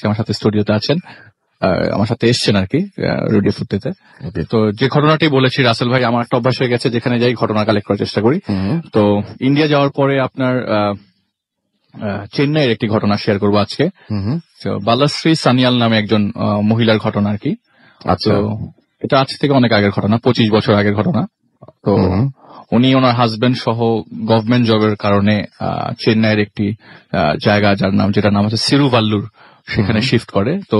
আমার সাথে স্টুডিওতে আছেন, আমার সাথে এসছেন আর কি রেডিও ফুটেতে। তো যে ঘটনাটি বলেছি রাসেল ভাই, আমার একটা অভ্যাস হয়ে গেছে যেখানে যাই ঘটনা কালেক্ট করার চেষ্টা করি। তো ইন্ডিয়া যাওয়ার পরে আপনার চেন্নাইয়ের একটি ঘটনা শেয়ার করবো আজকে। বালাশ্রী সানিয়াল নামে একজন মহিলার ঘটনা আর কি। তো এটা আজ থেকে অনেক আগের ঘটনা, 25 বছর আগের ঘটনা। তো উনি ওনার হাজবেন্ড সহ গভর্নমেন্ট জবের কারণে চেন্নাইয়ের একটি জায়গা যেটার নাম হচ্ছে সিরুভাল্লুর, সেখানে শিফট করে। তো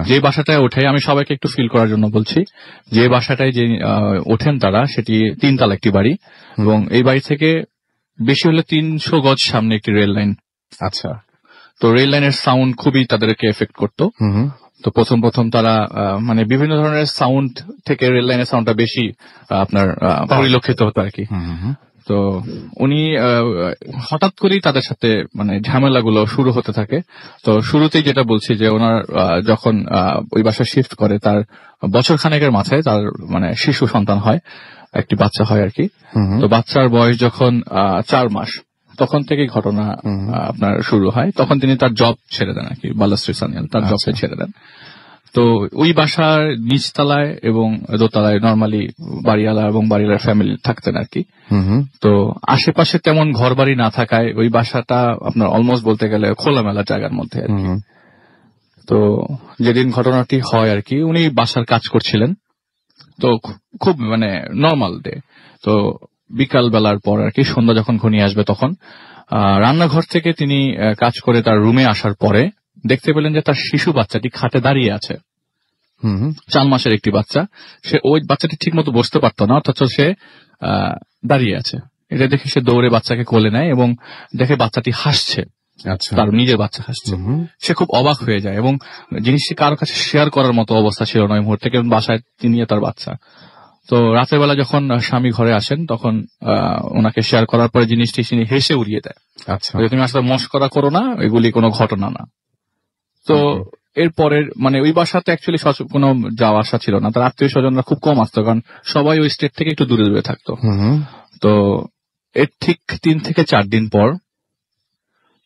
যে বাসাটায় ওঠে, আমি সবাইকে একটু ফিল করার জন্য বলছি, যে বাসাটায় যে ওঠেন তারা, সেটি 3 তলা একটি বাড়ি, এবং এই বাড়ি থেকে বেশি হলে 300 গজ সামনে একটি রেল লাইন। আচ্ছা, তো রেল লাইনের সাউন্ড খুবই তাদেরকে এফেক্ট করতো। তো প্রথম তারা মানে বিভিন্ন ধরনের সাউন্ড থেকে রেল লাইনের সাউন্ডটা বেশি আপনার পরিলক্ষিত হতো আর কি। তো উনি হঠাৎ করেই তাদের সাথে মানে ঝামেলাগুলো শুরু হতে থাকে। তো শুরুতেই যেটা বলছি যে ওনার যখন ওই বাসায় শিফট করে, তার বছর খানেকের মাথায় তার মানে শিশু সন্তান হয়, একটি বাচ্চা হয় আর কি। তো বাচ্চার বয়স যখন 4 মাস, তখন থেকেই ঘটনা আপনার শুরু হয়। তখন তিনি তার জব ছেড়ে দেন আর কি, বালাশ্রী সানিয়াল তার জবটা ছেড়ে দেন। তো ওই বাসার নিচতলায় এবং দোতলায় নর্মালি বাড়িওয়ালা এবং বাড়িওয়ালার ফ্যামিলি থাকতেন আর কি। তো আশেপাশে তেমন ঘর বাড়ি না থাকায় ওই বাসাটা আপনার অলমোস্ট বলতে গেলে খোলামেলা জায়গার মধ্যে আর কি। তো যেদিন ঘটনাটি হয় আর কি, উনি বাসার কাজ করছিলেন। তো খুব মানে নর্মাল ডে। তো বিকাল বেলার পর আর কি, সন্ধ্যা যখন ঘনিয়ে আসবে তখন রান্নাঘর থেকে তিনি কাজ করে তার রুমে আসার পরে দেখতে পেলেন যে তার শিশু বাচ্চাটি খাটে দাঁড়িয়ে আছে। 4 মাসের একটি বাচ্চা। সে ওই বাচ্চাটি ঠিক মতো বসতে পারতো না, অথচ সে দাঁড়িয়ে আছে। এটা দেখে সে দৌড়ে বাচ্চাকে কোলে নেয় এবং দেখে বাচ্চাটি হাসছে, তার নিজের বাচ্চা হাসছে। সে খুব অবাক হয়ে যায় এবং জিনিসটি কারোর কাছে শেয়ার করার মতো অবস্থা ছিল না ওই মুহূর্তে, কারণ বাসায় তিনি তার বাচ্চা। তো রাতের বেলা যখন স্বামী ঘরে আসেন, তখন ওনাকে শেয়ার করার পরে জিনিসটি তিনি হেসে উড়িয়ে দেয়। আচ্ছা, তুমি আসলে মস্করা করো না, এগুলি কোনো ঘটনা না। তো এরপরের মানে ওই বাসাতে অ্যাকচুয়ালি কোনো যাওয়া আসা ছিল না, তার আত্মীয় স্বজনরা খুব কম আসতো, কারণ সবাই ওই স্টেট থেকে একটু দূরে দূরে থাকতো। তো এর ঠিক 3 থেকে 4 দিন পর,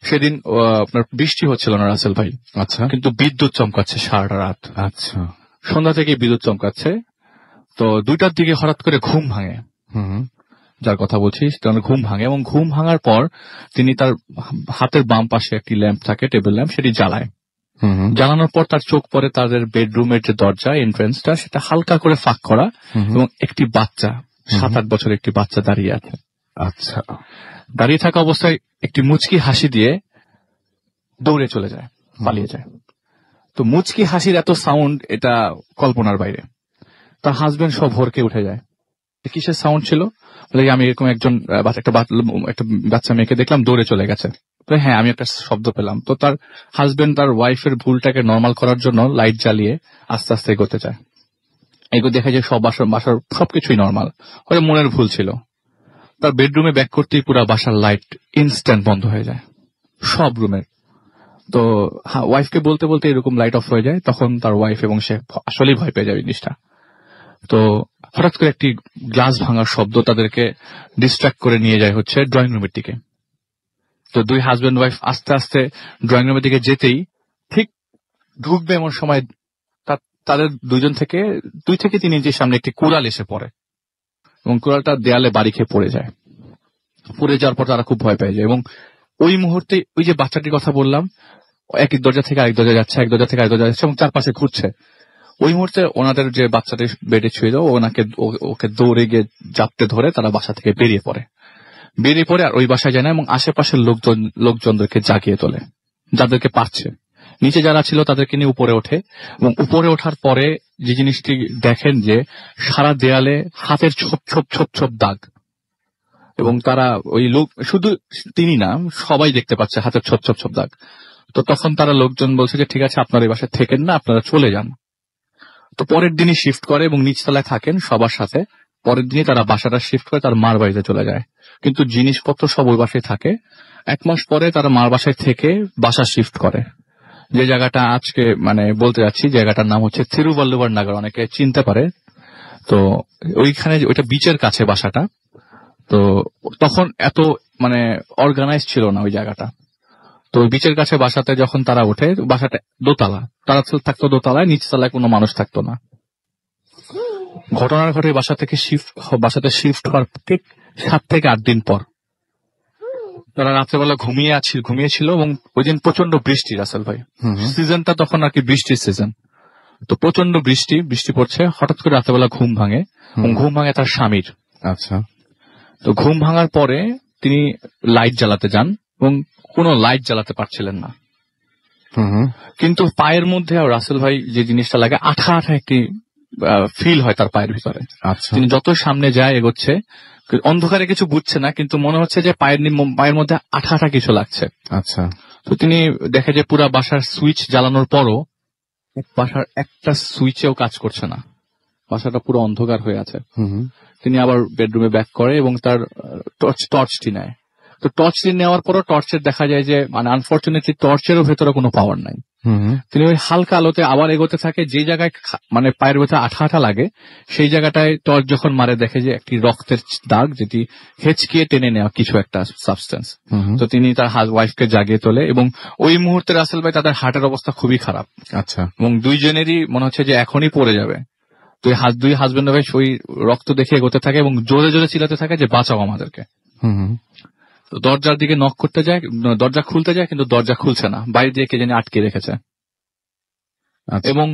সেদিন আপনার বৃষ্টি হচ্ছিল না রাসেল ভাই। আচ্ছা, কিন্তু বিদ্যুৎ চমকাচ্ছে সারাটা রাত। আচ্ছা, সন্ধ্যা থেকে বিদ্যুৎ চমকাচ্ছে। তো 2টার দিকে হঠাৎ করে ঘুম ভাঙে, যার কথা বলছি তার ঘুম ভাঙে, এবং ঘুম ভাঙার পর তিনি তার হাতের বাম পাশে একটি ল্যাম্প থাকে, টেবিল ল্যাম্প, সেটি জ্বালায়। জ্বালানোর পর তার চোখ পড়ে তাদের বেডরুমের যে দরজা, এন্ট্রেন্সটা, সেটা হালকা করে ফাঁক করা, এবং একটি বাচ্চা, 7-8 বছর একটি বাচ্চা দাঁড়িয়ে আছে। আচ্ছা, দাঁড়িয়ে থাকা অবস্থায় একটি মুচকি হাসি দিয়ে দৌড়ে চলে যায়, পালিয়ে যায়। তো মুচকি হাসির এত সাউন্ড, এটা কল্পনার বাইরে। তার হাজবেন্ড সব ভরকে উঠে যায়। কিসের সাউন্ড ছিল? আমি এরকম একটা বাচ্চা মেয়েকে দেখলাম দৌড়ে চলে গেছে। হ্যাঁ, আমি একটা শব্দ পেলাম। তো তার হাজবেন্ড তার ওয়াইফের ভুলটাকে নর্মাল করার জন্য লাইট জ্বালিয়ে আস্তে আস্তে এগোতে চায়। এগুলো দেখে যে বাসার সবকিছুই নর্মাল, হয়তো মনের ভুল ছিল। তার বেডরুমে ব্যাক করতেই পুরো বাসার লাইট ইনস্ট্যান্ট বন্ধ হয়ে যায়, সব রুমের। তো ওয়াইফকে বলতে বলতে এরকম লাইট অফ হয়ে যায়। তখন তার ওয়াইফ এবং সে আসলেই ভয় পেয়ে যায় জিনিসটা। তো হঠাৎ করে একটি গ্লাস ভাঙার শব্দ তাদেরকে ডিস্ট্রাক্ট করে নিয়ে যায় হচ্ছে ড্রয়িং রুমের দিকে। তো 2 হাজবেন্ড ওয়াইফ আস্তে আস্তে ড্রয়িং রুমের দিকে যেতেই ঠিক ঢুকবে এমন সময় তাদের 2 থেকে 3 ইঞ্চির সামনে একটি কুড়াল এসে পড়ে, এবং কুড়ালটা দেয়ালে বাড়ি খেয়ে পড়ে যায়। পড়ে যাওয়ার পর তারা খুব ভয় পেয়ে যায়, এবং ওই মুহূর্তে ওই যে বাচ্চাটির কথা বললাম, এক দরজা থেকে আরেক দরজা যাচ্ছে, এক দরজা থেকে আরেক দরজা যাচ্ছে, এবং চারপাশে ঘুরছে। ওই মুহূর্তে ওনাদের যে বাচ্চাটি বেডে ছুঁয়ে যাও, ওকে দৌড়ে গিয়ে জাপটে ধরে তারা বাসা থেকে বেরিয়ে পড়ে আর ওই বাসায় যায় না, এবং আশেপাশের লোকজনদেরকে জাগিয়ে তোলে, যাদেরকে পারছে। নিচে যারা ছিল তাদেরকে নিয়ে উপরে ওঠে, এবং উপরে ওঠার পরে যে জিনিসটি দেখেন যে সারা দেয়ালে হাতের ছোপ ছোপ ছোপ ছোপ দাগ, এবং তারা ওই লোক, শুধু তিনি না, সবাই দেখতে পাচ্ছে হাতের ছোপ ছোপ ছোপ দাগ। তো তখন তারা লোকজন বলছে যে ঠিক আছে, আপনারা এই বাসায় থেকেন না, আপনারা চলে যান। তো পরের দিনই শিফট করে এবং নিচতলায় থাকেন সবার সাথে। পরের দিনই তারা বাসাটা শিফট করে তার মার বাড়িতে চলে যায়, কিন্তু জিনিসপত্র সব ওই বাসায় থাকে। 1 মাস পরে তারা মার বাসায় থেকে বাসা শিফট করে, যে জায়গাটা আজকে মানে বলতে যাচ্ছি, জায়গাটার নাম হচ্ছে থিরুভাল্লুভার নাগার, অনেকে চিনতে পারে। তো ওইখানে ওইটা বিচের কাছে বাসাটা। তো তখন এত মানে অর্গানাইজ ছিল না ওই জায়গাটা। তো তো বিচের কাছে বাসাতে যখন তারা ওঠে, বাসাটা দোতলা, তারা থাকতো দোতলায়, নিচতলায় কোনো মানুষ থাকতো না। ঘটনার ঘটে বাসাতে শিফট হওয়ার ঠিক 7 থেকে 8 দিন পর তারা রাত্রেবেলা ঘুমিয়েছিল এবং ওই দিন প্রচন্ড বৃষ্টি, রাসেল ভাই। সিজনটা তখন আর কি বৃষ্টির সিজন। তো প্রচন্ড বৃষ্টি পড়ছে, হঠাৎ করে রাত্রেবেলা ঘুম ভাঙে, এবং ঘুম ভাঙে তার স্বামীর। আচ্ছা। তো ঘুম ভাঙার পরে তিনি লাইট জ্বালাতে যান এবং কোনো লাইট জ্বালাতে পারছিলেন না। কিন্তু পায়ের মধ্যে রাসেল ভাই যে জিনিসটা লাগে, আঠা আঠা একটি ফিল হয় তার পায়ের ভিতরে। তিনি যত সামনে যায় এগোচ্ছে, অন্ধকারে কিছু বুঝছে না, কিন্তু মনে হচ্ছে যে পায়ের মধ্যে আঠা আঠা কিছু লাগছে। আচ্ছা। তো তিনি দেখে যে পুরা বাসার সুইচ জ্বালানোর পরও বাসার একটা সুইচেও কাজ করছে না, বাসাটা পুরো অন্ধকার হয়ে আছে। তিনি আবার বেডরুমে ব্যাক করে এবং তার টর্চটি নেয়। তো টর্চটি নেওয়ার পরও টর্চের দেখা যায় যে মানে আনফরচুনেটলি টর্চেরও ভেতরে কোনো পাওয়ার নাই। তিনি ওই হালকা আলোতে আবার এগোতে থাকে, যে জায়গায় মানে পায়ের ভেতরে আঠা আঠা লাগে সেই জায়গাটায় টর্চ যখন মারে দেখে যে একটি রক্তের দাগ, যেটি হেঁচকিয়ে টেনে নেওয়া কিছু একটা সাবস্টেন্স। তো তিনি তার ওয়াইফকে জাগিয়ে তোলে এবং ওই মুহূর্তে রাসেল ভাই তাদের হার্টের অবস্থা খুবই খারাপ। আচ্ছা। এবং দুইজনেরই মনে হচ্ছে যে এখনই পড়ে যাবে। তো দুই হাজবেন্ড ওয়াইফ ওই রক্ত দেখে এগোতে থাকে এবং জোরে জোরে চিল্লাতে থাকে যে বাঁচাও আমাদেরকে। তো দরজার দিকে নক করতে যায়, দরজা খুলতে যায়, কিন্তু দরজা খুলছে না, বাইরে দিয়ে কে জানি আটকে রেখেছে। এবং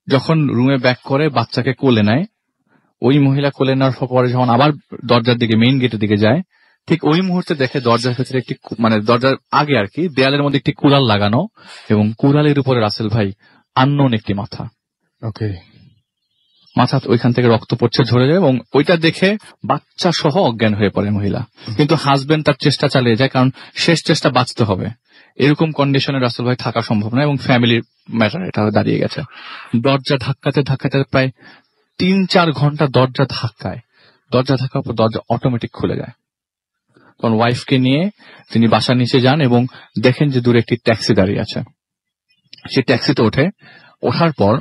যখন রুমে ব্যাক করে বাচ্চাকে কোলে নেয়, ওই মহিলা কোলে নেওয়ার পরে যখন আবার দরজার দিকে মেইন গেটের দিকে যায়, ঠিক ওই মুহূর্তে দেখে দরজার ভেতরে একটি মানে দরজার আগে আর কি দেয়ালের মধ্যে একটি কুড়াল লাগানো, এবং কুড়ালের উপরে রাসেল ভাই আননোন একটি মাথা। ওকে। মাথা ওইখান থেকে রক্ত পড়ছে, ঝরে যায়, এবং ওইটা দেখে বাচ্চা সহ অজ্ঞান হয়ে পড়ে মহিলা। কিন্তু হাজবেন্ড তার চেষ্টা চালিয়ে যায়, কারণ শেষ চেষ্টা বাঁচতে হবে। এরকম কন্ডিশনে রাসেল ভাই থাকা সম্ভব না, এবং ফ্যামিলির ম্যাটার এটা দাঁড়িয়ে গেছে। দরজা ধাক্কাতে প্রায় 3-4 ঘন্টা দরজা ধাক্কার পর দরজা অটোমেটিক খুলে যায়। তখন ওয়াইফকে নিয়ে তিনি বাসার নিচে যান এবং দেখেন যে দূরে একটি ট্যাক্সি দাঁড়িয়ে আছে। সেই ট্যাক্সিতে ওঠার পর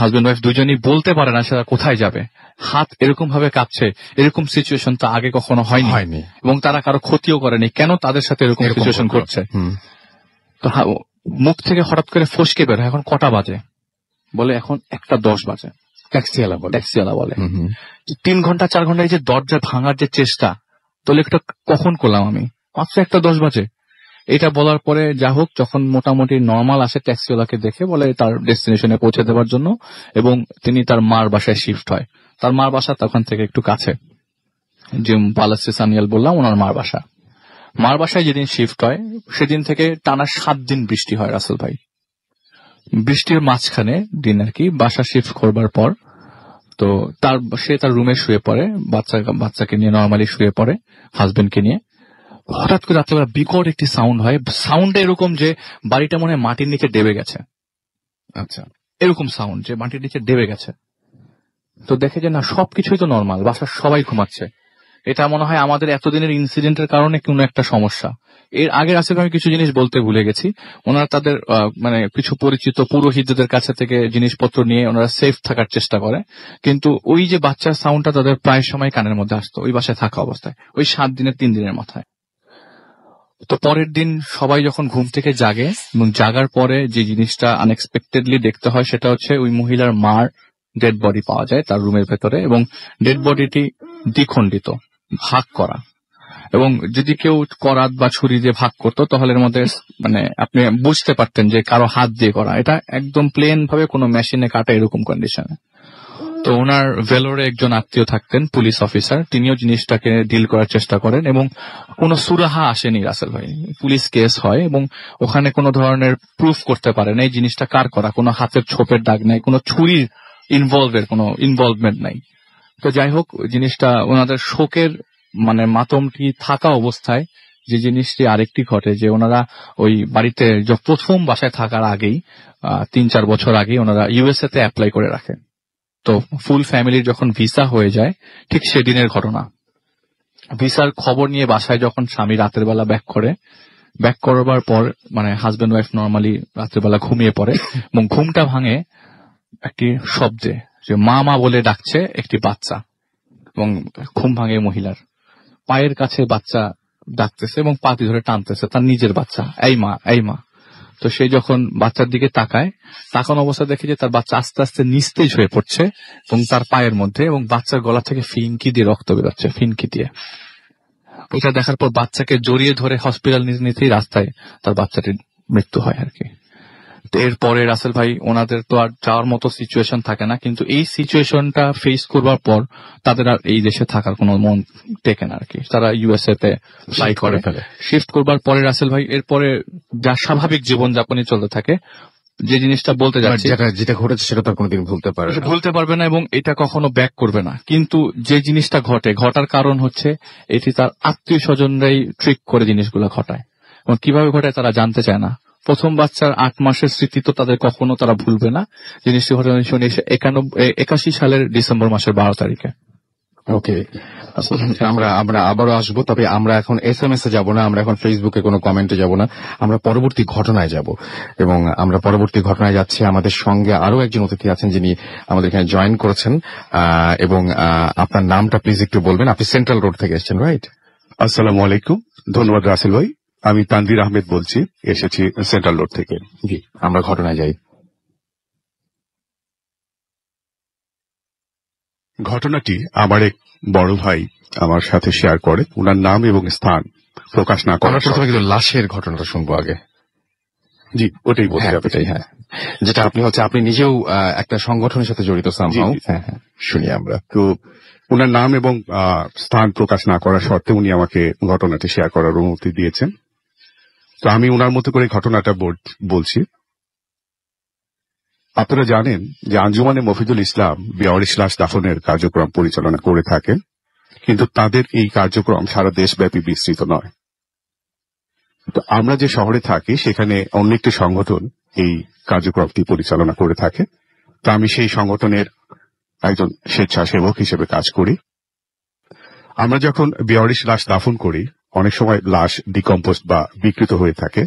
হাজবেন্ড ওয়াইফ দুজনেই বলতে পারে না সেটা কোথায় যাবে। হাত এরকম ভাবে কাঁপছে, এরকম সিচুয়েশন তো আগে কখনো হয়নি, এবং তারা কারো ক্ষতিও করেনি, কেন তাদের সাথে এরকম সিচুয়েশন ঘটছে। তো মুখ থেকে হঠাৎ করে ফসকে বের হয়, এখন কটা বাজে? বলে এখন 1:10 বাজে। ট্যাক্সিওয়ালা বলে 3 ঘন্টা 4 ঘন্টা এই যে দরজা ভাঙার যে চেষ্টা, তাহলে একটা কখন করলাম আমি, মাত্র 1:10 বাজে। এটা বলার পরে যা হোক, যখন মোটামুটি নর্মাল আসে, ট্যাক্সিওয়ালাকে দেখে বলে তার ডেস্টিনেশনে পৌঁছে দেওয়ার জন্য, এবং তিনি তার মার বাসায় শিফট হয়। তার মার বাসা তখন থেকে একটু কাছে, যে বালাশ্রী সানিয়াল বললাম ওনার মার বাসায় যেদিন শিফট হয় সেদিন থেকে টানা 7 দিন বৃষ্টি হয় রাসেল ভাই। বৃষ্টির মাঝখানে দিন আর কি বাসা শিফট করবার পর, তো সে তার রুমে শুয়ে পড়ে, বাচ্চাকে নিয়ে নর্মালি শুয়ে পড়ে, হাজবেন্ডকে নিয়ে। হঠাৎ করে রাত্রেবেলা বিকট একটি সাউন্ড হয়। সাউন্ডটা এরকম যে বাড়িটা মনে হয় মাটির নিচে ডেবে গেছে। আচ্ছা, এরকম সাউন্ড যে মাটির নিচে ডেবে গেছে। তো দেখে যে না, সবকিছুই তো নর্মাল, বাসার সবাই ঘুমাচ্ছে। এটা মনে হয় আমাদের এতদিনের ইনসিডেন্টের কারণে কোনো একটা সমস্যা। এর আগের আসলে আমি কিছু জিনিস বলতে ভুলে গেছি। ওনারা তাদের মানে কিছু পরিচিত পুরোহিতদের কাছে থেকে জিনিসপত্র নিয়ে ওনারা সেফ থাকার চেষ্টা করে, কিন্তু ওই যে বাচ্চার সাউন্ডটা তাদের প্রায় সময় কানের মধ্যে আসতো ওই বাসায় থাকা অবস্থায়, ওই 7 দিনের 3 দিনের মাথায়। তো পরের দিন সবাই যখন ঘুম থেকে জাগে, এবং জাগার পরে যে জিনিসটা আনএক্সপেক্টেডলি দেখতে হয় সেটা হচ্ছে ওই মহিলার মার ডেড বডি পাওয়া যায় তার রুমের ভেতরে, এবং ডেড বডিটি দ্বিখণ্ডিত, ভাগ করা। এবং যদি কেউ করাত বা ছুরি দিয়ে ভাগ করতো তাহলে এর মধ্যে মানে আপনি বুঝতে পারতেন যে কারো হাত দিয়ে করা, এটা একদম প্লেন ভাবে কোনো মেশিনে কাটা, এরকম কন্ডিশনে। তো ওনার ভেলোরে একজন আত্মীয় থাকতেন, পুলিশ অফিসার, তিনিও জিনিসটাকে ডিল করার চেষ্টা করেন, এবং কোনো সুরাহা আসেনি রাসেল ভাই। পুলিশ কেস হয় এবং ওখানে কোনো ধরনের প্রুফ করতে পারে না এই জিনিসটা কার করা, কোনো হাতের ছোপের দাগ নাই, কোনো ছুরির কোনো ইনভলভমেন্ট নাই। তো যাই হোক, জিনিসটা ওনাদের শোকের মানে মাতমটি থাকা অবস্থায় যে জিনিসটি আরেকটি ঘটে, যে ওনারা ওই বাড়িতে প্রথম বাসায় থাকার আগেই 3-4 বছর আগেই ওনারা ইউএসএ তে অ্যাপ্লাই করে রাখে। তো ফুল ফ্যামিলির যখন ভিসা হয়ে যায়, ঠিক সেদিনের ঘটনা। ভিসার খবর নিয়ে বাসায় যখন স্বামী রাতের বেলা ব্যাক করবার পর মানে হাজবেন্ড ওয়াইফ নর্মালি রাতের বেলা ঘুমিয়ে পড়ে, এবং ঘুমটা ভাঙে একটি শব্দে, যে মা মা বলে ডাকছে একটি বাচ্চা, এবং ঘুম ভাঙে মহিলার পায়ের কাছে বাচ্চা ডাকতেছে এবং পাতি ধরে টানতেছে, তার নিজের বাচ্চা, এই মা এই মা। তো সে যখন বাচ্চার দিকে তাকায়, তাকানো অবস্থা দেখে যে তার বাচ্চা আস্তে আস্তে নিস্তেজ হয়ে পড়ছে এবং তার পায়ের মধ্যে, এবং বাচ্চার গলা থেকে ফিনকি দিয়ে রক্ত বেরোচ্ছে, ফিনকি দিয়ে। এটা দেখার পর বাচ্চাকে জড়িয়ে ধরে হসপিটাল নিতেই রাস্তায় তার বাচ্চাটির মৃত্যু হয় আর কি। এরপরে রাসেল ভাই ওনাদের তো আর যাওয়ার মতো সিচুয়েশন থাকে না, কিন্তু এই সিচুয়েশনটা ফেস করবার পর তাদের আর এই দেশে থাকার কোনো মন টেকে না আর কি। তারা ইউএসএ তে ফ্লাই করে ফেলে। শিফট করবার পরে রাসেল ভাই এরপরে যা স্বাভাবিক জীবনযাপনই চলতে থাকে। যে জিনিসটা বলতে যাচ্ছি, যেটা ঘটেছে সেটা তো কোনোদিন ভুলতে পারবে না এবং এটা কখনো ব্যাক করবে না। কিন্তু যে জিনিসটা ঘটার কারণ হচ্ছে এটি তার আত্মীয় স্বজনরাই ট্রিক করে জিনিসগুলো ঘটায়, এবং কিভাবে ঘটায় তারা জানতে চায় না। প্রথম বাচ্চার 8 মাসের স্মৃতি তো তাদের কখনো তারা ভুলবে না। জিনিসটি ঘটে 1981 সালের ডিসেম্বর মাসের 12 তারিখে। ওকে, আমরা আবারও আসবো, তবে আমরা এখন SMS এ যাব না, আমরা এখন ফেসবুকে কোনো কমেন্টে যাব না, আমরা পরবর্তী ঘটনায় যাব। এবং আমরা পরবর্তী ঘটনায় যাচ্ছি। আমাদের সঙ্গে আরো একজন অতিথি আছেন যিনি আমাদের এখানে জয়েন করেছেন, এবং আপনার নামটা প্লিজ একটু বলবেন। আপনি সেন্ট্রাল রোড থেকে এসেছেন, রাইট? আসসালামু আলাইকুম, ধন্যবাদ রাসেল ভাই। আমি তানভীর আহমেদ বলছি, এসেছি সেন্ট্রাল রোড থেকে। জি, আমরা ঘটনায় যাই। ঘটনাটি আমার এক বড় ভাই আমার সাথে শেয়ার করে। ওনার নাম এবং স্থান প্রকাশ না করার প্রথমে কিন্তু লাশের ঘটনাটা শুনবো আগে। জি, ওটাই বলতে হবে। হ্যাঁ, যেটা আপনি নিজেও একটা সংগঠনের সাথে জড়িত সামহাউ। হ্যাঁ, শুনি আমরা। তো ওনার নাম এবং স্থান প্রকাশ না করার শর্তে উনি আমাকে ঘটনাটি শেয়ার করার অনুমতি দিয়েছেন। তো আমি ওনার মতো করে ঘটনাটা বলছি। আপনারা জানেন যে আঞ্জুমানে মফিদুল ইসলাম বেওয়ারিশ লাশ দাফনের কার্যক্রম পরিচালনা করে থাকেন, কিন্তু তাদের এই কার্যক্রম সারা দেশব্যাপী বিস্তৃত নয়। তো আমরা যে শহরে থাকি সেখানে অন্য একটি সংগঠন এই কার্যক্রমটি পরিচালনা করে থাকে। তো আমি সেই সংগঠনের একজন স্বেচ্ছাসেবক হিসেবে কাজ করি। আমরা যখন বেওয়ারিশ লাশ দাফন করি, অনেক সময় লাশ ডিকম্পোস্ট বা বিকৃত হয়ে থাকে।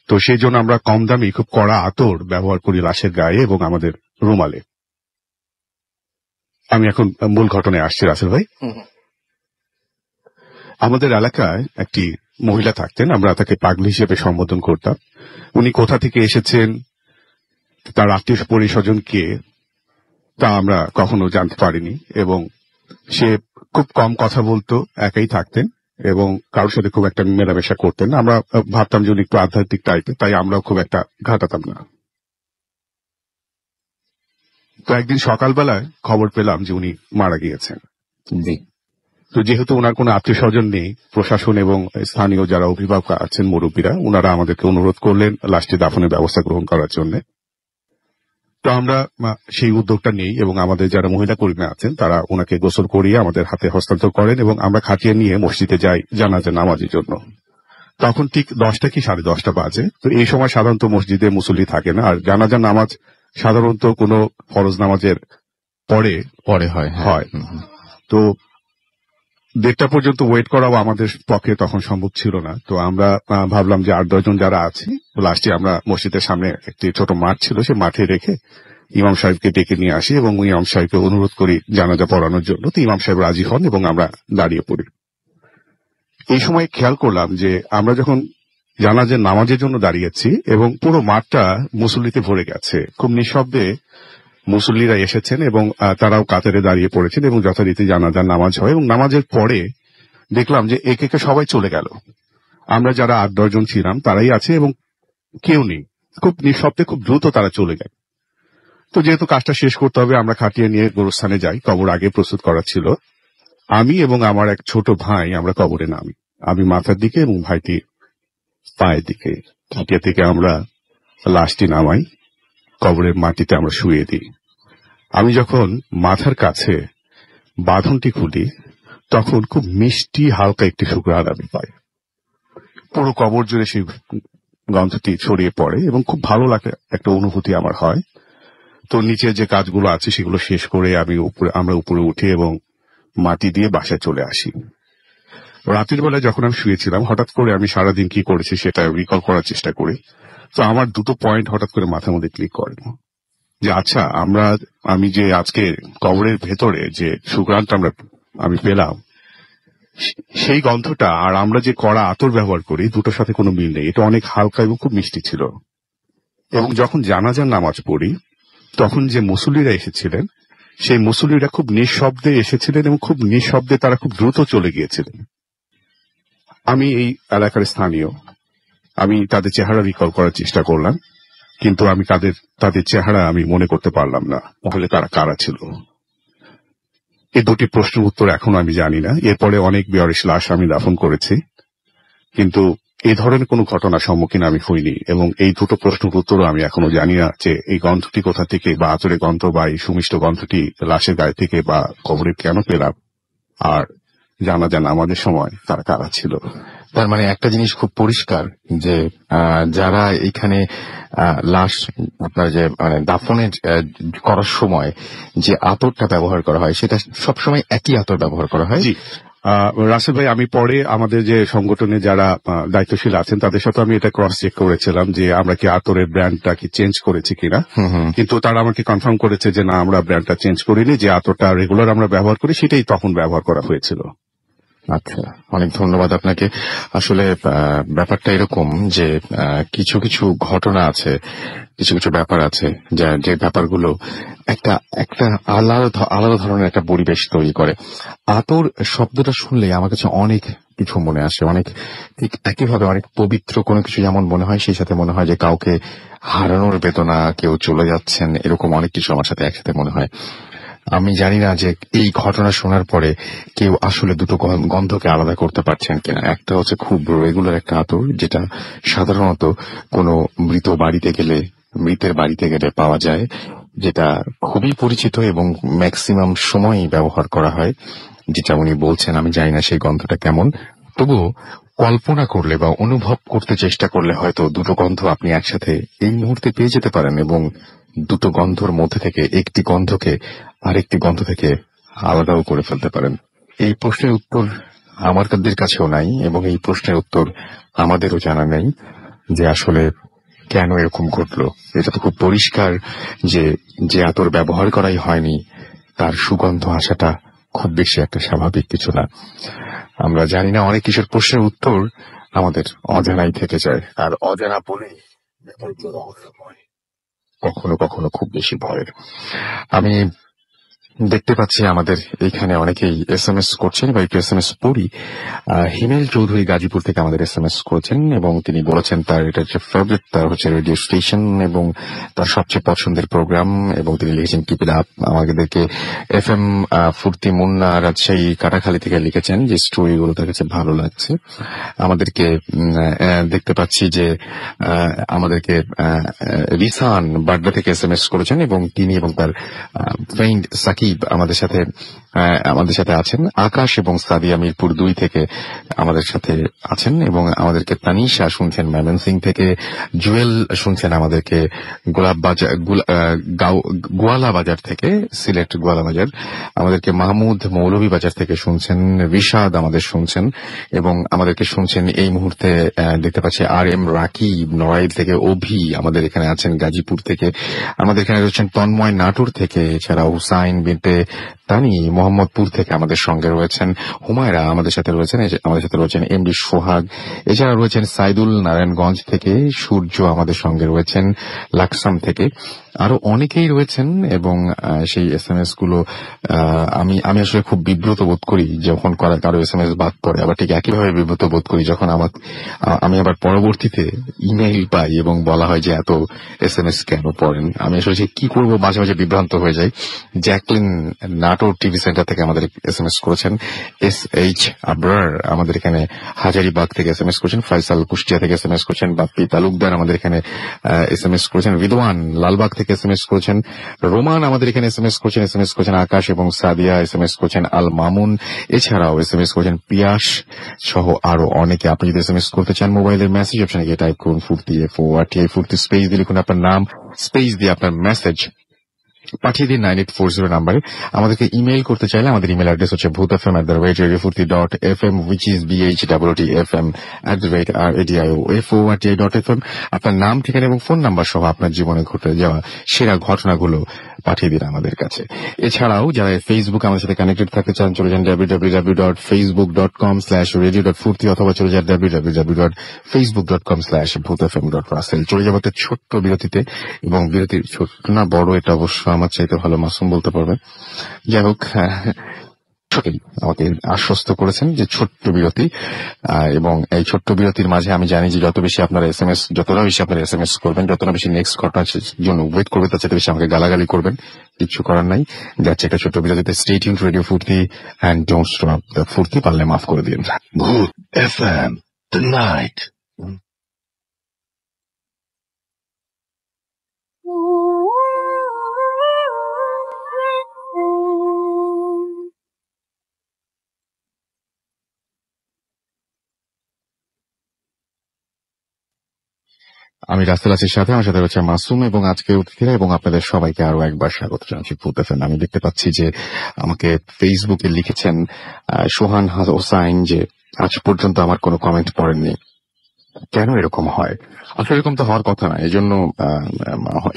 তো সেই জন্য আমরা কম দামি খুব কড়া আতর ব্যবহার করি লাশের গায়ে এবং আমাদের রুমালে। আমি এখন মূল ঘটনায় আসছি রাসেল ভাই। আমাদের এলাকায় একটি মহিলা থাকতেন, আমরা তাকে পাগলি হিসেবে সম্বোধন করতাম। উনি কোথা থেকে এসেছেন, তার আত্মীয় পরিস্বজন কে, তা আমরা কখনো জানতে পারিনি। এবং সে খুব কম কথা বলতো, একাই থাকতেন এবং কারোর সাথে খুব একটা মেলামেশা করতেন না। আমরা ভাবতাম যে উনি একটু আধ্যাত্মিক টাইপের, তাই আমরাও খুব একটা ঘাটাতাম না। তো একদিন সকালবেলায় খবর পেলাম যে উনি মারা গিয়েছেন। তো যেহেতু ওনার কোনো আত্মীয় স্বজন নেই, প্রশাসন এবং স্থানীয় যারা অভিভাবক আছেন, মুরব্বীরা, ওনারা আমাদেরকে অনুরোধ করলেন লাশটি দাফনের ব্যবস্থা গ্রহণ করার জন্য। তো আমরা সেই উদ্যোগটা নেই এবং আমাদের যারা মহিলা কর্মী আছেন তারা ওনাকে গোসল করিয়ে আমাদের হাতে হস্তান্তর করেন এবং আমরা খাটিয়ে নিয়ে মসজিদে যাই জানাজা নামাজের জন্য। তখন ঠিক 10টা কি 10:30 বাজে। তো এই সময় সাধারণত মসজিদে মুসল্লি থাকে না, আর জানাজা নামাজ সাধারণত কোনো ফরজ নামাজের পরে হয়। তো 1:30 পর্যন্ত ওয়েট করাও আমাদের পক্ষে তখন সম্ভব ছিল না। তো আমরা ভাবলাম যে 8-10 জন যারা আছি, লাস্টে আমরা মসজিদের সামনে একটি ছোট মাঠ ছিল, সে মাঠে রেখে ইমাম সাহেবকে ডেকে নিয়ে আসি এবং ইমাম সাহেবকে অনুরোধ করি জানাজা পড়ানোর জন্য। তো ইমাম সাহেব রাজি হন এবং আমরা দাঁড়িয়ে পড়ি। এই সময় খেয়াল করলাম যে আমরা যখন জানাজার নামাজের জন্য দাঁড়িয়েছি এবং পুরো মাঠটা মুসল্লিতে ভরে গেছে, খুব নিঃশব্দে মুসল্লিরা এসেছেন এবং তারাও কাতারে দাঁড়িয়ে পড়েছেন এবং যথারীতি জানাজার নামাজ হয়। এবং নামাজের পরে দেখলাম যে একে একে সবাই চলে গেল। আমরা যারা 8-10 জন ছিলাম তারাই আছে এবং কেউ নেই, খুব নিঃশব্দে খুব দ্রুত তারা চলে গেল। তো যেহেতু কাজটা শেষ করতে হবে, আমরা খাটিয়ে নিয়ে গোরস্থানে যাই। কবর আগে প্রস্তুত করা ছিল। আমি এবং আমার এক ছোট ভাই আমরা কবরে নামি, আমি মাথার দিকে এবং ভাইটি পায়ের দিকে। খাটিয়া থেকে আমরা লাশটি নামাই, কবরের মাটিতে আমরা শুয়ে দিই। আমি যখন মাথার কাছে বাঁধনটি খুলি তখন খুব মিষ্টি হালকা একটি সুঘ্রাণ আমি পাই। পুরো কবর জুড়ে সেই গন্ধটি ছড়িয়ে পড়ে এবং খুব ভালো লাগে, একটা অনুভূতি আমার হয়। তো নিচে যে কাজগুলো আছে সেগুলো শেষ করে আমরা উপরে উঠি এবং মাটি দিয়ে বাসায় চলে আসি। রাতের বেলায় যখন আমি শুয়েছিলাম, হঠাৎ করে আমি সারাদিন কি করেছি সেটা রিকল করার চেষ্টা করি। তো আমার দুটো পয়েন্ট হঠাৎ করে মাথার মধ্যে ক্লিক করে যে আচ্ছা, আমি যে আজকে কবরের ভেতরে যে সুঘ্রাণটা আমি পেলাম, সেই গন্ধটা আর আমরা যে কড়া আতর ব্যবহার করি দুটোর সাথে কোনো মিল নেই। এটা অনেক হালকা এবং খুব মিষ্টি ছিল। এবং যখন জানাজার নামাজ পড়ি তখন যে মুসল্লিরা এসেছিলেন সেই মুসল্লিরা খুব নিঃশব্দে এসেছিলেন এবং খুব নিঃশব্দে তারা খুব দ্রুত চলে গিয়েছিলেন। আমি এই এলাকার স্থানীয়, আমি তাদের চেহারা রিকল করার চেষ্টা করলাম, কিন্তু আমি তাদের চেহারা আমি মনে করতে পারলাম না। তাহলে তারা কারা ছিল? এই দুটি প্রশ্নের উত্তর এখনো আমি জানি না। এরপরে অনেক বেয়ারিশ লাশ আমি দাফন করেছি, কিন্তু এই ধরনের কোনো ঘটনার সম্মুখীন আমি হইনি। এবং এই দুটো প্রশ্নের উত্তরও আমি এখনো জানি না যে এই গন্ধটি কোথা থেকে, বা আতরের গন্ধ বা এই সুমিষ্ট গন্ধটি লাশের গায়ে থেকে বা কবরে কেন পেলাম, আর জানাজা নামাজের সময় তারা কারা ছিল। তার মানে একটা জিনিস খুব পরিষ্কার যে যারা এখানে লাশ আপনার যে মানে দাফনের করার সময় যে আতরটা ব্যবহার করা হয় সেটা সবসময় একই আতর ব্যবহার করা হয়। জি রাসেল ভাই, আমি পরে আমাদের যে সংগঠনে যারা দায়িত্বশীল আছেন তাদের সাথে আমি এটা ক্রস চেক করেছিলাম যে আমরা কি আতরের ব্র্যান্ডটা কি চেঞ্জ করেছি কিনা, কিন্তু তারা আমাকে কনফার্ম করেছে যে না, আমরা ব্র্যান্ডটা চেঞ্জ করিনি, যে আতরটা রেগুলার আমরা ব্যবহার করি সেটাই তখন ব্যবহার করা হয়েছিল। আচ্ছা, অনেক ধন্যবাদ আপনাকে। আসলে ব্যাপারটা এরকম যে কিছু কিছু ঘটনা আছে, কিছু কিছু ব্যাপার আছে যে ব্যাপারগুলো একটা একটা আলাদা ধরনের একটা পরিবেশ তৈরি করে। আতর শব্দটা শুনলে আমার কাছে অনেক কিছু মনে আসে, অনেক ঠিক একইভাবে অনেক পবিত্র কোনো কিছু যেমন মনে হয়, সেই সাথে মনে হয় যে কাউকে হারানোর বেদনা, কেউ চলে যাচ্ছেন, এরকম অনেক কিছু আমার সাথে একসাথে মনে হয়। আমি জানি না যে এই ঘটনা শোনার পরে কেউ আসলে দুটো গন্ধকে আলাদা করতে পারছেন কিনা। একটা হচ্ছে খুব রেগুলার একটা আতর, যেটা সাধারণত কোনো মৃতের বাড়িতে গেলে পাওয়া যায়, যেটা খুবই পরিচিত এবং ম্যাক্সিমাম সময়ই ব্যবহার করা হয়, যেটা উনি বলছেন। আমি জানি না সেই গন্ধটা কেমন, তবুও কল্পনা করলে বা অনুভব করতে চেষ্টা করলে হয়তো দুটো গন্ধ আপনি একসাথে এই মুহূর্তে পেয়ে যেতে পারেন, এবং দুটো গন্ধর মধ্যে থেকে একটি গন্ধকে আরেকটি গন্ধ থেকে আলাদাও করে ফেলতে পারেন। এই প্রশ্নের উত্তর আমাদের কাছেও নাই, এবং এই প্রশ্নের উত্তর আমাদেরও জানা নেই যে আসলে কেন এরকম ঘটলো। এটা তো খুব পরিষ্কার যে আতর ব্যবহার করাই হয়নি তার সুগন্ধ আসাটা খুব বেশি একটা স্বাভাবিক কিছু না। আমরা জানি না, অনেক কিছুর প্রশ্নের উত্তর আমাদের অজানাই থেকে যায়, আর অজানা বলেই কখনো কখনো খুব বেশি ভয়ের। আমি দেখতে পাচ্ছি আমাদের এখানে অনেকেই SMS করছেন, বা একটু SMS পড়ি। হিমেল চৌধুরী গাজীপুর থেকে আমাদের SMS করেছেন, এবং তিনি বলেছেন তার এটা হচ্ছে ফেভারিট, তার হচ্ছে রেডিও স্টেশন এবং তার সবচেয়ে পছন্দের প্রোগ্রাম, এবং তিনি লিখেছেন কিপ ইট আপ। আমাদেরকে FM ফুর্তি মুন্না রাজশাহী কাটাখালী থেকে লিখেছেন যে স্টোরিগুলো তার কাছে ভালো লাগছে। আমাদেরকে দেখতে পাচ্ছি যে আমাদেরকে রিসান বাড্ডা থেকে SMS করেছেন, এবং তিনি এবং তার ফ্রেন্ড সাকিব আমাদের সাথে আছেন। আকাশ এবং সাদিয়া মিরপুর 2 থেকে আমাদের সাথে আছেন, এবং আমাদেরকে তানিশা শুনছেন ময়মনসিংহ থেকে, জুয়েল শুনছেন আমাদেরকে গোয়ালা বাজার থেকে, সিলেট গোয়ালা বাজার। আমাদেরকে মাহমুদ মৌলভীবাজার থেকে শুনছেন, রিশাদ আমাদের শুনছেন, এবং আমাদেরকে শুনছেন এই মুহূর্তে দেখতে পাচ্ছি RM রাকিব নড়াইল থেকে, অভি আমাদের এখানে আছেন গাজীপুর থেকে, আমাদের এখানে রয়েছেন তন্ময় নাটোর থেকে, এছাড়া হুসাইন বিনতে তানি মোহাম্মদপুর থেকে আমাদের সঙ্গে রয়েছেন, হুমায়রা আমাদের সাথে রয়েছেন MD সোহাগ, এছাড়া রয়েছেন সাইদুল নারায়ণগঞ্জ থেকে, সূর্য আমাদের সঙ্গে রয়েছেন লাকসাম থেকে, আরো অনেকেই রয়েছেন। এবং সেই SMS গুলো আমি আসলে খুব বিব্রত বোধ করি যখন কারো SMS বাদ পড়ে, আবার ঠিক একইভাবে বিব্রত বোধ করি যখন আমি আবার পরবর্তীতে ইমেইল পাই এবং বলা হয় যে এত SMS কেন পড়েন। আমি আসলে কি করবো, মাঝে মাঝে বিভ্রান্ত হয়ে যাই। জ্যাকলিন নাটোর টিভি সেন্টার থেকে আমাদের SMS করেছেন, SH আবরার আমাদের এখানে হাজারিবাগ থেকে SMS করেছেন, ফয়সাল কুষ্টিয়া থেকে SMS করেছেন, বাপ্পি তালুকদার আমাদের এখানে SMS করেছেন, রিদওয়ান লালবাগ থেকে SMS করেছেন, রোমান আমাদের এখানে SMS করেছেন, আকাশ এবং সাদিয়া SMS করেছেন, আল মামুন এছাড়াও SMS করেছেন পিয়াস সহ আরো অনেকে। আপনি যদি SMS করতে চান মোবাইলের মেসেজ অপশনে গিয়ে টাইপ করুন ফুর্তি, FORTI ফুর্তি, স্পেস দিয়ে লিখুন আপনার নাম, স্পেস দিয়ে আপনার মেসেজ, পাঠিয়ে দিন 9840 নাম্বারে। আমাদেরকে ইমেইল করতে চাইলে আমাদের ইমেল অ্যাড্রেস হচ্ছে bhutfm@radiofurti.fm, which is bhtfm@radio.fm। আপনার নাম, ঠিকানা এবং ফোন নাম্বার সহ আপনার জীবনে ঘটে যাওয়া সেরা ঘটনাগুলো পাঠিয়ে দিন আমাদের কাছে। এছাড়াও যারা ফেসবুক আমাদের সাথে কানেক্টেড থাকতে চান, চলে যান www.facebook.com/radio.furti অথবা চলে যান www.facebook.com/bhutfm.russell। চলে যাবো একটা ছোট্ট বিরতিতে, এবং বিরতির ছোট্ট না বড় এটা অবশ্য আমার চাইতে ভালো মাসুম বলতে পারবে। যাই হোক, আমাকে আশ্বস্ত করেছেন যে ছোট্ট বিরতি, এবং এই ছোট্ট বিরতির মাঝে আমি জানি যে যতটা বেশি আপনারা এসএমএস করবেন, যতটা বেশি নেক্সট ঘটনার জন্য ওয়েট করবে, তার চেয়ে বেশি আমাকে গালাগালি করবেন। কিচ্ছু করার নাই, যাচ্ছে একটা ছোট্ট বিরতিতে। স্টে টিউনড টু রেডিও ফুর্তি এন্ড ডোন্ট স্টপ দ্য ফুর্তি। পারলে মাফ করে দিন। ভূত এফএম tonight. আমি রাসেল আছির সাথে, আমার সাথে রয়েছে মাসুম এবং আজকে অতিথিরা, এবং আপনাদের সবাইকে আরো একবার স্বাগত জানাচ্ছি ভূত এফএম। আমি দেখতে পাচ্ছি যে আমাকে ফেসবুকে লিখেছেন সোহান হোসাইন যে আজ পর্যন্ত আমার কোনো কমেন্ট পড়েননি। কেন এরকম হয়? আসলে এরকম তো হওয়ার কথা না, এই জন্য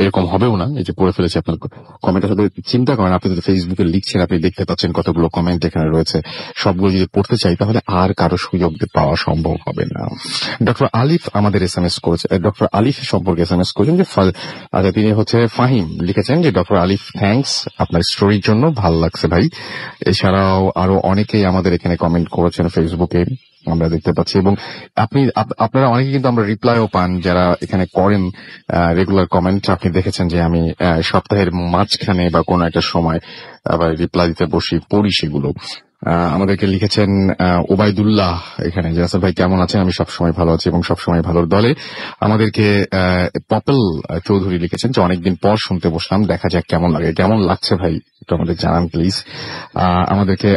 এরকম হবেও না। এই যে পড়ে ফেলেছে আপনার কমেন্ট, আসলে চিন্তা করেন, আপনি যদি ফেসবুকে লিখছেন, আপনি দেখতে পাচ্ছেন কতগুলো কমেন্ট এখানে রয়েছে, সবগুলো যদি পড়তে চাই তাহলে আর কারো সুযোগ পাওয়া সম্ভব হবে না। ডক্টর আলিফ আমাদের এসএমএস করেছে, ডক্টর আলিফ সম্পর্কে এসএমএস করেছেন যে তিনি হচ্ছে ফাহিম লিখেছেন যে ডক্টর আলিফ থ্যাঙ্কস আপনার স্টোরির জন্য, ভাল লাগছে ভাই। এছাড়াও আরো অনেকেই আমাদের এখানে কমেন্ট করেছেন ফেসবুকে, আমরা দেখতে পাচ্ছি, এবং আপনারা অনেকে কিন্তু আমরা রিপ্লাইও পান যারা এখানে করেন রেগুলার কমেন্ট। আপনি দেখেছেন যে আমি সপ্তাহের মাঝখানে বা কোনো একটা সময় আবার রিপ্লাই দিতে পড়ি সেগুলো। আমাদেরকে লিখেছেন ওবায়দুল্লাহ এখানে, যে রাসেল ভাই কেমন আছেন? আমি সবসময় ভালো আছি এবং সবসময় ভালোর দলে। আমাদেরকে পপল চৌধুরী লিখেছেন যে অনেকদিন পর শুনতে বসলাম, দেখা যাক কেমন লাগে। কেমন লাগছে ভাই একটু আমাদের জানান প্লিজ। আমাদেরকে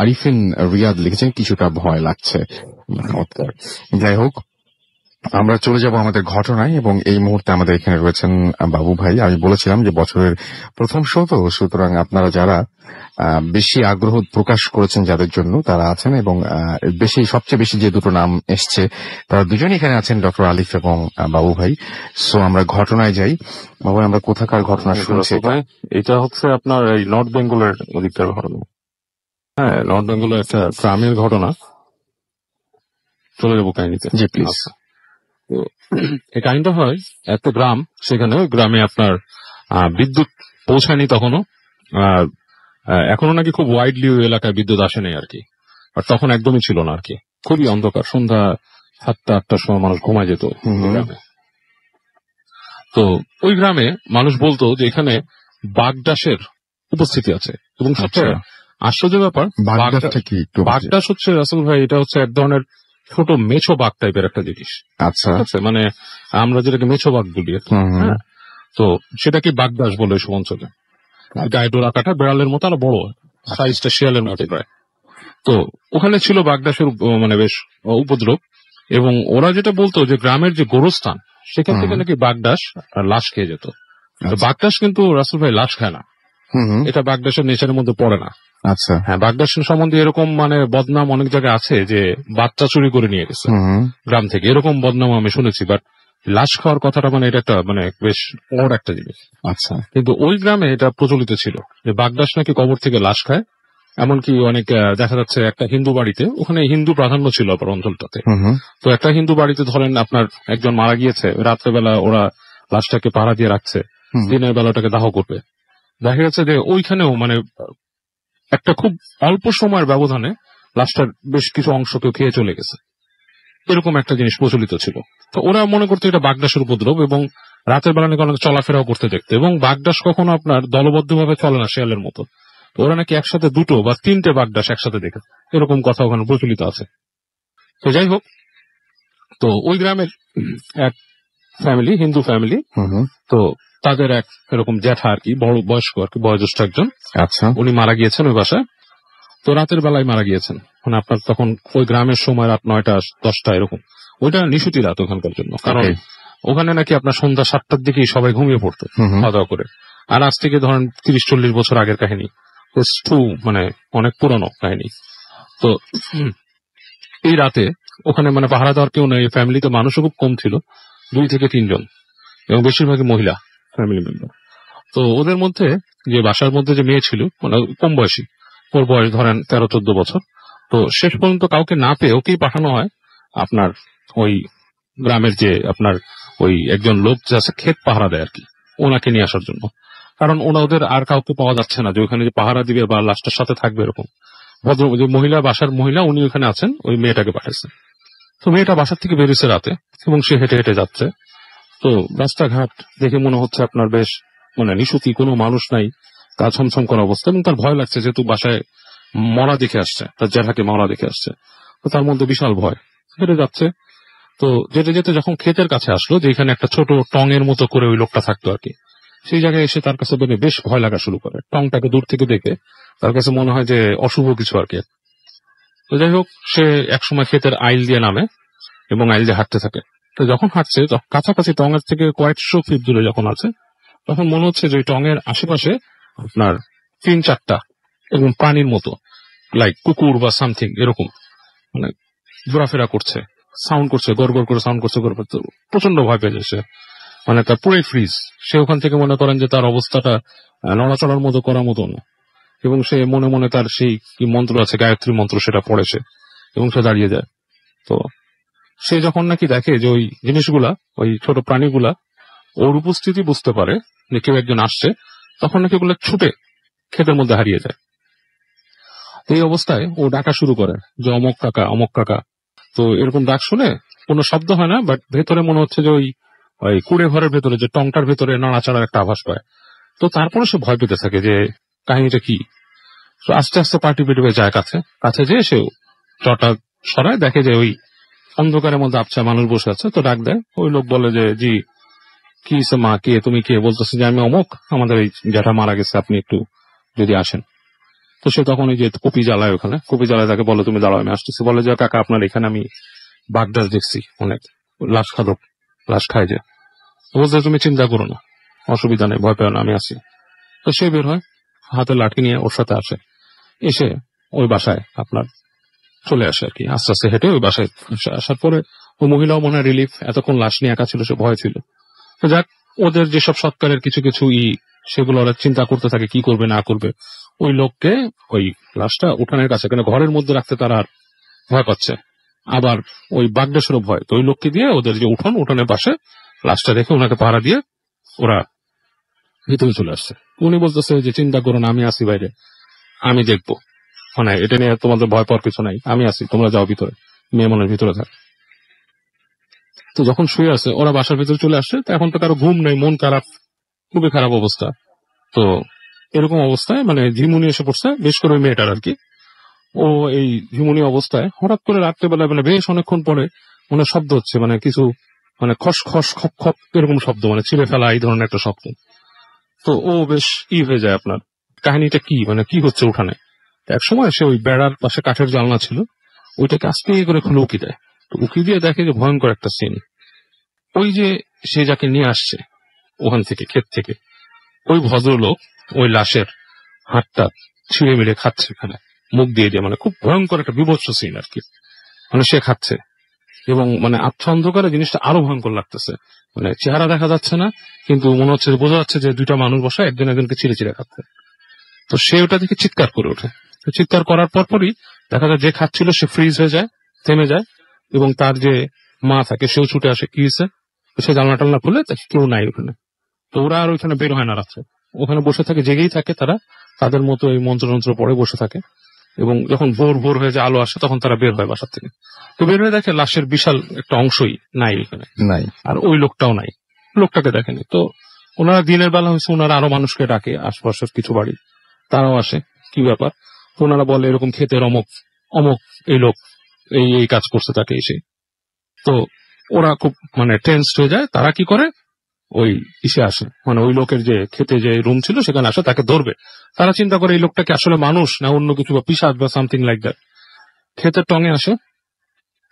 আরিফিন রিয়াদ লিখেছেন কিছুটা ভয় লাগছে। যাই হোক, আমরা চলে যাব আমাদের ঘটনায়, এবং এই মুহূর্তে আমাদের এখানে রয়েছেন বাবু ভাই। আমি বলেছিলাম যে বছরের প্রথম শো তো, সুতরাং আপনারা যারা বেশি আগ্রহ প্রকাশ করেছেন যাদের জন্য তারা আছেন, এবং সবচেয়ে বেশি যে দুটো নাম এসছে তারা দুজনই এখানে আছেন, ডক্টর আলিফ এবং বাবু ভাই। সো আমরা ঘটনায় যাই। বাবু, আমরা কোথাকার ঘটনা শুনছি? এটা হচ্ছে আপনার এই নর্থ বেঙ্গলের ওদিকটার ঘটনা। হ্যাঁ, নর্থ বেঙ্গলের একটা গ্রামের ঘটনা। চলে যাবো কাহিনীতে। জি প্লিজ। তো এই কাহিনীটা হয় একটা গ্রাম, সেখানে ওই গ্রামে আপনার বিদ্যুৎ পৌঁছায়নি তখনও, এখনো নাকি খুব ওয়াইডলি ওই এলাকায় বিদ্যুৎ আসেনি আর কি। আর তখন একদমই ছিল না আর কি, খুবই অন্ধকার। সন্ধ্যা 7টা-8টার সময় মানুষ ঘুমায় যেত গ্রামে। তো ওই গ্রামে মানুষ বলতো যে এখানে বাগডাসের উপস্থিতি আছে, এবং সবচেয়ে আশ্চর্য ব্যাপার, বাগডাস হচ্ছে রাসেল ভাই, এটা হচ্ছে এক ধরনের ছোট মেছো বাঘ টাইপের একটা জিনিস। আচ্ছা, মানে আমরা যেটাকে মেছো বাঘ বলি, হ্যাঁ, তো সেটাকে বাগডাস বলে সব অঞ্চলে। গায়ে ডোরা কাটা বিড়ালের মতো, আর বড় সাইজটা শিয়ালের মতো প্রায়। তো ওখানে ছিল বাগডাসের মানে বেশ উপদ্রব, এবং ওরা যেটা বলতো যে গ্রামের যে গোরস্থান সেখান থেকে নাকি বাগডাস লাশ খেয়ে যেত। বাগডাস কিন্তু রাসেল ভাই লাশ খায় না, এটা বাগডাসের নেচারের মধ্যে পড়ে না। আচ্ছা, হ্যাঁ, বাগডাস সম্বন্ধে এরকম মানে বদনাম অনেক জায়গায় আছে যে বাচ্চা চুরি করে নিয়ে গেছে গ্রাম থেকে, এরকম বদনাম আমি শুনেছি। বাট লাশ খাওয়ার কথাটা মানে এটা একটা মানে বেশ বড় একটা জিনিস। আচ্ছা, কিন্তু ওই গ্রামে এটা প্রচলিত ছিল যে বাগডাস নাকি কবর থেকে লাশ খায়। এমনকি অনেক দেখা যাচ্ছে একটা হিন্দু বাড়িতে, ওখানে হিন্দু প্রাধান্য ছিল আবার অঞ্চলটাতে। তো একটা হিন্দু বাড়িতে ধরেন আপনার একজন মারা গিয়েছে, রাত্রেবেলা ওরা লাশটাকে পাহারা দিয়ে রাখছে, দিনের বেলাটাকে দাহ করবে। দেখা যাচ্ছে যে ওইখানেও মানে একটা খুব অল্প সময়ের ব্যবধানে লাশটার বেশ কিছু অংশ কেউ খেয়ে চলে গেছে, এরকম একটা জিনিস প্রচলিত ছিল। তো ওরা মনে করতো এটা বাগডাসের উপদ্রব, এবং রাতের বেলা নাকি অনেক চলাফেরাও করতে দেখতো। এবং বাগডাস কখনো আপনার দলবদ্ধভাবে চলে না শিয়ালের মতো, তো ওরা নাকি একসাথে 2 বা 3টে বাগডাস একসাথে দেখে, এরকম কথা ওখানে প্রচলিত আছে। তো যাই হোক, তো ওই গ্রামের এক ফ্যামিলি, হিন্দু ফ্যামিলি, তো তাদের এক এরকম জ্যাঠা আর কি, বড় বয়স্ক আর কি, বয়োজ্যেষ্ঠ একজন। আচ্ছা, উনি মারা গিয়েছেন ওই বাসায়। তো রাতের বেলায় মারা গিয়েছেন, মানে আপনার তখন ওই গ্রামের সময় রাত 9টা-10টা এরকম। ওইটা নিশুতি রাত ওখানকার জন্য, কারণ ওখানে নাকি আপনার সন্ধ্যা 7টার দিকেই সবাই ঘুমিয়ে পড়তো খাওয়া দাওয়া করে। আর আজ থেকে ধরেন 30-40 বছর আগের কাহিনী, মানে অনেক পুরনো কাহিনী। তো এই রাতে ওখানে মানে পাহারা দেওয়ার কেউ নেই, ফ্যামিলিতে মানুষও খুব কম ছিল, 2 থেকে 3 জন, এবং বেশিরভাগই মহিলা ফ্যামিলি মেম্বার। তো ওদের মধ্যে যে বাসার মধ্যে যে মেয়ে ছিল মানে কম বয়সী, ওর বয়স ধরেন 13-14 বছর। তো শেষ পর্যন্ত কাউকে না পেয়ে ওকেই পাঠানো হয় আপনার ওই গ্রামের যে আপনার ওই একজন লোক যে আছে ক্ষেত পাহারা দেয় আর কি, ওনাকে নিয়ে আসার জন্য। কারণ ওদের আর কাউকে পাওয়া যাচ্ছে না যে ওখানে যে পাহারা দিবে বা লাশটার সাথে থাকবে এরকম। ভদ্র যে মহিলা, বাসার মহিলা, উনি ওখানে আছেন, ওই মেয়েটাকে পাঠাইছেন। তো মেয়েটা বাসার থেকে বেরিয়েছে রাতে এবং সে হেঁটে হেঁটে যাচ্ছে। তো রাস্তাঘাট দেখে মনে হচ্ছে আপনার বেশ মানে নিশুতি, কোনো মানুষ নাই, গা ছমছম করা অবস্থা, এবং তার ভয় লাগছে যেহেতু বাসায় মরা দেখে আসছে, তার জ্যাঠাকে মরা দেখে আসছে। তো তার মধ্যে বিশাল ভয়, হেঁটে যাচ্ছে। তো যেতে যেতে যখন ক্ষেতের কাছে আসলো, যেখানে একটা ছোট টঙের মতো করে ওই লোকটা থাকতো আর কি, সেই জায়গায় এসে তার কাছে বেশ ভয় লাগা শুরু করে। টংটাকে দূর থেকে দেখে তার কাছে মনে হয় যে অশুভ কিছু আর কি। তো যাই হোক, সে একসময় ক্ষেতের আইল দিয়ে নামে এবং আইল দিয়ে হাঁটতে থাকে। তো যখন হাঁটছে, কাছাকাছি টঙের থেকে কয়েকশো ফিট দূরে যখন আছে, তখন মনে হচ্ছে যে ওই টঙের আশেপাশে আপনার 3-4টা এবং প্রাণীর মতো, লাইক কুকুর বা সামথিং এরকম, মানে ঘোরাফেরা করছে, সাউন্ড করছে, গড় গড় করে সাউন্ড করছে, প্রচন্ড ভয় পেয়ে যাচ্ছে। মানে তার পুরোই ফ্রিজ। সে ওখান থেকে মনে করেন যে তার অবস্থাটা নড়াচড়ার মতো করার মতো না, এবং সে মনে মনে তার সেই কি মন্ত্র আছে, গায়ত্রী মন্ত্র, সেটা পড়েছে এবং সে দাঁড়িয়ে যায়। তো সে যখন নাকি দেখে যে ওই জিনিসগুলা, ওই ছোট প্রাণীগুলা ওর উপস্থিতি বুঝতে পারে যে কেউ একজন আসছে, তখন নাকি ওগুলো ছুটে ক্ষেতের মধ্যে হারিয়ে যায়। এই অবস্থায় ও ডাকা শুরু করে যে অমক কাকা, অমক কাকা। তো এরকম ডাক শুনে কোনো শব্দ হয় না, বাট ভেতরে মনে হচ্ছে যে ওই কুড়ে ঘরের ভেতরে যে টংটার ভেতরে নাড়াচাড়ার একটা আভাস পায়। তো তারপরে সে ভয় পেতে থাকে যে কাহিনীটা কি। তো আস্তে আস্তে পার্টি পেটে যায় কাছে যেয়ে সে চটা সরায়, দেখে যে ওই অন্ধকারের মধ্যে আবছা মানুষ বসে আছে। তো ডাক দেয়, ওই লোক বলে যে জি কি মা, কে তুমি, কে? বলতেছে যে আমি অমুক, আমাদের এই জ্যাঠা মারা গেছে, আপনি একটু যদি আসেন। তো সে তখন ওই যে কপি জ্বালায়, ওখানে কপি জ্বালায়, তাকে বলে তুমি দাঁড়াও আমি আসতেছি। বলে যে কাকা আপনার এখানে আমি বাগদাস দেখছি, অনেক লাশ খাদক, লাশ খায় যে। বলতে তুমি চিন্তা করো না, অসুবিধা নেই, ভয় পেও না, আমি আছি। তো সে বের হয়, হাতে লাঠি নিয়ে ওর সাথে আসে, এসে ওই বাসায় আপনার চলে আসে আর কি, আস্তে আস্তে হেঁটে ওই বাসায় আসার পরে ওই মহিলাও মনে হয় রিলিফ, এতক্ষণ লাশ নিয়ে একা ছিল, সে ভয় ছিল। তো যাক, ওদের যেসব সৎকারের কিছু কিছু সেগুলো ওরা চিন্তা করতে থাকে কি করবে না করবে। ওই লোককে ওই লাশটা উঠানের কাছে, কেন ঘরের মধ্যে রাখতে তারা আর ভয় পাচ্ছে, আবার ওই বাগডাসেরও ভয়। তো ওই লোককে দিয়ে ওদের যে উঠানের পাশে লাশটা রেখে ওনাকে পাহারা দিয়ে ওরা ভিতরে চলে আসছে। উনি বলতেছে যে চিন্তা করো না, আমি আসি বাইরে, আমি দেখবো, মানে এটা নিয়ে তোমাদের ভয় পাওয়ার কিছু নাই, আমি আসি, তোমরা যাও ভিতরে, মেয়ে মনের ভিতরে থাক। তো যখন শুয়ে আছে, ওরা বাসার ভিতরে চলে আসছে। তো এখন তো কারো ঘুম নেই, মন খারাপ, খুবই খারাপ অবস্থা। তো এরকম অবস্থায় মানে ঝিমুনি এসে পড়ছে, বেশ করে ওই মেয়েটার আর কি। ও এই ঝিমুনি অবস্থায় হঠাৎ করে রাত্রেবেলায় মানে বেশ অনেকক্ষণ পরে মানে শব্দ হচ্ছে, মানে কিছু মানে খস খস খপ খপ এরকম শব্দ, মানে ছিঁড়ে ফেলা এই ধরনের একটা শব্দ। তো ও বেশ হয়ে যায়, আপনার কাহিনীটা কি, মানে কি হচ্ছে উঠানে। এক সময় সে ওই বেড়ার পাশে কাঠের জানলা ছিল, ওইটাকে আস্তে করে খুলে উকি দেয়। তো উকি দিয়ে দেখে যে ভয়ঙ্কর একটা সিন। ওই যে সে যাকে নিয়ে আসছে ওখান থেকে, ক্ষেত থেকে, ওই ভদ্রলোক ওই লাশের হাতটা ছিঁড়ে মিড়ে খাচ্ছে এখানে মুখ দিয়ে দিয়ে, মানে খুব ভয়ঙ্কর একটা বিভৎস সিন আর কি। মানে সে খাচ্ছে এবং মানে আচ্ছা অন্ধকারে জিনিসটা আরো ভয়ঙ্কর লাগতেছে, মানে চেহারা দেখা যাচ্ছে না, কিন্তু মনে হচ্ছে, বোঝা যাচ্ছে যে দুইটা মানুষ বসা একজন একজনকে চিড়ে চিড়ে খাচ্ছে। তো সে ওটা দেখে চিৎকার করে ওঠে। চিৎকার করার পরপরই দেখা যায় যে খাচ্ছিল সে ফ্রিজ হয়ে যায়, থেমে যায়, এবং তার যে মা থাকে সেও ছুটে আসে, কি হয়েছে। সে জানলা টালনা খুলে কেউ নাই ওখানে। তো ওরা আর ওইখানে বের হয় না রাত্রে, ওখানে বসে থাকে, জেগেই থাকে তারা, তাদের মতো এই মন্ত্রযন্ত্র পড়ে বসে থাকে। এবং যখন ভোর হয়ে যায়, আলো আসে, তখন তারা বের হয় বাসার থেকে। তো বের হয়ে দেখে লাশের বিশাল একটা অংশই নাই এখানে, নাই, আর ওই লোকটাও নাই, লোকটাকে দেখেনি। তো ওনারা দিনের বেলা হয়েছে, ওনারা আরো মানুষকে ডাকে, আশপাশের কিছু বাড়ি, তারাও আসে, কি ব্যাপার। তো ওনারা বলে এরকম ক্ষেতের অমক অমক এই লোক এই কাজ করছে তাকে এসে। তো ওরা খুব মানে টেন্সড হয়ে যায়। তারা কি করে, ওই ইসে আসে, মানে ওই লোকের যে খেতে যে রুম ছিল সেখানে আসে, তাকে ধরবে। তারা চিন্তা করে এই লোকটাকে আসলে মানুষ না অন্য কিছু, বা পিশাচ বা সামথিং লাইক দ্যাট। ক্ষেতের টঙে আসে,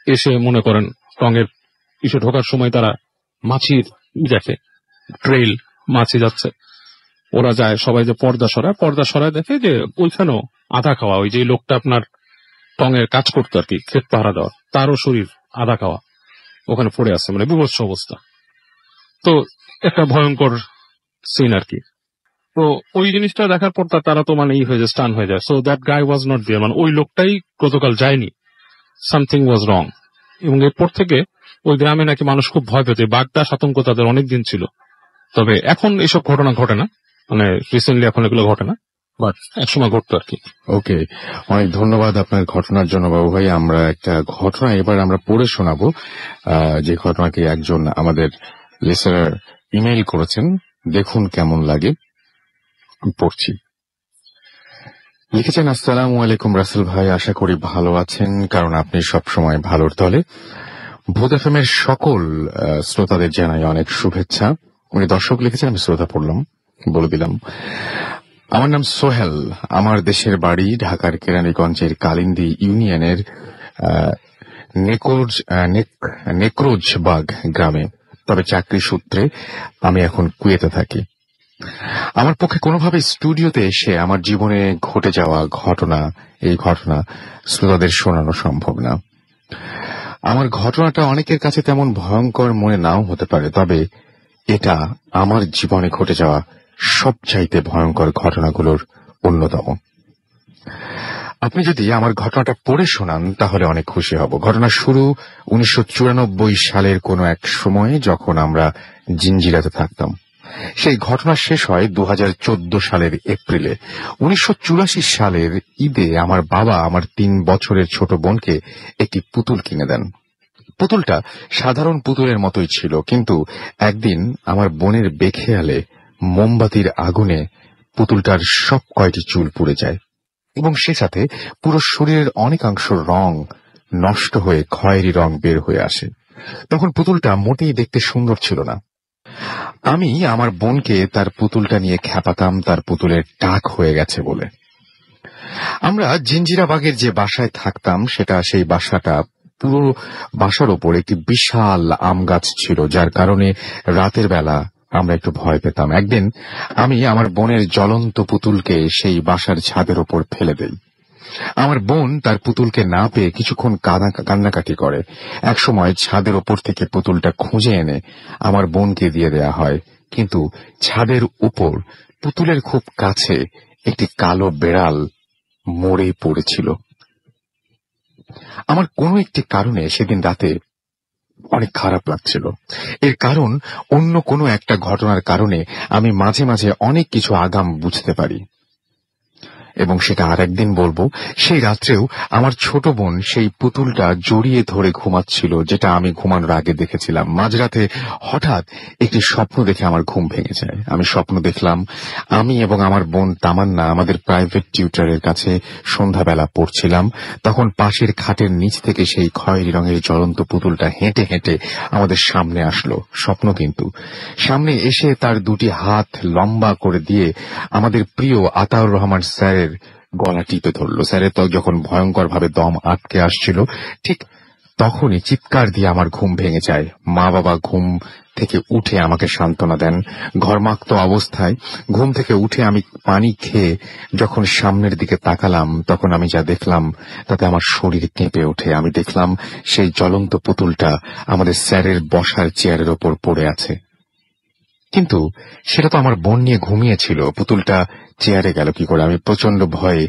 এসে মনে করেন টঙের ইসে ঢোকার সময় তারা মাছির দেখে, ট্রেইল, মাছি যাচ্ছে। ওরা যায় সবাই যে পর্দা সরায় দেখে যে ওইখানেও আধা খাওয়া, ওই যে লোকটা আপনার টঙের কাজ করতো আর কি, ক্ষেত পাহারা দেওয়ার, তারও শরীর আধা খাওয়া ওখানে পড়ে আছে, মানে বিভৎস অবস্থা। তো একটা ভয়ঙ্কর সিন আর কি। তো ওই জিনিসটা দেখার পর তারা তো মানে হয়ে যায়, স্টান হয়ে যায়। So that guy was not there, মানে ওই লোকটাই গতকাল যায়নি, সামথিং ওয়াজ রং। এবং এরপর থেকে ওই গ্রামে নাকি মানুষ খুব ভয় পেত, বাগদাস আতঙ্ক তাদের অনেক দিন ছিল। তবে এখন এসব ঘটনা ঘটে না, মানে রিসেন্টলি এখন এগুলো ঘটে না, বাট একসময় ঘটতো আর কি। ওকে, অনেক ধন্যবাদ আপনার ঘটনার জন্য বাবু ভাই। আমরা একটা ঘটনা এবার আমরা পড়ে শোনাবো, যে ঘটনাকে একজন আমাদের লিসেনার ইমেইল করেছেন। দেখুন কেমন লাগে। পড়ছি। লিখেছেন, আসসালামু আলাইকুম রাসেল ভাই, আশা করি ভালো আছেন, কারণ আপনি সবসময় ভালোর দলে। ভূত এফএম এর সকল শ্রোতাদের জানাই অনেক শুভেচ্ছা। উনি দর্শক লিখেছেন, আমি শ্রোতা পড়লাম, বলে দিলাম। আমার নাম সোহেল, আমার দেশের বাড়ি ঢাকার কেরানীগঞ্জের কালিন্দী ইউনিয়নের নেকরোজবাগ গ্রামে। তবে চাকরি সূত্রে আমি এখন কুয়েতে থাকি। আমার পক্ষে কোনোভাবে স্টুডিওতে এসে আমার জীবনে ঘটে যাওয়া এই ঘটনা শ্রোতাদের শোনানো সম্ভব না। আমার ঘটনাটা অনেকের কাছে তেমন ভয়ঙ্কর মনে নাও হতে পারে, তবে এটা আমার জীবনে ঘটে যাওয়া সবচাইতে ভয়ঙ্কর ঘটনাগুলোর অন্যতম। আপনি যদি আমার ঘটনাটা পড়ে শোনান তাহলে অনেক খুশি হব। ঘটনা শুরু 1994 সালের কোনো এক সময়ে, যখন আমরা জিঞ্জিরাতে থাকতাম। সেই ঘটনা শেষ হয় 2014 সালের এপ্রিলে। 1984 সালের ঈদে আমার বাবা আমার 3 বছরের ছোট বোনকে একটি পুতুল কিনে দেন। পুতুলটা সাধারণ পুতুলের মতোই ছিল, কিন্তু একদিন আমার বোনের বেখেয়ালে মোমবাতির আগুনে পুতুলটার সব কয়টি চুল পুড়ে যায় এবং সে সাথে পুরো শরীরের অনেকাংশ রং নষ্ট হয়ে খয়েরি রং বের হয়ে আসে। তখন পুতুলটা মোটেই দেখতে সুন্দর ছিল না। আমি আমার বোনকে তার পুতুলটা নিয়ে খ্যাপাতাম তার পুতুলের টাক হয়ে গেছে বলে। আমরা জিঞ্জিরাবাগের যে বাসায় থাকতাম, সেই বাসাটা পুরো বাসার ওপর একটি বিশাল আম গাছ ছিল, যার কারণে রাতের বেলা আমরা একটু ভয় পেতাম। একদিন আমি আমার বোনের জ্বলন্ত পুতুলকে সেই বাসার ছাদের ওপর ফেলে দেই। আমার বোন তার পুতুলকে না পেয়ে কিছুক্ষণ কান্নাকাটি করে। একসময় ছাদের ওপর থেকে পুতুলটা খুঁজে এনে আমার বোনকে দিয়ে দেয়া হয়, কিন্তু ছাদের উপর পুতুলের খুব কাছে একটি কালো বেড়াল মরে পড়েছিল। আমার কোনো একটি কারণে সেদিন রাতে অনেক খারাপ লাগছিল। এর কারণ, অন্য কোনো একটা ঘটনার কারণে আমি মাঝে মাঝে অনেক কিছু আগাম বুঝতে পারি, এবং সেটা আর একদিন বলবো। সেই রাত্রেও আমার ছোট বোন সেই পুতুলটা জড়িয়ে ধরে ঘুমাচ্ছিল, যেটা আমি ঘুমানোর আগে দেখেছিলাম। মাঝরাতে হঠাৎ একটি স্বপ্ন দেখে আমার ঘুম ভেঙে যায়। আমি স্বপ্ন দেখলাম আমি এবং আমার বোন তামান্না আমাদের প্রাইভেট টিউটরের কাছে সন্ধ্যাবেলা পড়ছিলাম। তখন পাশের খাটের নিচ থেকে সেই খয়েরি রঙের জ্বলন্ত পুতুলটা হেঁটে হেঁটে আমাদের সামনে আসলো। স্বপ্ন কিন্তু সামনে এসে তার দুটি হাত লম্বা করে দিয়ে আমাদের প্রিয় আতাউর রহমান স্যারের গলা টিপে ধরল। স্যারের তো যখন ভয়ঙ্কর ভাবে দম আটকে আসছিল, ঠিক তখনই চিৎকার দিয়ে আমার ঘুম ভেঙে যায়। মা বাবা ঘুম থেকে উঠে আমাকে সান্ত্বনা দেন। ঘর্মাক্ত অবস্থায় ঘুম থেকে উঠে আমি পানি খেয়ে যখন সামনের দিকে তাকালাম, তখন আমি যা দেখলাম তাতে আমার শরীর কেঁপে ওঠে। আমি দেখলাম সেই জ্বলন্ত পুতুলটা আমাদের স্যারের বসার চেয়ারের ওপর পড়ে আছে। কিন্তু সেটা তো আমার বোন নিয়ে ঘুমিয়েছিল, পুতুলটা চেয়ারে গেল কি করে? আমি প্রচন্ড ভয়ে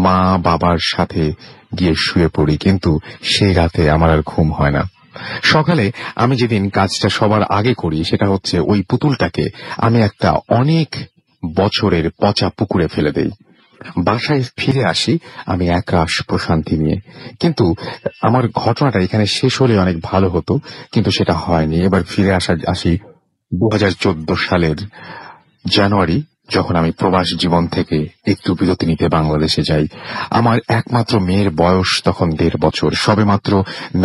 মা বাবার সাথে গিয়ে শুয়ে পড়ি, কিন্তু সেই রাতে আমার আর ঘুম হয় না। সকালে আমি যেদিন কাজটা সবার আগে করি, সেটা হচ্ছে ওই পুতুলটাকে আমি একটা অনেক বছরের পচা পুকুরে ফেলে দেই। বাসায় ফিরে আসি আমি একরাশ প্রশান্তি নিয়ে। কিন্তু আমার ঘটনাটা এখানে শেষ হলে অনেক ভালো হতো, কিন্তু সেটা হয়নি। এবার ফিরে আসি 2014 সালের জানুয়ারি, যখন আমি প্রবাস জীবন থেকে একটু বিরতি নিতে বাংলাদেশে যাই। আমার একমাত্র মেয়ের বয়স তখন 1.5 বছর, সবেমাত্র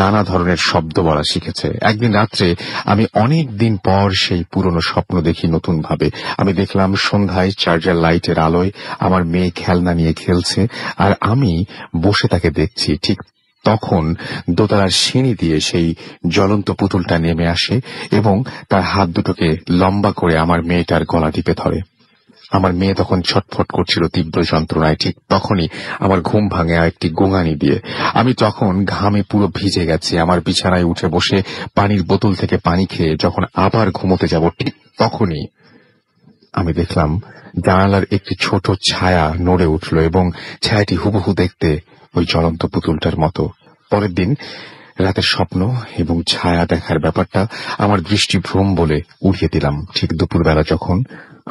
নানা ধরনের শব্দ বলা শিখেছে। একদিন রাত্রে আমি অনেক দিন পর সেই পুরনো স্বপ্ন দেখি নতুন ভাবে। আমি দেখলাম সন্ধ্যায় চার্জার লাইটের আলোয় আমার মেয়ে খেলনা নিয়ে খেলছে, আর আমি বসে তাকে দেখছি। ঠিক তখন দোতলার সিঁড়ি দিয়ে সেই জ্বলন্ত পুতুলটা নেমে আসে এবং তার হাত দুটোকে লম্বা করে আমার মেয়েটার গলা টিপে ধরে। আমার মেয়ে তখন ছটফট করছিল তীব্র যন্ত্রণায়। ঠিক তখনই আমার ঘুম ভাঙে একটি গোঙানি দিয়ে। আমি তখন ঘামে পুরো ভিজে গেছি। আমার বিছানায় উঠে বসে পানির বোতল থেকে পানি খেয়ে যখন আবার ঘুমোতে যাব, ঠিক তখনই আমি দেখলাম জানালার একটি ছোট ছায়া নড়ে উঠল এবং ছায়াটি হুবহু দেখতে ওই জ্বলন্ত পুতুলটার মতো। পরের দিন রাতের স্বপ্ন এবং ছায়া দেখার ব্যাপারটা আমার দৃষ্টিভ্রম বলে উড়িয়ে দিলাম। ঠিক দুপুরবেলা যখন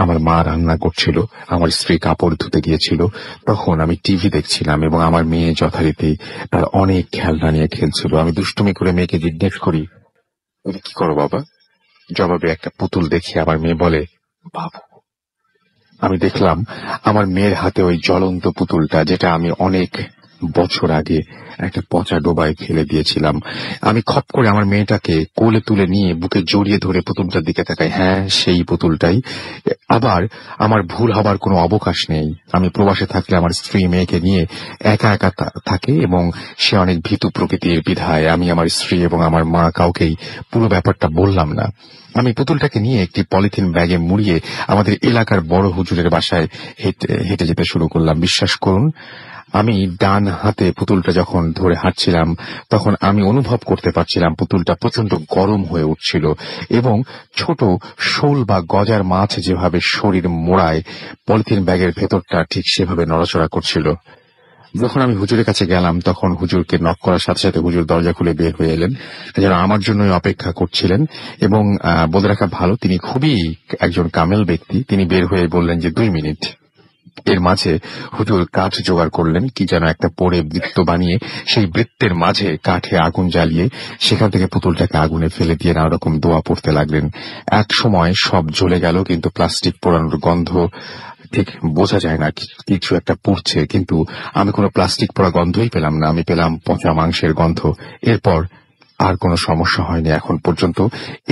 আমার মা রান্না করছিল, আমার স্ত্রী কাপড় ধুতে গিয়েছিল, তখন আমি টিভি দেখছিলাম এবং আমার মেয়ে যথারীতি তার অনেক খেলনা নিয়ে খেলছিল। আমি দুষ্টুমি করে মেয়েকে জিজ্ঞেস করি, তুমি কি করো বাবা? জবাবে একটা পুতুল দেখে আমার মেয়ে বলে, বাবু। আমি দেখলাম আমার মেয়ের হাতে ওই জ্বলন্ত পুতুলটা, যেটা আমি অনেক বছর আগে একটা পচা ডোবায় ফেলে দিয়েছিলাম। আমি খপ করে আমার মেয়েটাকে কোলে তুলে নিয়ে বুকে জড়িয়ে ধরে পুতুলটার দিকে তাকাই। হ্যাঁ, সেই পুতুলটাই। আবার আমার ভুল হবার কোনো অবকাশ নেই। আমি প্রবাসে থাকলে আমার স্ত্রী মেয়েকে নিয়ে একা একা থাকে এবং সে অনেক ভীতু প্রকৃতির বিধায় আমি আমার স্ত্রী এবং আমার মা কাউকেই পুরো ব্যাপারটা বললাম না। আমি পুতুলটাকে নিয়ে একটি পলিথিন ব্যাগে মুড়িয়ে আমাদের এলাকার বড় হুজুরের বাসায় হেঁটে যেতে শুরু করলাম। বিশ্বাস করুন, আমি ডান হাতে পুতুলটা যখন ধরে হাঁটছিলাম তখন আমি অনুভব করতে পারছিলাম পুতুলটা প্রচন্ড গরম হয়ে উঠছিল এবং ছোট শোল বা গজার মাছ যেভাবে শরীর মোড়ায়, পলিথিন ব্যাগের ভেতরটা ঠিক সেভাবে নড়াচড়া করছিল। যখন আমি হুজুরের কাছে গেলাম তখন হুজুরকে নক করার সাথে সাথে হুজুর দরজা খুলে বের হয়ে এলেন, যেন আমার জন্যই অপেক্ষা করছিলেন। এবং বলে রাখা ভালো, তিনি খুবই একজন কামেল ব্যক্তি। তিনি বের হয়ে বললেন যে 2 মিনিট। এর মাঝে হুজুর কাঠ জোগাড় করলেন, কি যেন একটা পরে বৃত্ত বানিয়ে সেই বৃত্তের মাঝে কাঠে আগুন জ্বালিয়ে সেখান থেকে পুতুলটাকে আগুনে ফেলে দিয়ে নানা রকম দোয়া পড়তে লাগলেন। এক সময় সব জ্বলে গেল, কিন্তু প্লাস্টিক পোড়ানোর গন্ধ ঠিক বোঝা যায় না, কিছু একটা পুড়ছে, কিন্তু আমি কোনো প্লাস্টিক পোড়া গন্ধই পেলাম না। আমি পেলাম পচা মাংসের গন্ধ। এরপর আর কোনো সমস্যা হয়নি এখন পর্যন্ত।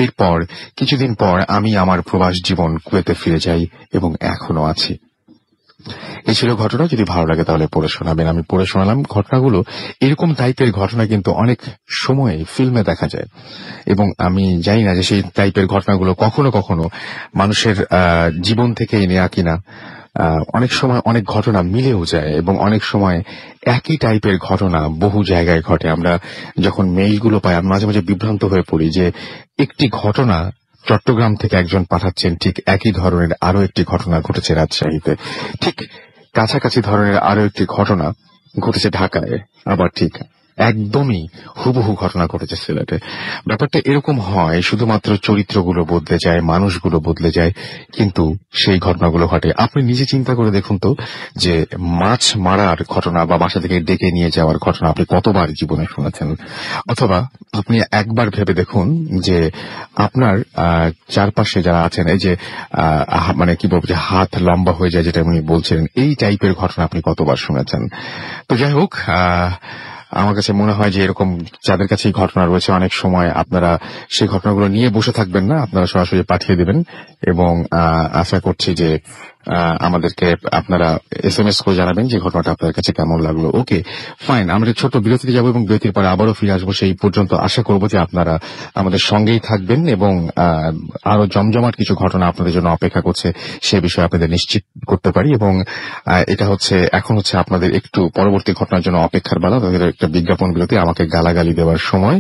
এরপর কিছুদিন পর আমি আমার প্রবাস জীবন কুয়েতে ফিরে যাই এবং এখনো আছি। এই ছিল ঘটনা। যদি ভালো লাগে তাহলে পড়ে শোনাবেন। আমি পড়ে শোনালাম। ঘটনাগুলো এরকম টাইপের ঘটনা কিন্তু অনেক সময় ফিল্মে দেখা যায় এবং আমি জানি না যে সেই টাইপের ঘটনাগুলো কখনো কখনো মানুষের জীবন থেকেই নেয়া কিনা। অনেক সময় অনেক ঘটনা মিলেও যায় এবং অনেক সময় একই টাইপের ঘটনা বহু জায়গায় ঘটে। আমরা যখন মেইলগুলো পাই আমি মাঝে মাঝে বিভ্রান্ত হয়ে পড়ি যে একটি ঘটনা চট্টগ্রাম থেকে একজন পাঠাচ্ছেন, ঠিক একই ধরনের আরো একটি ঘটনা ঘটেছে রাজশাহীতে, ঠিক কাছাকাছি ধরনের আরো একটি ঘটনা ঘটেছে ঢাকায়, আবার ঠিক একদমই হুবহু ঘটনা ঘটেছে সিলেটে। ব্যাপারটা এরকম হয়, শুধুমাত্র চরিত্রগুলো বদলে যায়, মানুষগুলো বদলে যায়, কিন্তু সেই ঘটনাগুলো ঘটে। আপনি নিজে চিন্তা করে দেখুন তো, যে মাছ মারার ঘটনা বা বাসা থেকে ডেকে নিয়ে যাওয়ার ঘটনা আপনি কতবার জীবনে শুনেছেন? অথবা আপনি একবার ভেবে দেখুন যে আপনার চারপাশে যারা আছেন, এই যে মানে কি বলবো, যে হাত লম্বা হয়ে যায় যেটা উনি বলছিলেন, এই টাইপের ঘটনা আপনি কতবার শুনেছেন? তো যাই হোক, আমার কাছে মনে হয় যে এরকম যাদের কাছে এই ঘটনা রয়েছে, অনেক সময় আপনারা সেই ঘটনাগুলো নিয়ে বসে থাকবেন না, আপনারা সরাসরি পাঠিয়ে দিবেন এবং আশা করছি যে আমাদেরকে আপনারা SMS করে জানাবেন যে ঘটনাটা আপনাদের কাছে কেমন লাগলো। ওকে, ফাইন, আমরা ছোট বিরতিতে যাব এবং বিরতির পরে আবারও ফিরে আসবো। সেই পর্যন্ত আশা করব যে আপনারা আমাদের সঙ্গেই থাকবেন এবং আরো জমজমাট কিছু ঘটনা আপনাদের জন্য অপেক্ষা করছে সে বিষয়ে আপনাদের নিশ্চিত করতে পারি। এবং এটা হচ্ছে এখন হচ্ছে আপনাদের একটু পরবর্তী ঘটনার জন্য অপেক্ষার বেলা, তাদের একটা বিজ্ঞাপন বিরতি, আমাকে গালাগালি দেওয়ার সময়,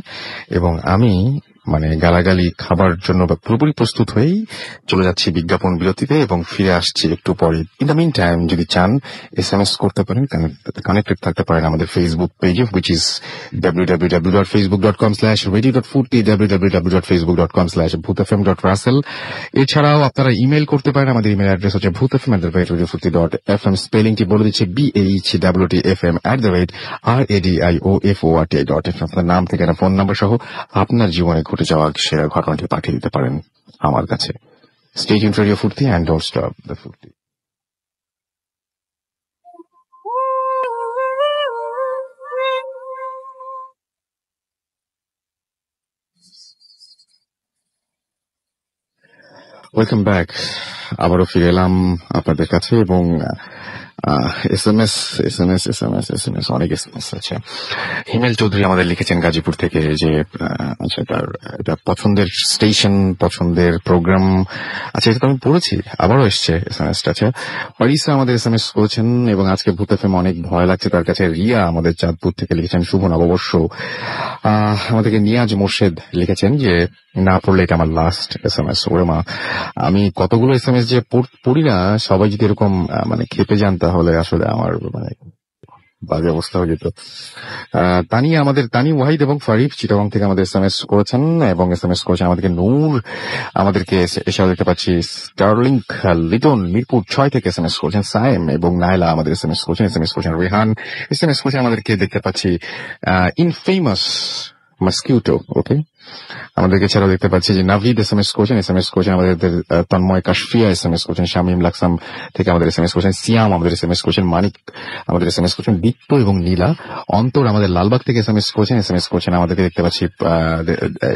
এবং আমি গালাগালি খাবার জন্য পুরোপুরি প্রস্তুত হয়েই চলে যাচ্ছি বিজ্ঞাপন বিরতিতে এবং ফিরে আসছি একটু পরে। ইন দ্য মিন টাইম যদি চান SMS করতে পারেন, কানেক্টেড থাকতে পারেন আমাদের ফেসবুক পেজে, which is www.facebook.com/radio.futti, www.facebook.com/bhutfm.russell। এছাড়াও আপনারা ইমেল করতে পারেন। আমাদের ইমেল অ্যাড্রেস হচ্ছে bhutfm@radiofutti.fm, স্পেলিংটি বলে দিচ্ছে BHWTFM@radiofutti.fm। আপনার নাম, ঠিকানা, ফোন নাম্বার সহ আপনার জীবনে ঘটে যাওয়া সেরা ঘটনাটি পাঠিয়ে দিতে পারেন আমার কাছে। Stay tuned to Radio Futti and don't stop the Futti. Welcome back. আবারও ফিরে এলাম আপনাদের কাছে এবং এসএমএস অনেক এসএমএস আছে। হিমেল চৌধুরী আমাদের লিখেছেন গাজীপুর থেকে যে আচ্ছা তার এটা পছন্দের স্টেশন, পছন্দের প্রোগ্রাম। আচ্ছা এটা তো আমি পড়েছি, আবারও এসছে এসএমএসটা। আচ্ছা পারিসা আমাদের এসএমএস করেছেন এবং আজকে ভূত এফএম অনেক ভয় লাগছে তার কাছে। রিয়া আমাদের চাঁদপুর থেকে লিখেছেন শুভ নববর্ষ। আমাদেরকে নিয়াজ মোর্শেদ লিখেছেন যে না পড়লে এটা আমার লাস্ট এসএমএস। ওরে মা, আমি কতগুলো এসএমএস যে পড়ি না, সবাই যদি এরকম মানে খেপে যান তাহলে আসলে আমার মানে বাজে অবস্থা হয়ে যেত। তানি ওয়াহিদ এবং ফারিফ চিটাগং থেকে আমাদের এসএমএস করেছেন এবং এসএমএস করেছেন আমাদেরকে নূর, আমাদেরকে এসে দেখতে পাচ্ছি স্টার্লিং লিটন মিরপুর 6 থেকে এসএমএস করেছেন সায়েম এবং নাইলা আমাদের এসএমএস করেছেন রেহান এসএমএস করেছেন আমাদেরকে দেখতে পাচ্ছি ইনফেমাস মস্কিউটো। ওকে, আমাদেরকে ছাড়াও দেখতে পাচ্ছি যে নাভিদ এসএমএস করেছেন আমাদের তন্ময় কাশফিয়া এসএমএস করেছেন, শামীম লাকসাম থেকে আমাদের এসএমএস করেছেন, সিয়াম আমাদের এসএমএস করেছেন, মানিক আমাদের এসএমএস করেছেন, দীপ্ত এবং নীলা, অন্তর আমাদের লালবাগ থেকে এসএমএস করেছেন আমাদেরকে দেখতে পাচ্ছি।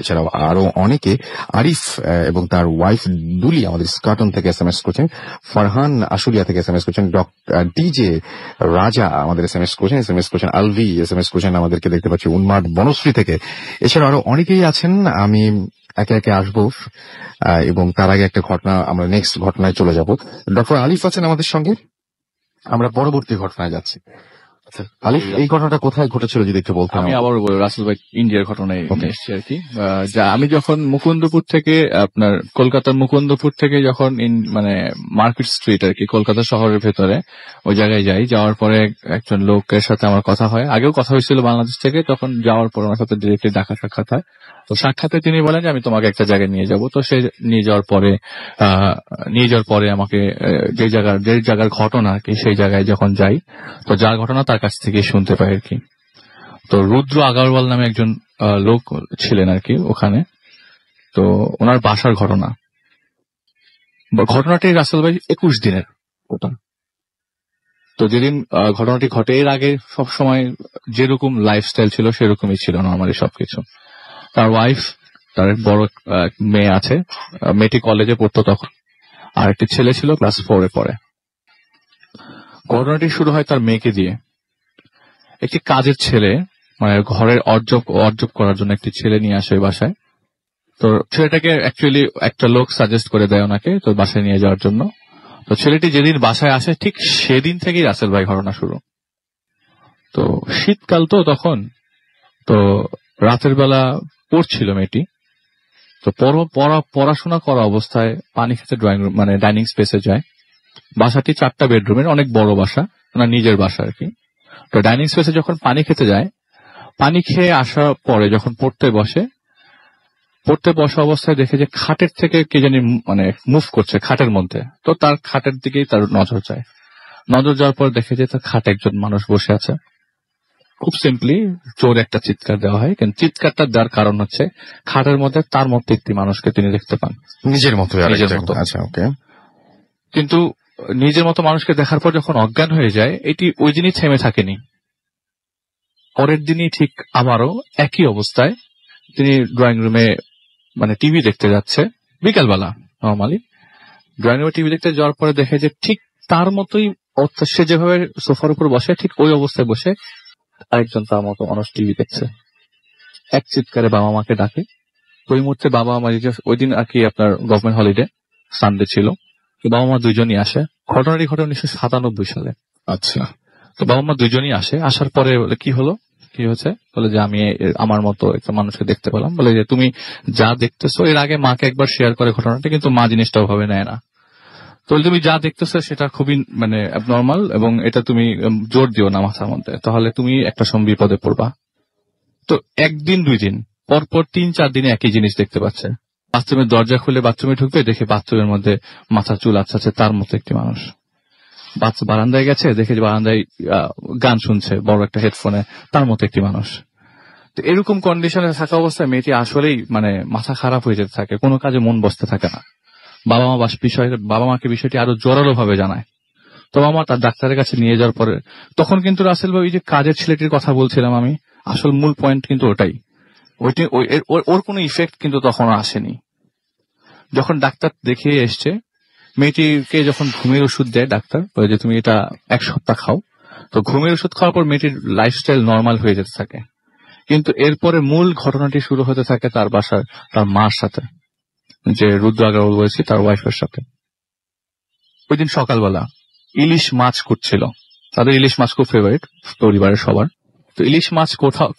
এছাড়াও আরো অনেকে, আরিফ এবং তার ওয়াইফ দুলি আমাদের স্কাটন থেকে এসএমএস করেছেন, ফারহান আশুলিয়া থেকে এসএমএস করেছেন, ডিজে রাজা আমাদের এসএমএস করেছেন, আলভি এসএমএস করেছেন আমাদেরকে দেখতে পাচ্ছি উন্মাদ বনশ্রী থেকে। এছাড়া আরো অনেকেই আছেন, আমি একে একে আসবো এবং তার আগে একটা ঘটনা, আমরা নেক্সট ঘটনায় চলে যাব। ডক্টর আলিফ আছেন আমাদের সঙ্গে, আমরা পরবর্তী ঘটনায় যাচ্ছি। আচ্ছা আলিফ, এই ঘটনাটা কোথায় ঘটেছিল যদি একটু বলতেন? আমি আবারও বলি, রাসেল ভাই ইন্ডিয়ার ঘটনায় এসেছি আর কি। যা আমি যখন মুকুন্দপুর থেকে আপনার কলকাতার মুকুন্দপুর থেকে যখন মানে মার্কেট স্ট্রিট আর কি কলকাতা শহরের ভেতরে ওই জায়গায় যাই, যাওয়ার পরে একজন লোকের সাথে আমার কথা হয়, আগেও কথা হয়েছিল বাংলাদেশ থেকে, তখন যাওয়ার পর ওনার সাথে ডিরেক্টলি দেখা সাক্ষাৎ হয়। তো সাক্ষাতে তিনি বলেন যে আমি তোমাকে একটা জায়গায় নিয়ে যাব। তো সে নিয়ে যাওয়ার পরে আমাকে যে জায়গার ঘটনা আর কি, সেই জায়গায় যখন যাই তো যার ঘটনা তার কাছ থেকে শুনতে পাই আর কি। তো রুদ্র আগারওয়াল নামে একজন লোক ছিলেন আর কি ওখানে। তো ওনার বাসার ঘটনাটি রাসেল ভাই 21 দিনের ঘটনা। তো যেদিন ঘটনাটি ঘটে, এর আগে সবসময় যেরকম লাইফস্টাইল ছিল সেরকমই ছিল নর্মালি সবকিছু। তার ওয়াইফ, তার বড় মেয়ে আছে, মেয়েটি কলেজে পড়তো তখন, আর একটি ছেলে ছিল ক্লাস 4-এ পড়ে। ঘটনাটি শুরু হয় তার মেয়েকে দিয়ে। একটি কাজের ছেলে, মানে ঘরের অর্জব করার জন্য একটি ছেলে নিয়ে আসে ওই বাসায়। তো ছেলেটাকে অ্যাকচুয়ালি একটা লোক সাজেস্ট করে দেয় ওনাকে তো বাসায় নিয়ে যাওয়ার জন্য। তো ছেলেটি যেদিন বাসায় আসে ঠিক সেদিন থেকেই রাসেল ভাই ঘটনা শুরু। তো শীতকাল তো তখন, তো রাতের বেলা পড়ছিল মেয়েটি। তো পড়াশোনা করা অবস্থায় পানি খেতে ড্রয়িং রুম মানে ডাইনিং স্পেসে যায়। বাসাটি 4টা বেডরুমের, অনেক বড় বাসা, ওনার নিজের বাসা আর কি। তো ডাইনিং স্পেসে যখন পানি খেতে যায়, পানি খেয়ে আসার পরে যখন পড়তে বসা অবস্থায় দেখে যে খাটের থেকে কে জানি মানে মুভ করছে খাটের মধ্যে। তো তার খাটের দিকেই তার নজর যায়। নজর যাওয়ার পর দেখে যে তার খাটে একজন মানুষ বসে আছে। খুব সিম্পলি জোর একটা চিৎকার দেওয়া হয়, কিন্তু চিৎকারটা দেওয়ার কারণ হচ্ছে খাটের মধ্যে তার মতো একটি মানুষকে তিনি দেখতে পান, নিজের মতো। আচ্ছা ওকে। কিন্তু নিজের মতো মানুষকে দেখার পর যখন অজ্ঞান হয়ে যায়, এটি ওই দিনই থেমে থাকেনি। পরের দিনই ঠিক আবারও একই অবস্থায় তিনি ড্রয়িং রুমে মানে টিভি দেখতে যাচ্ছে বিকালবেলা। নর্মালি ড্রয়িং রুমে টিভি দেখতে যাওয়ার পরে দেখে যে ঠিক তার মতোই, সে যেভাবে সোফার উপর বসে ঠিক ওই অবস্থায় বসে আরেকজন তার মতো মানুষ টিভি দেখছে। এক চিৎকারে বাবা মাকে ডাকে। ওই মুহূর্তে বাবা মা, ওই দিন আর কি আপনার গভর্নমেন্ট হলিডে, সানডে ছিল, তো বাবা মা দুইজনই আসে। ঘটনাটি ঘটে 1997 সালে। আচ্ছা, তো বাবা মা দুইজনই আসে। আসার পরে কি হয়েছে বলে যে আমি আমার মতো একটা মানুষকে দেখতে পেলাম। বলে যে তুমি যা দেখতেছো, এর আগে মাকে একবার শেয়ার করে ঘটনাটা, কিন্তু মা জিনিসটা ওভাবে নেয় না। তো তুমি যা দেখতেছো সেটা খুবই মানে অ্যাবনর্মাল, এবং এটা তুমি জোর দিও না মাথার মধ্যে, তাহলে তুমি একটা সময় বিপদে পড়বা। তো 1 দিন 2 দিন পরপর 3-4 দিনে একই জিনিস দেখতে পাচ্ছে। বাথরুমের দরজা খুলে বাথরুমে ঢুকবে, দেখে বাথরুমের মধ্যে মাথা চুল আছে তার মতো একটি মানুষ। বারান্দায় গেছে, দেখে বারান্দায় গান শুনছে বড় একটা হেডফোনে, তার মতো একটি মানুষ। তো এরকম কন্ডিশনে থাকা অবস্থায় মেয়েটি আসলেই মানে মাথা খারাপ হয়ে যেতে থাকে, কোনো কাজে মন বসতে থাকে না। বাবা মাকে বিষয়টি আরো জোরালো ভাবে জানায়। তো বাবা মা তার ডাক্তারের কাছে নিয়ে যাওয়ার পরে, তখন কিন্তু রাসেল ভাই, ওই যে কাজের ছেলেটির কথা বলছিলাম আমি, আসল মূল পয়েন্ট কিন্তু ওটাই। ওর কোনো ইফেক্ট কিন্তু তখন আসেনি। যখন ডাক্তার দেখিয়ে এসছে, মেয়েটিকে যখন ঘুমের ওষুধ দেয় ডাক্তার, বলে যে তুমি এটা 1 সপ্তাহ খাও। তো ঘুমের ওষুধ খাওয়ার পর মেয়েটির লাইফস্টাইল নর্মাল হয়ে যেতে থাকে, কিন্তু এরপরে মূল ঘটনাটি শুরু হতে থাকে তার বাসার তার মার সাথে, যে রুদ্র আগরওয়াল বলেছি তার ওয়াইফের সাথে। ওই দিন সকালবেলা ইলিশ মাছ করছিল, তাদের ইলিশ মাছ খুব ফেভারিট পরিবারের সবার। তো ইলিশ মাছ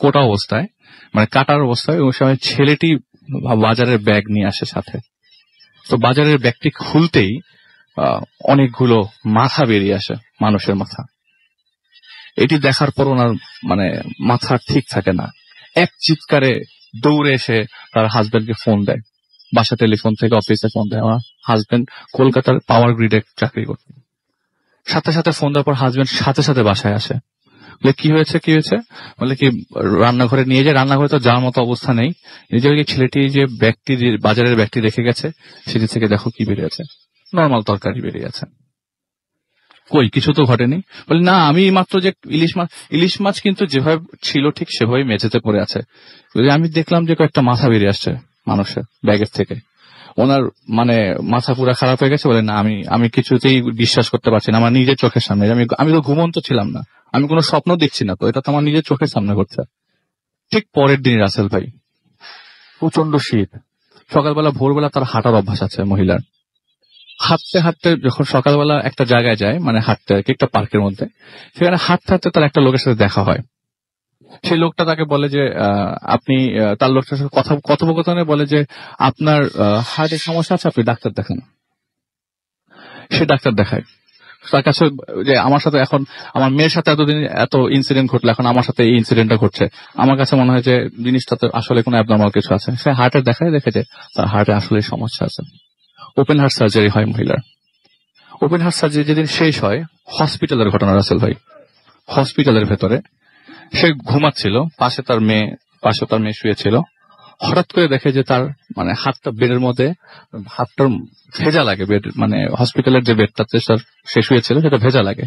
কোটা অবস্থায়, মানে কাটার অবস্থায়, ওই সময় ছেলেটি বাজারের ব্যাগ নিয়ে আসে সাথে। তো বাজারের ব্যাগটি খুলতেই অনেকগুলো মাথা বেরিয়ে আসে, মানুষের মাথা। এটি দেখার পর ওনার মানে মাথা ঠিক থাকে না, এক চিৎকারে দৌড়ে এসে তার হাজবেন্ডকে ফোন দেয়। বাসা টেলিফোন থেকে অফিসে ফোন দেয়। আমার হাজবেন্ড কলকাতার পাওয়ার গ্রিডে চাকরি করতেন। সাথে সাথে ফোন দেওয়ার পর হাজবেন্ড সাথে সাথে বাসায় আসে। বলে কি হয়েছে বলে কি রান্নাঘরে নিয়ে যায়। রান্নাঘরে তো যাওয়ার মতো অবস্থা নেই। নিজেকে ছেলেটি যে ব্যক্তি বাজারের ব্যক্তি রেখে গেছে সেটি থেকে দেখো কি বেরিয়েছে, নর্মাল তরকারি বেরিয়েছে। কই কিছু তো ঘটেনি। বলে না, আমি মাত্র যে ইলিশ মাছ কিন্তু যেভাবে ছিল ঠিক সেভাবে মেঝেতে পড়ে আছে। আমি দেখলাম যে কয়েকটা মাথা বেরিয়ে আসছে মানুষের ব্যাগের থেকে। ওনার মানে মাথা পুরো খারাপ হয়ে গেছে। বলে না, আমি কিছুতেই বিশ্বাস করতে পারছি না, আমার নিজের চোখের সামনে। আমি তো ঘুমন্ত ছিলাম না, আমি কোনো স্বপ্ন দেখছি না, তো এটা তো আমার নিজের চোখের সামনে ঘটছে। ঠিক পরের দিন রাসেল ভাই, প্রচন্ড শীত। সকালবেলা ভোরবেলা তার হাঁটার অভ্যাস আছে মহিলার। হাঁটতে হাঁটতে যখন সকালবেলা একটা জায়গায় যায়, মানে হাঁটতে আর কি, একটা পার্কের মধ্যে, সেখানে হাঁটতে হাঁটতে তার একটা লোকের সাথে দেখা হয়। সেই লোকটা তাকে বলে যে আপনি তার লোকটার সাথে কথোপকথনে বলে যে আপনার হার্টের সমস্যা আছে, আপনি ডাক্তার দেখান। সে ডাক্তার দেখায়। তার কাছে যে আমার সাথে এখন আমার মেয়ের সাথে এতদিন এত ইনসিডেন্ট ঘটলো, এখন আমার সাথে এই ইনসিডেন্টটা ঘটছে, আমার কাছে মনে হয় যে জিনিসটাতে আসলে কোনো অ্যাবনর্মাল কিছু আছে। সে হার্টের দেখায়, দেখে যে তার হার্টে আসলে সমস্যা আছে। ওপেন হার্ট সার্জারি হয় মহিলার। ওপেন হার্ট সার্জারি যেদিন শেষ হয়, হসপিটালের ঘটনা রাসেল ভাই। হসপিটালের ভেতরে সে ঘুমাচ্ছিল, পাশে তার মেয়ে শুয়েছিল। হঠাৎ করে দেখে যে তার মানে হাতটা বেডের মধ্যে, হাতটার ভেজা লাগে। বেড মানে হসপিটালের যে বেডটাতে সে শুয়েছিল সেটা ভেজা লাগে।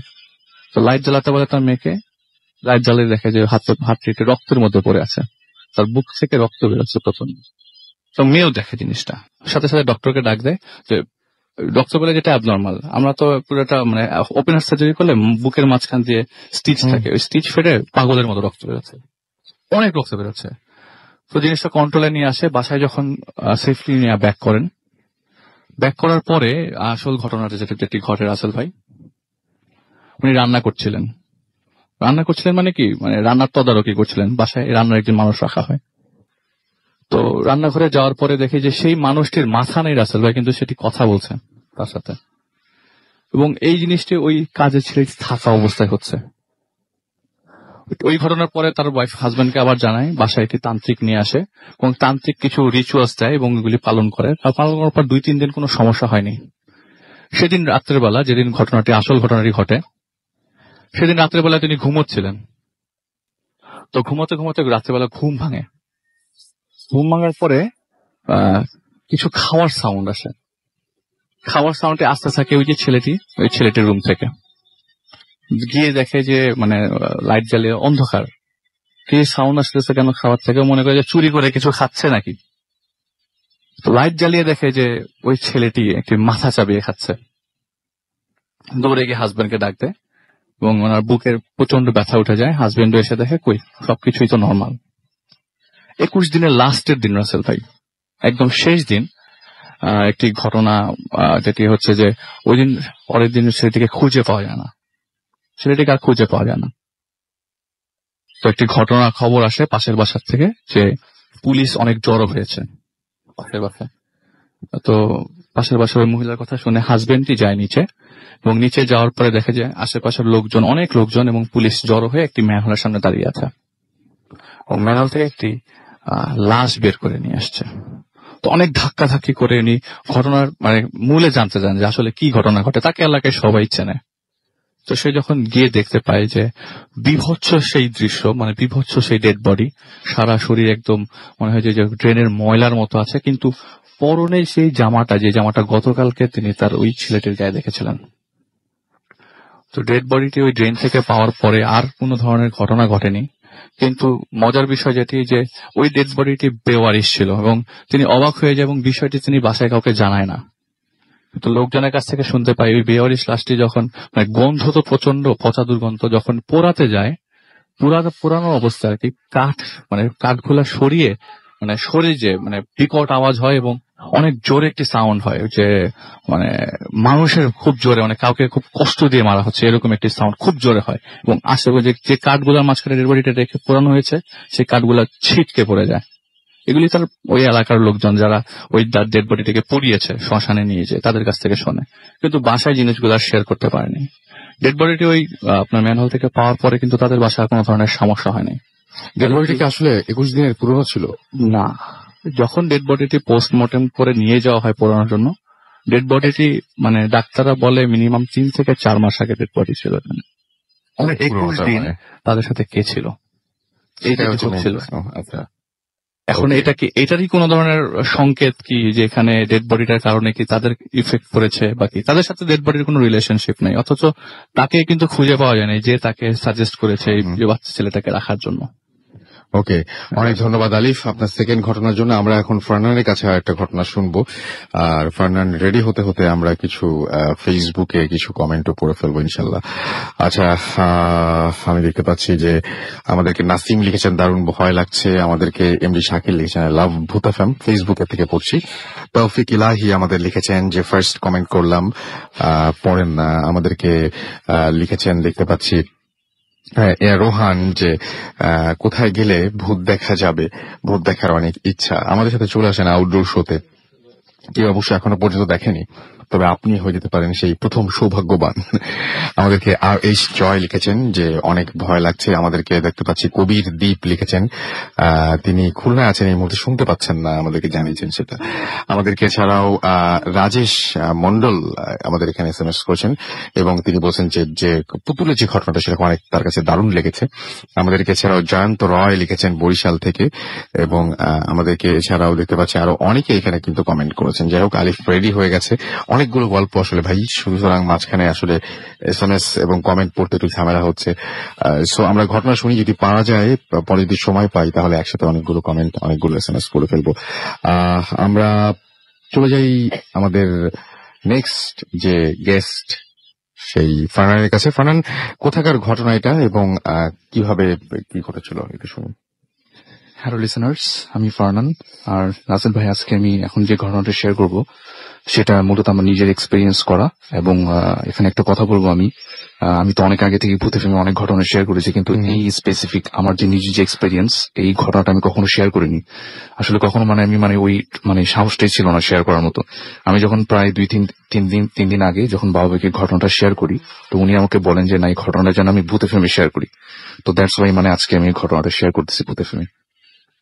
তো লাইট জ্বালাতে বলে তার মেয়েকে। লাইট জ্বালিয়ে দেখে যে হাতটি রক্তের মধ্যে পড়ে আছে, তার বুক থেকে রক্ত বেরোচ্ছে প্রথম। তো মেয়েও দেখে জিনিসটা, সাথে সাথে ডক্টরকে ডাক দেয়। যে ডক্টর বলে যেটা অ্যাবনর্মাল। আমরা তো পুরোটা মানে ওপেন হার্ট সার্জারি করলে বুকের মাঝখান দিয়ে স্টিচ থাকে, ওই স্টিচ ফেটে পাগলের মতো রক্ত বেরোচ্ছে, অনেক রক্ত বেরোচ্ছে। তো জিনিসটা কন্ট্রোলে নিয়ে আসে। বাসায় যখন সেফলি নিয়ে ব্যাক করেন, ব্যাক করার পরে আসল ঘটনাটা যেটি ঘটে রাসেল ভাই, উনি রান্না করছিলেন মানে কি, মানে রান্নার তদারকি করছিলেন। বাসায় রান্নার একজন মানুষ রাখা হয়। তো রান্নাঘরে যাওয়ার পরে দেখে যে সেই মানুষটির মাথা নেই রাসেল ভাই, কিন্তু সেটি কথা বলছে তার সাথে। এবং এই জিনিসটি ওই কাজের ছেলে থাকা অবস্থায় হচ্ছে। ওই ঘটনার পরে তার ওয়াইফ হাজবেন্ডকে আবার জানায়, বাসায় একটি তান্ত্রিক নিয়ে আসে এবং তান্ত্রিক কিছু রিচুয়ালস দেয় এবং এগুলি পালন করে। আর পালন করার পর 2-3 দিন কোনো সমস্যা হয়নি। সেদিন রাত্রের বেলা, যেদিন আসল ঘটনাটি ঘটে, সেদিন রাত্রের বেলা তিনি ঘুমোচ্ছিলেন। তো ঘুমোতে ঘুমোতে রাত্রেবেলা ঘুম ভাঙে। ঘুম ভাঙার পরে কিছু খাওয়ার সাউন্ড আসে। খাওয়ার সাউন্ডে আসতে থাকে ওই ছেলেটির রুম থেকে। গিয়ে দেখে যে মানে লাইট জ্বালিয়ে অন্ধকার, কি সাউন্ড আসতেছে কেন খাওয়ার থেকে, মনে করে যে চুরি করে কিছু খাচ্ছে নাকি। তো লাইট জ্বালিয়ে দেখে যে ওই ছেলেটি একটি মাথা চাবিয়ে খাচ্ছে। দৌড়ে গিয়ে হাজবেন্ডকে ডাক দেয় এবং ওনার বুকের প্রচন্ড ব্যথা উঠে যায়। হাজবেন্ড এসে দেখে কই সবকিছুই তো নর্মাল। 21 দিনের লাস্টের দিন রাসেল ভাই, একদম শেষ দিন, একটি ঘটনা যেটি হচ্ছে যে ওই দিন পরের দিন ছেলেটিকে খুঁজে পাওয়া যায় না। ছেলেটিকে আর খুঁজে পাওয়া যায় না। তো একটি ঘটনা খবর আসে পাশের বাসার থেকে যে পুলিশ অনেক জড়ো হয়েছে পাশের বাসায়। তো পাশের বাসার ওই মহিলার কথা শুনে হাজবেন্ডই যায় নিচে, এবং নিচে যাওয়ার পরে দেখে যে আশেপাশের লোকজন, অনেক লোকজন এবং পুলিশ জড়ো হয়ে একটি ম্যানহোলের সামনে দাঁড়িয়ে আছে। ও ম্যানহোল থেকে একটি লাশ বের করে নিয়ে আসছে। তো অনেক ধাক্কাধাক্কি করে উনি ঘটনার মানে মূলে জানতে চান যে আসলে কি ঘটনা ঘটে। তাকে এলাকায় সবাই চেনে। তো সে যখন গিয়ে দেখতে পায় যে বিভৎস সেই দৃশ্য, মানে বিভৎস সেই ডেড বডি, সারা শরীর একদম মনে হয় যে ড্রেনের ময়লার মতো আছে, কিন্তু পরনে সেই জামাটা, যে জামাটা গতকালকে তিনি তার ওই ছেলেটির গায়ে দেখেছিলেন। তো ডেড বডিটি ওই ড্রেন থেকে পাওয়ার পরে আর কোনো ধরনের ঘটনা ঘটেনি। কিন্তু মজার বিষয় যেটি যে ওই ডেড বডিটি বেওয়ারিশ ছিল এবং তিনি অবাক হয়ে যায় এবং বিষয়টি তিনি বাসায় কাউকে জানায় না। তো লোকজনের কাছ থেকে শুনতে পাই ওই বেওয়ারিশ লাশটি যখন মানে গন্ধ তো প্রচন্ড পচা দুর্গন্ধ, যখন পোড়াতে যায় পুরানো অবস্থা আর কি, কাঠগুলা সরিয়ে যে বিকট আওয়াজ হয় এবং অনেক জোরে একটি সাউন্ড হয়, যে মানুষের খুব জোরে কাউকে খুব কষ্ট দিয়ে মারা হচ্ছে এরকম একটি সাউন্ড খুব জোরে হয়, এবং আশেপাশে যে কাঠগুলার মাঝখানে ডেড বডিটা রেখে পোড়ানো হয়েছে সেই কাঠগুলা ছিটকে পড়ে যায়। এগুলি তার ওই এলাকার লোকজন যারা ওই ডেড বডিটাকে পুড়িয়েছে শ্মশানে নিয়ে যায় তাদের কাছ থেকে শোনে, কিন্তু বাসায় জিনিসগুলো শেয়ার করতে পারেনি। ডেড বডিটি ওই আপনার ম্যানহোল থেকে পাওয়ার পরে কিন্তু তাদের বাসায় কোনো ধরনের সমস্যা হয়নি। ডেড বডিটি কি আসলে 21 দিনের পুরনো ছিল? না, যখন ডেড বডিটি পোস্টমর্টেম করে নিয়ে যাওয়া হয় পোড়ানোর জন্য, ডেড বডিটি ডাক্তাররা বলে মিনিমাম 3 থেকে 4 মাস আগে ডেড বডি ছিল। অনেক 21 দিন তাদের সাথে কে ছিল ছিল। আচ্ছা, এখন এটা কি এটারই কোন ধরনের সংকেত কি যে এখানে ডেড বডিটার কারণে কি তাদের ইফেক্ট করেছে, বাকি তাদের সাথে ডেড বডির কোনো রিলেশনশিপ নেই, অথচ তাকে কিন্তু খুঁজে পাওয়া যায় না যে তাকে সাজেস্ট করেছে এই বাচ্চা ছেলেটাকে রাখার জন্য। ওকে, অনেক ধন্যবাদ আলিফ আপনার সেকেন্ড ঘটনার জন্য। আমরা এখন ফারনানের কাছে একটা ঘটনা শুনবো, আর ফারনান রেডি হতে হতে আমরা কিছু ফেসবুকে কিছু কমেন্টও পড়ে ফেলবো ইনশাল্লাহ। আচ্ছা, আমি দেখতে পাচ্ছি যে আমাদেরকে নাসিম লিখেছেন দারুণ ভয় লাগছে, আমাদেরকে এমডি শাকিল লিখেছেন লাভ ভূতাফেম, ফেসবুকে থেকে পড়ছি। তৌফিক ইলাহি আমাদের লিখেছেন যে ফার্স্ট কমেন্ট করলাম, পড়েন না, আমাদেরকে লিখেছেন দেখতে পাচ্ছি রোহান যে কোথায় গেলে ভূত দেখা যাবে, ভূত দেখার অনেক ইচ্ছা, আমাদের সাথে চলে আসেন আউটডোর শোতে। কেউ অবশ্য এখনো পর্যন্ত দেখেনি, তবে আপনি হয়ে যেতে পারেন সেই প্রথম সৌভাগ্যবান। আমাদেরকে আর এইচ জয় লিখেছেন যে অনেক ভয় লাগছে। আমাদেরকে দেখতে পাচ্ছি কবির দ্বীপ লিখেছেন, তিনি খুলনায় আছেন এই মুহূর্তে, শুনতে পাচ্ছেন না, আমাদেরকে জানিয়েছেন সেটা। আমাদেরকে এছাড়াও রাজেশ মন্ডল আমাদের এখানে SMS করেছেন এবং তিনি বলছেন যে পুতুলের যে ঘটনাটা সেটা অনেক তার কাছে দারুণ লেগেছে। আমাদেরকে এছাড়াও জয়ন্ত রয় লিখেছেন বরিশাল থেকে, এবং আমাদেরকে এছাড়াও দেখতে পাচ্ছি আরো অনেকে এখানে কিন্তু কমেন্ট করেছেন। যাই হোক, আলিফ রেডি হয়ে গেছে, অনেকগুলো গল্প আসলে ভাই, সুতরাং মাঝখানে আসলে SMS এবং কমেন্ট পড়তে একটু ঝামেলা হচ্ছে। সো আমরা ঘটনা শুনি, যদি পারা যায় পরে যদি সময় পাই তাহলে একসাথে অনেকগুলো কমেন্ট অনেকগুলো SMS পড়ে ফেলবো। আমরা চলে যাই আমাদের নেক্সট যে গেস্ট সেই ফারনানের কাছে। ফারনান, কোথাকার ঘটনা এটা এবং কিভাবে কি ঘটেছিল এটা শুনুন। হ্যালো লিসেনার্স, আমি ফারনান। আর রাসেল ভাই, আজকে আমি এখন যে ঘটনাটা শেয়ার করব সেটা মূলত আমার নিজের এক্সপেরিয়েন্স করা, এবং এখানে একটা কথা বলবো, আমি তো অনেক আগে থেকে ভূতে ফেমে অনেক ঘটনা শেয়ার করেছি, কিন্তু এই স্পেসিফিক আমার যে নিজের যে এক্সপেরিয়েন্স, এই ঘটনাটা আমি কখনো শেয়ার করিনি। আসলে কখনো আমি ওই সাহসটাই ছিল না শেয়ার করার মতো। আমি যখন প্রায় 3 দিন আগে যখন বাবা ভাইকে ঘটনাটা শেয়ার করি, তো উনি আমাকে বলেন যে না, এই ঘটনাটা যেন আমি ভূতে ফেমে শেয়ার করি। তো দ্যাটস ওয়াই আজকে আমি ঘটনাটা শেয়ার করতেছি ভূতে ফেমে।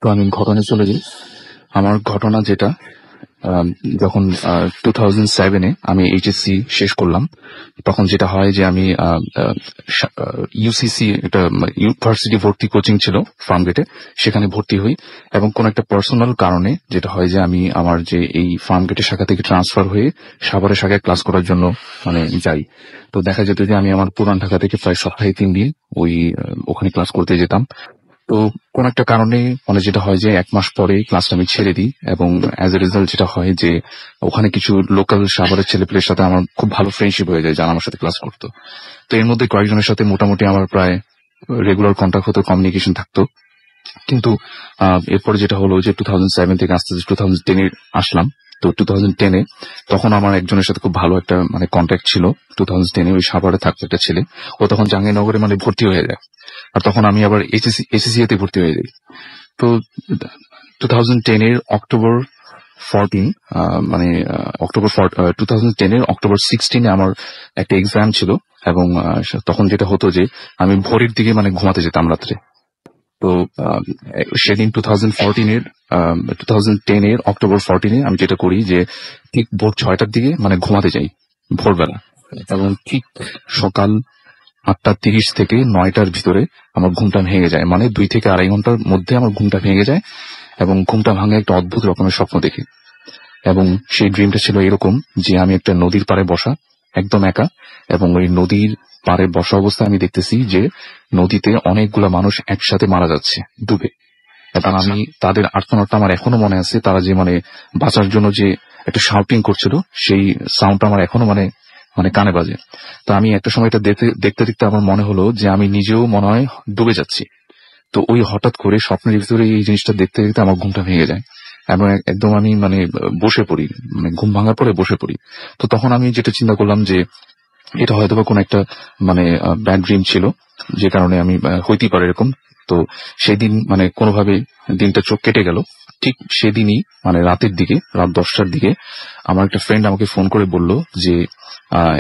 তো আমি ঘটনায় চলে যাই। আমার ঘটনা যেটা, যখন 2007-এ আমি HSC শেষ করলাম, তখন যেটা হয় যে আমি UCC একটা ইউনিভার্সিটি ভর্তি কোচিং ছিল ফার্মগেটে, সেখানে ভর্তি হই, এবং কোন একটা পার্সোনাল কারণে যেটা হয় যে আমি আমার যে এই ফার্মগেটের শাখা থেকে ট্রান্সফার হয়ে সাভারের শাখায় ক্লাস করার জন্য যাই। তো দেখা যেত যে আমি আমার পুরান ঢাকা থেকে প্রায় সপ্তাহে 3 দিন ওখানে ক্লাস করতে যেতাম। তো কোন একটা কারণে যেটা হয় যে 1 মাস পরে ক্লাসটা আমি ছেড়ে দিই, এবং অ্যাজ এ রেজাল্ট যেটা হয় যে ওখানে কিছু লোকাল সাভারের ছেলেপেলের সাথে আমার খুব ভালো ফ্রেন্ডশিপ হয়ে যায় যারা আমার সাথে ক্লাস করতো। তো এর মধ্যে কয়েকজনের সাথে মোটামুটি আমার প্রায় রেগুলার কন্ট্যাক্ট হতো, কমিউনিকেশন থাকতো। কিন্তু এরপরে যেটা হলো যে 2007 থেকে আস্তে আস্তে 2010-এ আসলাম। তো 2010-এ তখন আমার একজনের সাথে খুব ভালো একটা কন্ট্যাক্ট ছিল। 2010-এ ওই সাভারে থাকতো একটা ছেলে, ও তখন জাহাঙ্গীরনগরে ভর্তি হয়ে যায়, আর তখন আমি আবার ACCA-তে ভর্তি হয়ে যাই। তো 2010-এর অক্টোবর 16-এ আমার একটা এক্সাম ছিল, এবং তখন যেটা হতো যে আমি ভোরের দিকে ঘুমাতে যেতাম রাত্রে। তো সেদিন 2010-এর অক্টোবর 14-এ আমি যেটা করি যে ঠিক ভোর 6টার দিকে ঘুমাতে যাই ভোরবেলা, এবং ঠিক সকাল 8:30 থেকে 9টার ভিতরে আমার ঘুমটা ভেঙে যায়, 2 থেকে আড়াই ঘন্টার মধ্যে আমার ঘুমটা ভেঙে যায়, এবং ঘুমটা ভাঙে একটা অদ্ভুত রকমের স্বপ্ন দেখি। এবং সেই ড্রিমটা ছিল এরকম যে আমি একটা নদীর পাড়ে বসা, একদম একা, এবং ওই নদীর পাড়ে বসা অবস্থায় আমি দেখতেছি যে নদীতে অনেকগুলা মানুষ একসাথে মারা যাচ্ছে ডুবে, এবং আমি তাদের আর্তনাদটা আমার এখনো মনে আছে। তারা যে মানে বাঁচার জন্য যে একটা শাউটিং করছিল, সেই সাউন্ডটা আমার এখনো মানে কানে বাজে। তো আমি একটা সময় এটা দেখতে দেখতে আমার মনে হলো যে আমি নিজেও মনে হয় ডুবে যাচ্ছি। তো ওই হঠাৎ করে স্বপ্নের ভিতরে এই জিনিসটা দেখতে দেখতে আমার ঘুমটা ভেঙে যায় এবং একদম আমি মানে বসে পড়ি, মানে ঘুম ভাঙার পরে বসে পড়ি। তো তখন আমি যেটা চিন্তা করলাম যে এটা হয়তো বা কোনো একটা মানে ব্যাড ড্রিম ছিল, যে কারণে আমি হইতেই পারে এরকম। তো সেদিন মানে কোনোভাবে দিনটা চোখ কেটে গেল। ঠিক সেদিনই মানে রাতের দিকে, রাত 10টার দিকে আমার একটা ফ্রেন্ড আমাকে ফোন করে বলল যে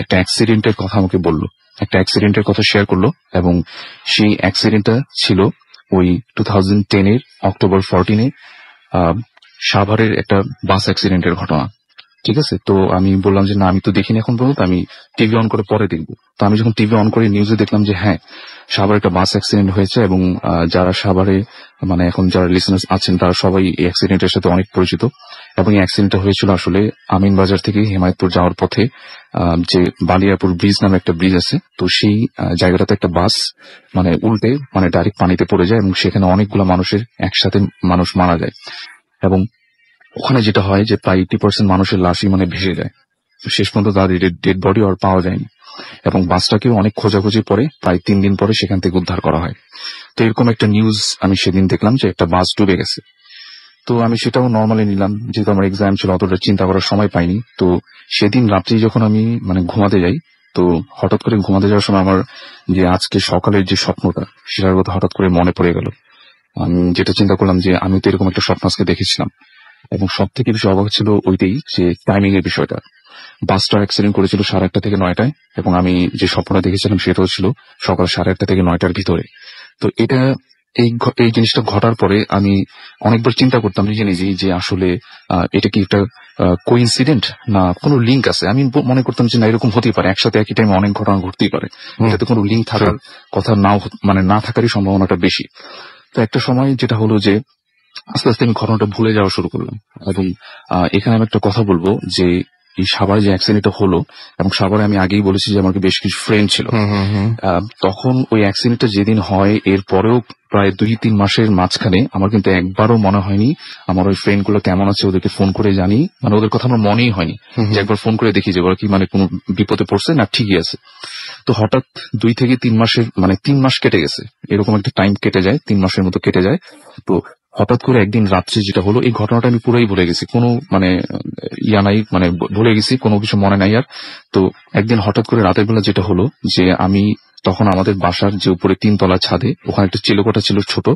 একটা অ্যাক্সিডেন্টের কথা আমাকে বলল, একটা অ্যাক্সিডেন্টের কথা শেয়ার করলো। এবং সেই অ্যাক্সিডেন্টটা ছিল ওই 2010-এর অক্টোবর 14-এ সাভারের একটা বাস অ্যাক্সিডেন্টের ঘটনা। ঠিক আছে, তো আমি বললাম যে না, আমি তো দেখিনি এখন পর্যন্ত, আমি টিভি অন করে পরে দেখবো। তো আমি যখন টিভি অন করে নিউজে দেখলাম যে হ্যাঁ, সাভারে একটা বাস অ্যাক্সিডেন্ট হয়েছে এবং যারা সাভারে মানে এখন যারা লিসেনার্স আছেন তারা সবাই এই অ্যাক্সিডেন্টের সাথে অনেক পরিচিত। এবং এই অ্যাক্সিডেন্টটা হয়েছিল আসলে আমিনবাজার থেকে হেমায়তপুর যাওয়ার পথে যে বালিয়াপুর ব্রিজ নামে একটা ব্রিজ আছে, তো সেই জায়গাটাতে একটা বাস মানে উল্টে মানে ডাইরেক্ট পানিতে পড়ে যায় এবং সেখানে অনেকগুলো মানুষের একসাথে মানুষ মারা যায়। এবং ওখানে যেটা হয় যে প্রায় 80% মানুষের লাশই মানে ভেসে যায়। তো শেষ পর্যন্ত তাদের ডেড বডি আর পাওয়া যায়নি এবং বাসটাকেও অনেক খোঁজাখুঁজি পরে প্রায় 3 দিন পরে সেখান থেকে উদ্ধার করা হয়। তো এরকম একটা নিউজ আমি সেদিন দেখলাম যে একটা বাস ডুবে গেছে। তো আমি সেটাও নর্মালি নিলাম, যেহেতু আমার এক্সাম ছিল, অতটা চিন্তা করার সময় পাইনি। তো সেদিন রাত্রি যখন আমি মানে ঘুমাতে যাই, তো হঠাৎ করে ঘুমাতে যাওয়ার সময় আমার যে আজকে সকালের যে স্বপ্নটা সেটার কথা হঠাৎ করে মনে পড়ে গেল। আমি যেটা চিন্তা করলাম যে আমি তো এরকম একটা স্বপ্ন আজকে দেখেছিলাম এবং সব থেকে বেশি অবাক ছিল ওইটাই যে টাইমিং এর বিষয়টা। বাসটা অ্যাক্সিডেন্ট করেছিল 8:30 থেকে 9টায় এবং আমি যে স্বপ্নটা দেখেছিলাম সেটাও ছিল সকাল 8:30 থেকে 9টার ভিতরে। তো এটা এই জিনিসটা ঘটার পরে আমি অনেকবার চিন্তা করতাম নিজে নিজেই যে আসলে এটা কি একটা কোইন্সিডেন্ট না কোনো লিঙ্ক আছে। আমি মনে করতাম যে না, এরকম হতেই পারে, একসাথে একই টাইমে অনেক ঘটনা ঘটতেই পারে, এটাতে কোনো লিঙ্ক থাকার কথা নাও মানে না থাকারই সম্ভাবনাটা বেশি। তো একটা সময় যেটা হলো যে আস্তে আস্তে আমি ঘটনাটা ভুলে যাওয়া শুরু করলাম। এবং এখানে আমি একটা কথা বলবো যে এই সাভারে যে অ্যাক্সিডেন্টটা হলো, এবং সাভারে আমি আগেই বলেছি যে আমার বেশ কিছু ফ্রেন্ড ছিল, তখন ওই অ্যাক্সিডেন্টটা যেদিন হয় এর পরেও প্রায় 2-3 মাসের মাঝখানে আমার কিন্তু একবারও মনে হয়নি আমার ওই ফ্রেন্ড গুলো কেমন আছে, ওদেরকে ফোন করে জানি, মানে ওদের কথা আমার মনেই হয়নি যে একবার ফোন করে দেখি যে ওরা কি মানে কোনো বিপদে পড়ছে না ঠিকই আছে। তো হঠাৎ 2 থেকে 3 মাসের মানে 3 মাস কেটে গেছে, এরকম একটা টাইম কেটে যায়, 3 মাসের মতো কেটে যায়। তো হঠাৎ করে একদিন রাত্রে যেটা হলো, এই ঘটনাটা আমি পুরোই ভুলে গেছি, কোনো মানে ইয়া নাই, মানে ভুলে গেছি, কোনো কিছু মনে নাই আর। তো একদিন হঠাৎ করে রাতের বেলা যেটা হলো যে আমি তখন আমাদের বাসার যে উপরে 3 তলা ছাদে, ওখানে একটা চিলেকোঠা ছিল ছোট,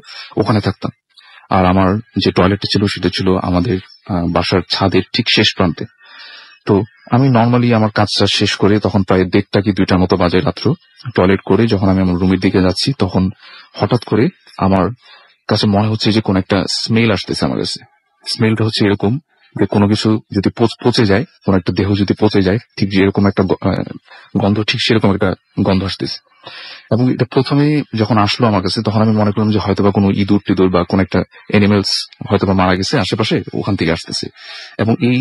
ওখানে থাকতাম। আর আমার যে টয়লেটটা ছিল সেটা ছিল আমাদের বাসার ছাদের ঠিক শেষ প্রান্তে। তো আমি নর্মালি আমার কাজটা শেষ করে তখন প্রায় 1:30 কি 2টার মতো বাজে রাত্র, টয়লেট করে যখন আমি আমার রুমের দিকে যাচ্ছি, তখন হঠাৎ করে আমার কাছে মনে হচ্ছে যে কোন একটা স্মেল আসতেছে আমার কাছে। স্মেলটা হচ্ছে এরকম যে কোনো কিছু যদি পচে যায়, কোন একটা দেহ যদি পচে যায়, ঠিক যেরকম একটা গন্ধ, ঠিক সেরকম একটা গন্ধ আসতেছে। এবং এটা প্রথমে যখন আসলো আমার কাছে, তখন আমি মনে করলাম যে হয়তোবা কোনো ইঁদুর টিদুর বা কোন একটা অ্যানিমেলস হয়তোবা মারা গেছে আশেপাশে, ওখান থেকে আসতেছে। এবং এই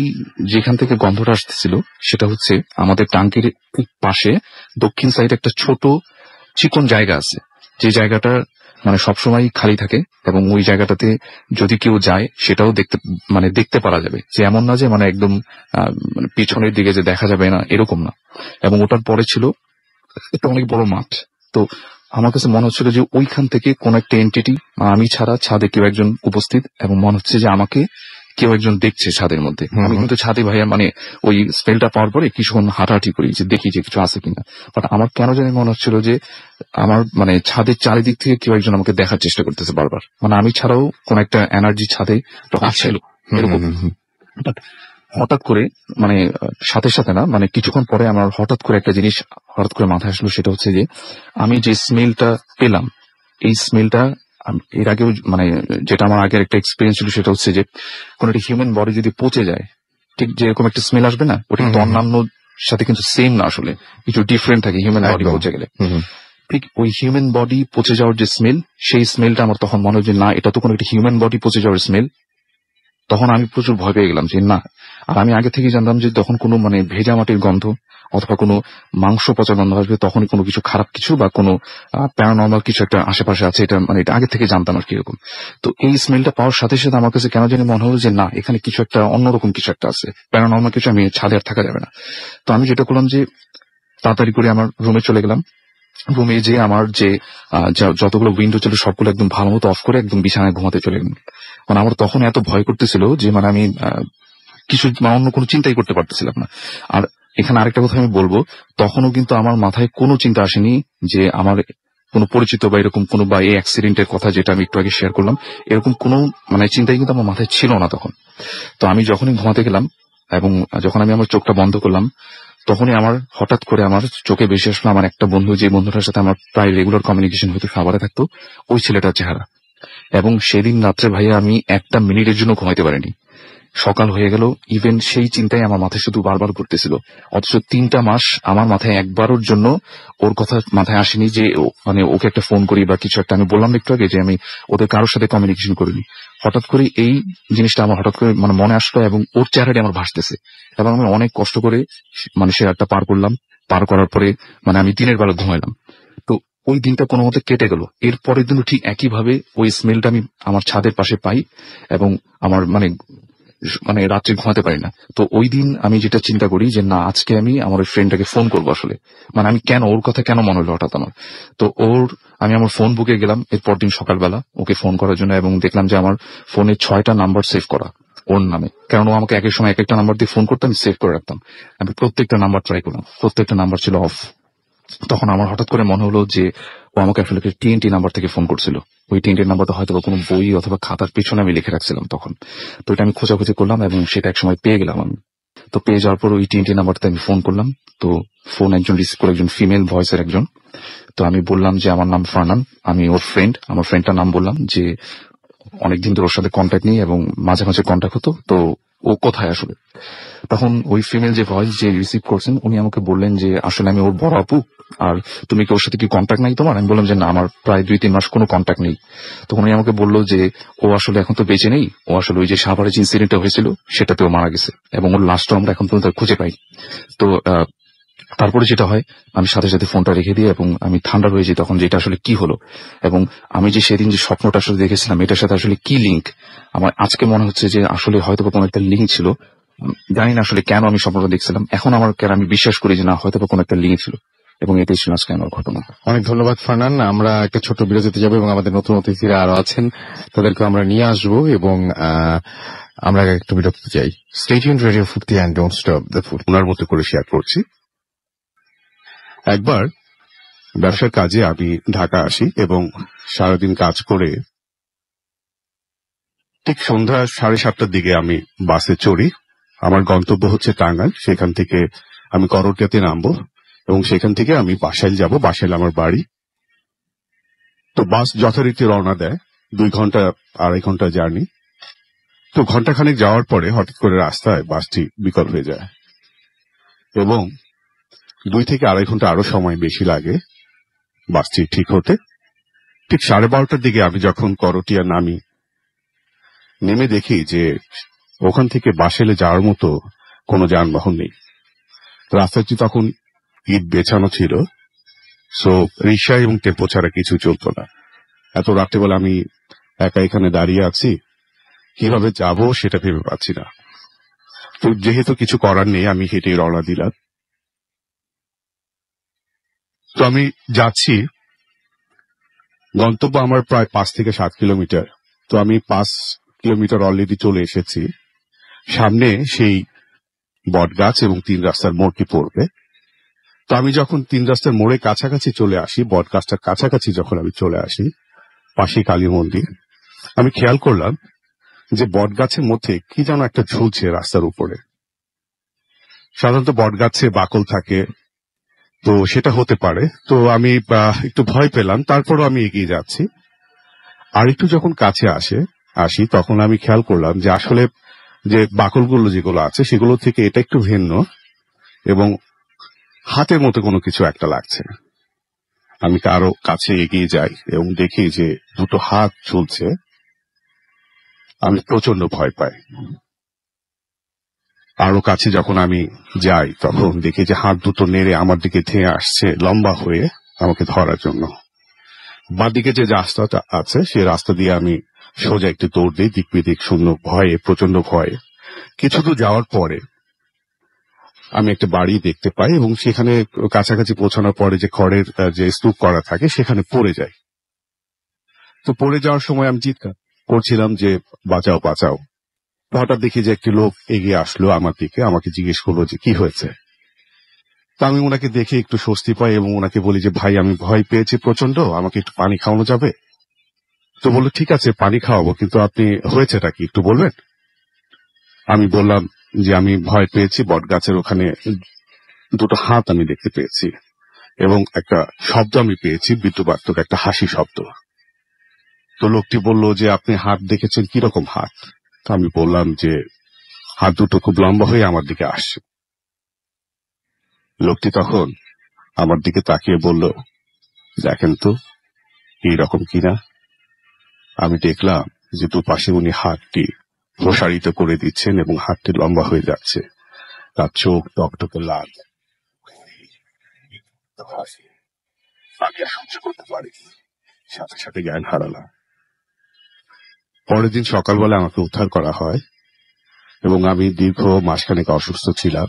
যেখান থেকে গন্ধটা আসতেছিল সেটা হচ্ছে আমাদের টাঙ্কির ঠিক পাশে দক্ষিণ সাইডে একটা ছোট চিকন জায়গা আছে, যে জায়গাটা মানে সবসময় খালি থাকে এবং ওই জায়গাটাতে যদি কেউ যায় সেটাও দেখতে পারা যাবে, যে এমন না যে মানে একদম মানে পিছনের দিকে যে দেখা যাবে না, এরকম না। এবং ওটার পরে ছিল একটা অনেক বড় মাঠ। তো আমার কাছে মনে হচ্ছিল যে ওইখান থেকে কোন একটা এন্টিটি, আমি ছাড়া ছাদে কেউ একজন উপস্থিত, এবং মনে হচ্ছে যে আমাকে কেউ একজন দেখছে ছাদের মধ্যে। আমি কিন্তু ছাদে ভাইয়া মানে ওই স্পেলটা পাওয়ার পরে কিছুক্ষণ হাঁটাহাঁটি করি যে দেখি যে কিছু আছে কিনা, বাট আমার কেন জানি মনে হচ্ছিল যে আমার মানে ছাদের চারিদিক থেকে কেউ একজন আমাকে দেখার চেষ্টা করতেছে বারবার, মানে আমি ছাড়াও কোন একটা এনার্জি ছাদে তখন ছিল এরকম। হঠাৎ করে মানে সাথে সাথে না, মানে কিছুক্ষণ পরে আমার হঠাৎ করে একটা জিনিস হঠাৎ করে মাথায় আসলো, সেটা হচ্ছে যে আমি যে স্মেলটা পেলাম, এই স্মেলটা এর আগেও মানে যেটা আমার আগের একটা এক্সপিরিয়েন্স ছিল, সেটা হচ্ছে যে কোন একটা হিউম্যান বডি যদি পচে যায়, ঠিক যেরকম একটা স্মেল আসবে না, ওটা কিন্তু অন্যান্য সাথে কিন্তু সেম না, আসলে একটু ডিফারেন্ট থাকে হিউম্যান বডি পচে গেলে। ঠিক ওই হিউম্যান বডি পচে যাওয়ার যে স্মেল, সেই স্মেলটা আমার তখন মনে হয় যে না, এটা তো কোনো একটা হিউম্যান বডি পচে যাওয়ার স্মেল। তখন আমি প্রচুর ভয় পেয়ে গেলাম যে না, আর আমি আগে থেকে জানতাম যে তখন কোনো মানে ভেজা মাটির গন্ধ অথবা কোনো মাংস পচা গন্ধ আসবে, তখনই কোনো কিছু খারাপ কিছু বা কোনো প্যারানর্মাল কিছু একটা আশেপাশে আছে, এটা মানে এটা আগে থেকে জানতাম আর কি এরকম। তো এই স্মেলটা পাওয়ার সাথে সাথে আমার কাছে কেন জানি মনে হলো যে না, এখানে কিছু একটা অন্যরকম কিছু একটা আছে, প্যারানর্মাল কিছু, আমি ছাদে আর থাকা যাবে না। তো আমি যেটা করলাম যে তাড়াতাড়ি করে আমার রুমে চলে গেলাম। রুমে যে আমার যে যতগুলো উইন্ডো ছিল সবগুলো একদম ভালো মতো অফ করে একদম বিছানায় ঘুমাতে চলে গেলাম। মানে আমার তখন এত ভয় করতেছিল যে মানে আমি কিছু অন্য কোনো চিন্তাই করতে পারতেছিলাম না। আর এখানে আরেকটা কথা আমি বলবো, তখনও কিন্তু আমার মাথায় কোনো চিন্তা আসেনি যে আমার কোনো পরিচিত বা এরকম কোনো বা এই অ্যাক্সিডেন্টের কথা যেটা আমি একটু আগে শেয়ার করলাম, এরকম কোনো মানে চিন্তাই কিন্তু আমার মাথায় ছিল না তখন। তো আমি যখনই ঘুমাতে গেলাম এবং যখন আমি আমার চোখটা বন্ধ করলাম, তখনই আমার হঠাৎ করে আমার চোখে বেশি আসলো আমার একটা বন্ধু, যে বন্ধুটার সাথে আমার প্রায় রেগুলার কমিউনিকেশন হতো, সাভারে থাকতো, ওই ছেলেটার চেহারা। এবং সেদিন রাত্রে ভাইয়া আমি একটা মিনিটের জন্য ঘুমাইতে পারিনি। সকাল হয়ে গেল, ইভেন সেই চিন্তাই আমার মাথায় শুধু বারবার ঘুরতেছিল। অথচ 3টা মাস আমার মাথায় একবারের জন্য ওর কথা মাথায় আসেনি যে মানে ওকে একটা ফোন করি বা কিছু একটা। আমি বললাম একটু আগে যে আমি ওদের কারোর সাথে কমিউনিকেশন করিনি। হঠাৎ করে এই জিনিসটা আমার হঠাৎ করে মানে মনে আসলো এবং ওর চেহারাটি আমার ভাসতেছে। এবং আমি অনেক কষ্ট করে মানে সে রাতটা পার করলাম। পার করার পরে মানে আমি দিনের বেলা ঘুমাইলাম। তো ওই দিনটা কোনো মতে কেটে গেল। এর পরের দিনও ঠিক একইভাবে ওই স্মেলটা আমি আমার ছাদের পাশে পাই এবং আমার মানে রাত্রে ঘুমাতে পারি না। তো ওই দিন আমি যেটা চিন্তা করি যে না, আজকে আমি আমার ওই ফ্রেন্ডটাকে ফোন করবো। আসলে মানে আমি কেন ওর কথা কেন মনে হলো হঠাৎ আমার। তো আমি আমার ফোন বুকে গেলাম এরপর দিন সকালবেলা ওকে ফোন করার জন্য, এবং দেখলাম যে আমার ফোনে 6টা নাম্বার সেভ করা ওর নামে। কারণ ও আমাকে একের সময় এক একটা নাম্বার দিয়ে ফোন করতে আমি সেভ করে রাখতাম। আমি প্রত্যেকটা নাম্বার ট্রাই করলাম, প্রত্যেকটা নাম্বার ছিল অফ। তখন আমার হঠাৎ করে মনে হলো যে ও আমাকে আসলে TNT নাম্বার থেকে ফোন করছিল। ওই TNT নাম্বারটা হয়তো কোনো বই অথবা খাতার পিছনে আমি লিখে রাখছিলাম তখন। তো এটা আমি খোঁজাখুঁজি করলাম এবং সেটা এক সময় পেয়ে গেলাম আমি। তো পেয়ে যাওয়ার পর ওই TNT নাম্বারটাতে আমি ফোন করলাম। তো ফোন একজন রিসিভ করে, একজন ফিমেল ভয়েসের একজন। তো আমি বললাম যে আমার নাম ফারনান, আমি ওর ফ্রেন্ড। আমার ফ্রেন্ডটার নাম বললাম যে অনেকদিন ধরে ওর সাথে কন্ট্যাক্ট নেই এবং মাঝে মাঝে কন্ট্যাক্ট হতো, তো ও কোথায় আসলে। তখন ওই ফিমেল যে ভয়েস যে রিসিভ করছেন উনি আমাকে বললেন যে আসলে আমি ওর বড় আপু, আর তুমি কি ওর সাথে কি কন্ট্যাক্ট নাই তোমার? আমি বললাম যে না, আমার প্রায় 2-3 মাস কোনো কন্ট্যাক্ট নেই। তখন উনি আমাকে বললো যে ও আসলে এখন তো বেঁচে নেই, ও আসলে ওই যে সাভারে যে ইনসিডেন্টটা হয়েছিল সেটাতেও মারা গেছে এবং ওর লাশটা আমরা এখন পর্যন্ত খুঁজে পাই। তো তারপরে যেটা হয়, আমি সাথে সাথে ফোনটা রেখে দিই এবং আমি ঠান্ডা হয়ে যাই তখন, যেটা আসলে কি হলো এবং আমি যে সেদিন যে স্বপ্নটা আসলে দেখেছিলাম এটার সাথে আসলে কি লিঙ্ক। আমার আজকে মনে হচ্ছে যে আসলে হয়তো কোনো একটা লিঙ্ক ছিল। জানি না আসলে কেন আমি স্বপ্নটা দেখছিলাম, এখন আমার কেন আমি বিশ্বাস করি যে না, হয়তো কোনো একটা লিঙ্ক ছিল। এবং এটাই ছিল আজকে আমার ঘটনা। অনেক ধন্যবাদ ফারনান। আমরা একটা ছোট্ট বিরতিতে যাবো এবং আমাদের নতুন অতিথিরা আরো আছেন, তাদেরকে আমরা নিয়ে আসবো এবং আমরা একটু বিরতিতে যাই। Stay tuned, radio 50 and don't stop the food. ওনার মতো করে শেয়ার করছি। একবার ব্যবসার কাজে আমি ঢাকা আসি এবং সারাদিন কাজ করে ঠিক সন্ধ্যা 7:30টার দিকে আমি বাসে চড়ি। আমার গন্তব্য হচ্ছে টাঙ্গাইল। সেখান থেকে আমি করটিয়াতে নামবো এবং সেখান থেকে আমি বাসাইল যাব। বাসাইল আমার বাড়ি। তো বাস যথারীতি রওনা দেয়। 2-2.5 ঘন্টা জার্নি। তো ঘন্টাখানেক যাওয়ার পরে হঠাৎ করে রাস্তায় বাসটি বিকল হয়ে যায় এবং 2 থেকে 2.5 ঘন্টা আরো সময় বেশি লাগে বাসটি ঠিক হতে। ঠিক 12:30টার দিকে আমি যখন করটিয়া নামি, নেমে দেখি যে ওখান থেকে বাসাইলে যাওয়ার মতো কোনো যানবাহন নেই। রাস্তাটি তখন ইট বেছানো ছিল, সো রিক্সা এবং টেম্পো ছাড়া কিছু চলতো না। এত রাত্রেবেলা আমি একা এখানে দাঁড়িয়ে আছি, কিভাবে যাব সেটা ভেবে পাচ্ছি না। তো যেহেতু কিছু করার নেই, আমি হেঁটে রওনা দিলাম। তো আমি যাচ্ছি, গন্তব্য আমার প্রায় 5 থেকে 7 কিলোমিটার। তো আমি 5 কিলোমিটার অলরেডি চলে এসেছি। সামনে সেই বটগাছ এবং 3 রাস্তার মোড়টি পড়বে। তো আমি যখন 3 রাস্তার মোড়ে কাছাকাছি চলে আসি, বটগাছটার কাছাকাছি যখন আমি চলে আসি, পাশে কালী মন্দির, আমি খেয়াল করলাম যে বটগাছের মধ্যে কি যেন একটা ঝুলছে রাস্তার উপরে। সাধারণত বটগাছে বাকল থাকে, তো সেটা হতে পারে। তো আমি একটু ভয় পেলাম, তারপরও আমি এগিয়ে যাচ্ছি। আর একটু যখন কাছে আসি তখন আমি খেয়াল করলাম যে আসলে যে বাকলগুলো যেগুলো আছে সেগুলো থেকে এটা একটু ভিন্ন এবং হাতের মতো কোনো কিছু একটা লাগছে। আমি আরো কাছে এগিয়ে যাই এবং দেখি যে দুটো হাত ঝুলছে। আমি প্রচন্ড ভয় পাই। আরো কাছে যখন আমি যাই তখন দেখি যে হাত দুটো নেড়ে আমার দিকে ধেয়ে আসছে লম্বা হয়ে আমাকে ধরার জন্য। বাঁদিকে যে রাস্তাটা আছে সেই রাস্তা দিয়ে আমি সোজা একটু দৌড় দিই, দিক বিদিক শূন্য ভয়ে, প্রচন্ড ভয়ে। কিছু দূর যাওয়ার পরে আমি একটা বাড়ি দেখতে পাই এবং সেখানে কাছাকাছি পৌঁছানোর পরে যে খড়ের যে স্তূপ করা থাকে সেখানে পড়ে যাই। তো পড়ে যাওয়ার সময় আমি চিৎকার করছিলাম যে বাঁচাও বাঁচাও। হঠাৎ দেখি যে একটি লোক এগিয়ে আসলো আমার দিকে, আমাকে জিজ্ঞেস করলো যে কি হয়েছে। তা আমি ওনাকে দেখে একটু স্বস্তি পাই এবং ওনাকে বলি যে ভাই আমি ভয় পেয়েছি প্রচন্ড, আমাকে একটু পানি খাওয়ানো যাবে? তো বললো ঠিক আছে পানি খাওয়াবো, কিন্তু আপনি হয়েছেটা কি একটু বলবেন? আমি বললাম যে আমি ভয় পেয়েছি, বট গাছের ওখানে দুটো হাত আমি দেখতে পেয়েছি এবং একটা শব্দ আমি পেয়েছি, বিদ্যুৎবার্তক একটা হাসি শব্দ। তো লোকটি বলল যে আপনি হাত দেখেছেন, কিরকম হাত? তো আমি বললাম যে হাত দুটো খুব লম্বা হয়ে আমার দিকে আসছে। লোকটি তখন আমার দিকে তাকিয়ে বলল, দেখেন তো এইরকম কিনা। আমি দেখলাম যে দুপাশে উনি হাতটি প্রসারিত করে দিচ্ছেন এবং হাতটি লম্বা হয়ে যাচ্ছে। তার চোখ টকটকে লাল। আমি আর সহ্য করতে পারি, সাথে সাথে জ্ঞান হারালাম। পরের দিন সকালবেলা আমাকে উদ্ধার করা হয় এবং আমি দীর্ঘ মাসখানেক অসুস্থ ছিলাম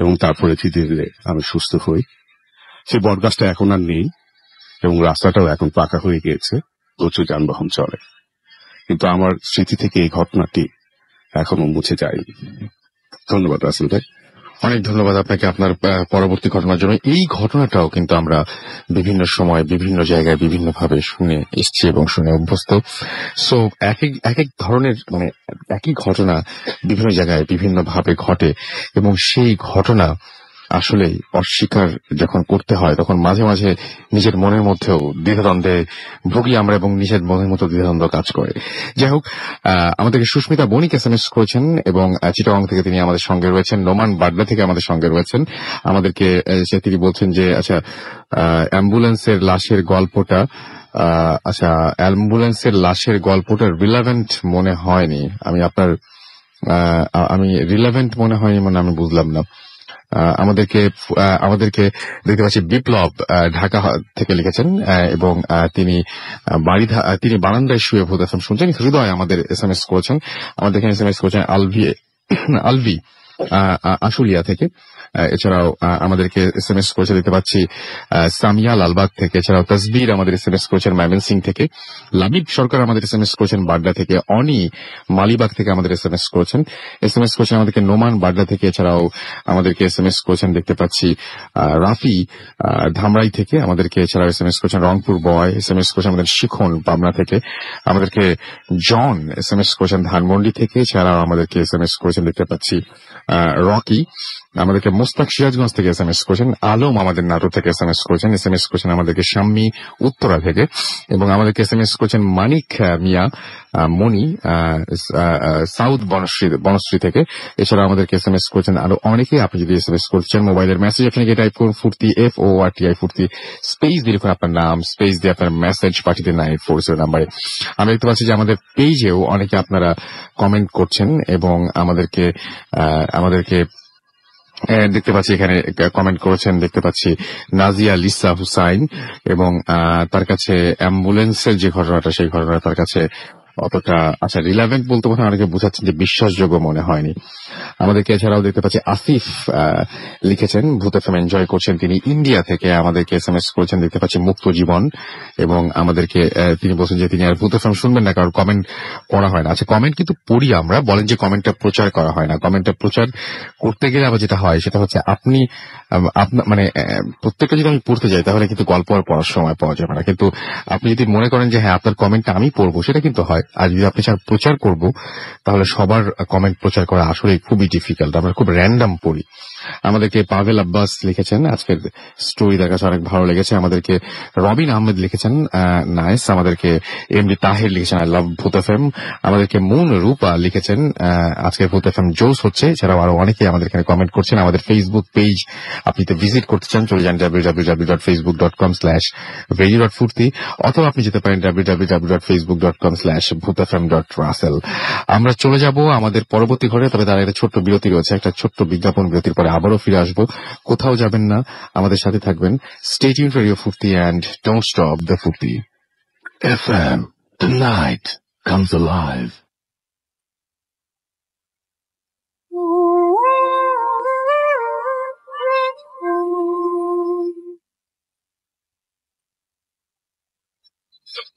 এবং তারপরে ধীরে ধীরে আমি সুস্থ হই। সেই বটগাছটা এখন আর নেই এবং রাস্তাটাও এখন পাকা হয়ে গিয়েছে, প্রচুর যানবাহন চলে। কিন্তু আমার স্মৃতি থেকে এই ঘটনাটি এখনো মুছে যায়নি। ধন্যবাদ রাসেল ভাই। অনেক ধন্যবাদ আপনাকে আপনার পরবর্তী ঘটনার জন্য। এই ঘটনাটাও কিন্তু আমরা বিভিন্ন সময় বিভিন্ন জায়গায় বিভিন্ন ভাবে শুনে এসেছি এবং শুনে অভ্যস্ত। সো এক এক ধরনের মানে একই ঘটনা বিভিন্ন জায়গায় বিভিন্ন ভাবে ঘটে এবং সেই ঘটনা আসলে অস্বীকার যখন করতে হয় তখন মাঝে মাঝে নিজের মনের মধ্যেও দ্বিধাদ্বন্দ্বে ভুগি আমরা এবং নিজের মনের মতো দ্বিধাদ্বন্দ্ব কাজ করে। যাই হোক, আমাদেরকে সুস্মিতা বণিক এসএমএস করেছেন এবং চিটাগং থেকে তিনি আমাদের সঙ্গে রয়েছেন, নোমান বাড্ডা থেকে আমাদের সঙ্গে রয়েছেন। আমাদেরকে তিনি বলছেন যে আচ্ছা অ্যাম্বুলেন্সের লাশের গল্পটা অ্যাম্বুলেন্সের লাশের গল্পটা রিলেভেন্ট মনে হয়নি। আমি রিলেভেন্ট মনে হয়নি মানে আমি বুঝলাম না। আমাদেরকে দেখতে পাচ্ছি বিপ্লব ঢাকা থেকে লিখেছেন এবং তিনি বারান্দায় শুয়ে ভূত এফএম শুনছেন। হৃদয় আমাদের এসএমএস করেছেন, আমাদেরকে এসএমএস করেছেন আলভি আশুলিয়া থেকে। এছাড়াও আমাদেরকে এসএমএস করেছে দেখতে পাচ্ছি সামিয়া লালবাগ থেকে। এছাড়াও তসবির আমাদের এসএমএস করেছেন ময়মনসিংহ থেকে। লাবিব সরকার আমাদের এসএমএস করেছেন বাড্ডা থেকে। অনি মালিবাগ থেকে আমাদের এসএমএস করেছেন আমাদেরকে নোমান বাড্ডা থেকে। এছাড়াও আমাদেরকে এসএমএস করেছেন দেখতে পাচ্ছি রাফি ধামরাই থেকে আমাদেরকে। এছাড়াও এসএমএস করেছেন রংপুর বয়, এসএমএস করেছেন আমাদের শিখন পাবনা থেকে। আমাদেরকে জন এসএমএস করেছেন ধানমন্ডি থেকে। এছাড়াও আমাদেরকে এসএমএস করেছেন দেখতে পাচ্ছি রকি। আমাদেরকে মোস্তাক সিরাজগঞ্জ থেকে এসএমএস করেছেন। আলম আমাদের নাটোর থেকে এসএমএস করেছেন আমাদেরকে শাম্মী উত্তরা থেকে। এবং আমাদেরকে এসএমএস করেছেন মানিক মিয়া মনি সাউথ বনশ্রী থেকে। এছাড়া আমাদেরকে এসএমএস করেছেন আরো অনেকে। আপনি যদি এসএমএস করছেন মোবাইলের মেসেজ আপনাকে টাইপ করুন ফুর্তি FORTI ফুর্তি স্পেস দিয়ে লিখুন আপনার নাম, স্পেস দিয়ে আপনার মেসেজ পাঠিয়ে দিন 940 নাম্বারে। আমি দেখতে পাচ্ছি যে আমাদের পেজেও অনেকে আপনারা কমেন্ট করছেন এবং আমাদেরকে দেখতে পাচ্ছি এখানে কমেন্ট করেছেন দেখতে পাচ্ছি নাজিয়া লিসা হুসাইন এবং তার কাছে অ্যাম্বুলেন্সের যে ঘটনাটা সেই ঘটনা তার কাছে অতটা আচ্ছা রিলেভেন্ট বলতে পারেন, অনেকে বোঝাচ্ছেন যে বিশ্বাসযোগ্য মনে হয়নি। আমাদেরকে এছাড়াও দেখতে পাচ্ছি আসিফ লিখেছেন ভূত এফএম এনজয় করছেন, তিনি ইন্ডিয়া থেকে আমাদেরকে এসএমএস করেছেন দেখতে পাচ্ছি মুক্ত জীবন এবং আমাদেরকে তিনি বলছেন যে তিনি আর ভূত এফএম শুনবেন না কারণ কমেন্ট পড়া হয় না। আচ্ছা কমেন্ট কিন্তু পড়ি আমরা, বলেন যে কমেন্টটা প্রচার করা হয় না। কমেন্টটা প্রচার করতে গেলে আবার যেটা হয় সেটা হচ্ছে আপনি মানে প্রত্যেকটা যদি আমি পড়তে যাই তাহলে কিন্তু গল্প আর পড়ার সময় পাওয়া যাবে না। কিন্তু আপনি যদি মনে করেন যে হ্যাঁ আপনার কমেন্টটা আমি পড়বো সেটা কিন্তু হয়। আর যদি আপনি চান প্রচার করব তাহলে সবার কমেন্ট প্রচার করা আসলে খুবই ডিফিকাল্ট, আমরা খুব র্যান্ডম পড়ি। আমাদেরকে পাভেল আব্বাস লিখেছেন, আজকের স্টোরি তার কাছে অনেক ভালো লেগেছে। আমাদেরকে রবিন আহমেদ লিখেছেন, নাইস। আমাদেরকে এমডি তাহির লিখেছেন, আই লাভ ভূত এফএম। আমাদেরকে মুন রূপা লিখেছেন, আজকের ভূত এফএম জোস হচ্ছে। এছাড়াও আরো অনেকে আমাদের এখানে কমেন্ট করছেন। আমাদের ফেসবুক পেজ আপনি তো ভিজিট করতে চান, চলে যান www.facebook.com/radio.furti, অথবা আপনি যেতে পারেন www.facebook.com/bhutfm.russell। আমরা চলে যাব আমাদের পরবর্তী ঘরে, তবে তার একটা ছোট্ট বিরতি রয়েছে, একটা ছোট্ট বিজ্ঞাপন বিরতির পরে আবারও ফিরে আসবো। কোথাও যাবেন না, আমাদের সাথে থাকবেন। Stay tuned for Radio Furti and don't stop the Furti. FM, the night comes alive.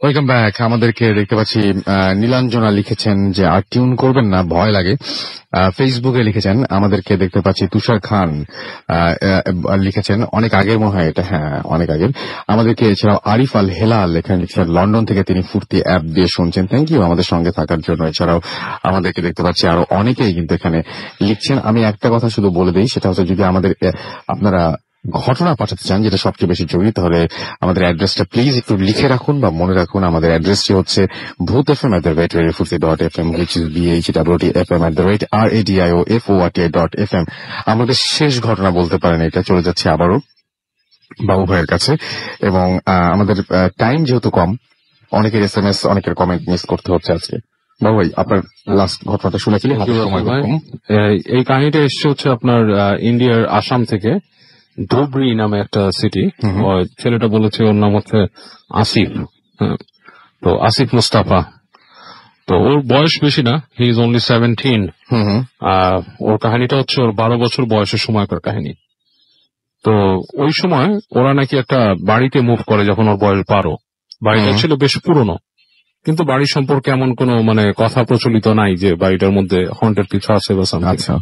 Welcome back. আমাদেরকে দেখতে পাচ্ছি নীলাঞ্জনা লিখেছেন যে আর টিউন করবেন না, ভয় লাগে। ফেসবুকে লিখেছেন, আমাদেরকে দেখতে পাচ্ছি তুষার খান লিখেছেন, অনেক আগের মনে হয় এটা, হ্যাঁ অনেক আগের। আমাদেরকে এছাড়াও আরিফ আল হেলাল এখানে লিখছেন, লন্ডন থেকে তিনি ফুর্তি অ্যাপ দিয়ে শুনছেন। থ্যাংক ইউ আমাদের সঙ্গে থাকার জন্য। এছাড়াও আমাদেরকে দেখতে পাচ্ছি আরো অনেকেই কিন্তু এখানে লিখছেন। আমি একটা কথা শুধু বলে দিই, সেটা হচ্ছে যদি আমাদের আপনারা ঘটনা পাঠাতে চান, যেটা সবচেয়ে বেশি জরুরি, তাহলে আমাদের অ্যাড্রেসটা প্লিজ একটু লিখে রাখুন বা মনে রাখুন। আমাদের অ্যাড্রেসটি হচ্ছে bhutfm@radiofurti.fm, which is bhutfm@radiofurti.fm। আমাদের শেষ ঘটনা বলতে পারেন এটা। চলে যাচ্ছে আবারও বাবু ভাইয়ের কাছে, এবং আমাদের টাইম যেহেতু কম, অনেকের SMS, অনেকের কমেন্ট মিস করতে হচ্ছে আজকে। বাবু ভাই, আপনার লাস্ট ঘটনাটা শুনেছিলেন? এই কাহিনীটা এসছে হচ্ছে আপনার ইন্ডিয়ার আসাম থেকে, ধুবড়ি নামে একটা সিটি। ছেলেটা বলেছে ওর নাম হচ্ছে আসিফ। তো আসিফ মুস্তাফা, তো ওর বয়স বেশি না, হি ইজ অনলি 17। ওর কাহিনীটা হচ্ছে ওর 12 বছর বয়সের সময়কার কাহিনী। তো ওই সময় ওরা নাকি একটা বাড়িতে মুভ করে যখন ওর বয়স 12। বাড়িটা ছিল বেশ পুরনো, কিন্তু বাড়ি সম্পর্কে এমন কোনো মানে কথা প্রচলিত নাই যে বাড়িটার মধ্যে হন্টের কিছু আছে বা সামথিং। আচ্ছা,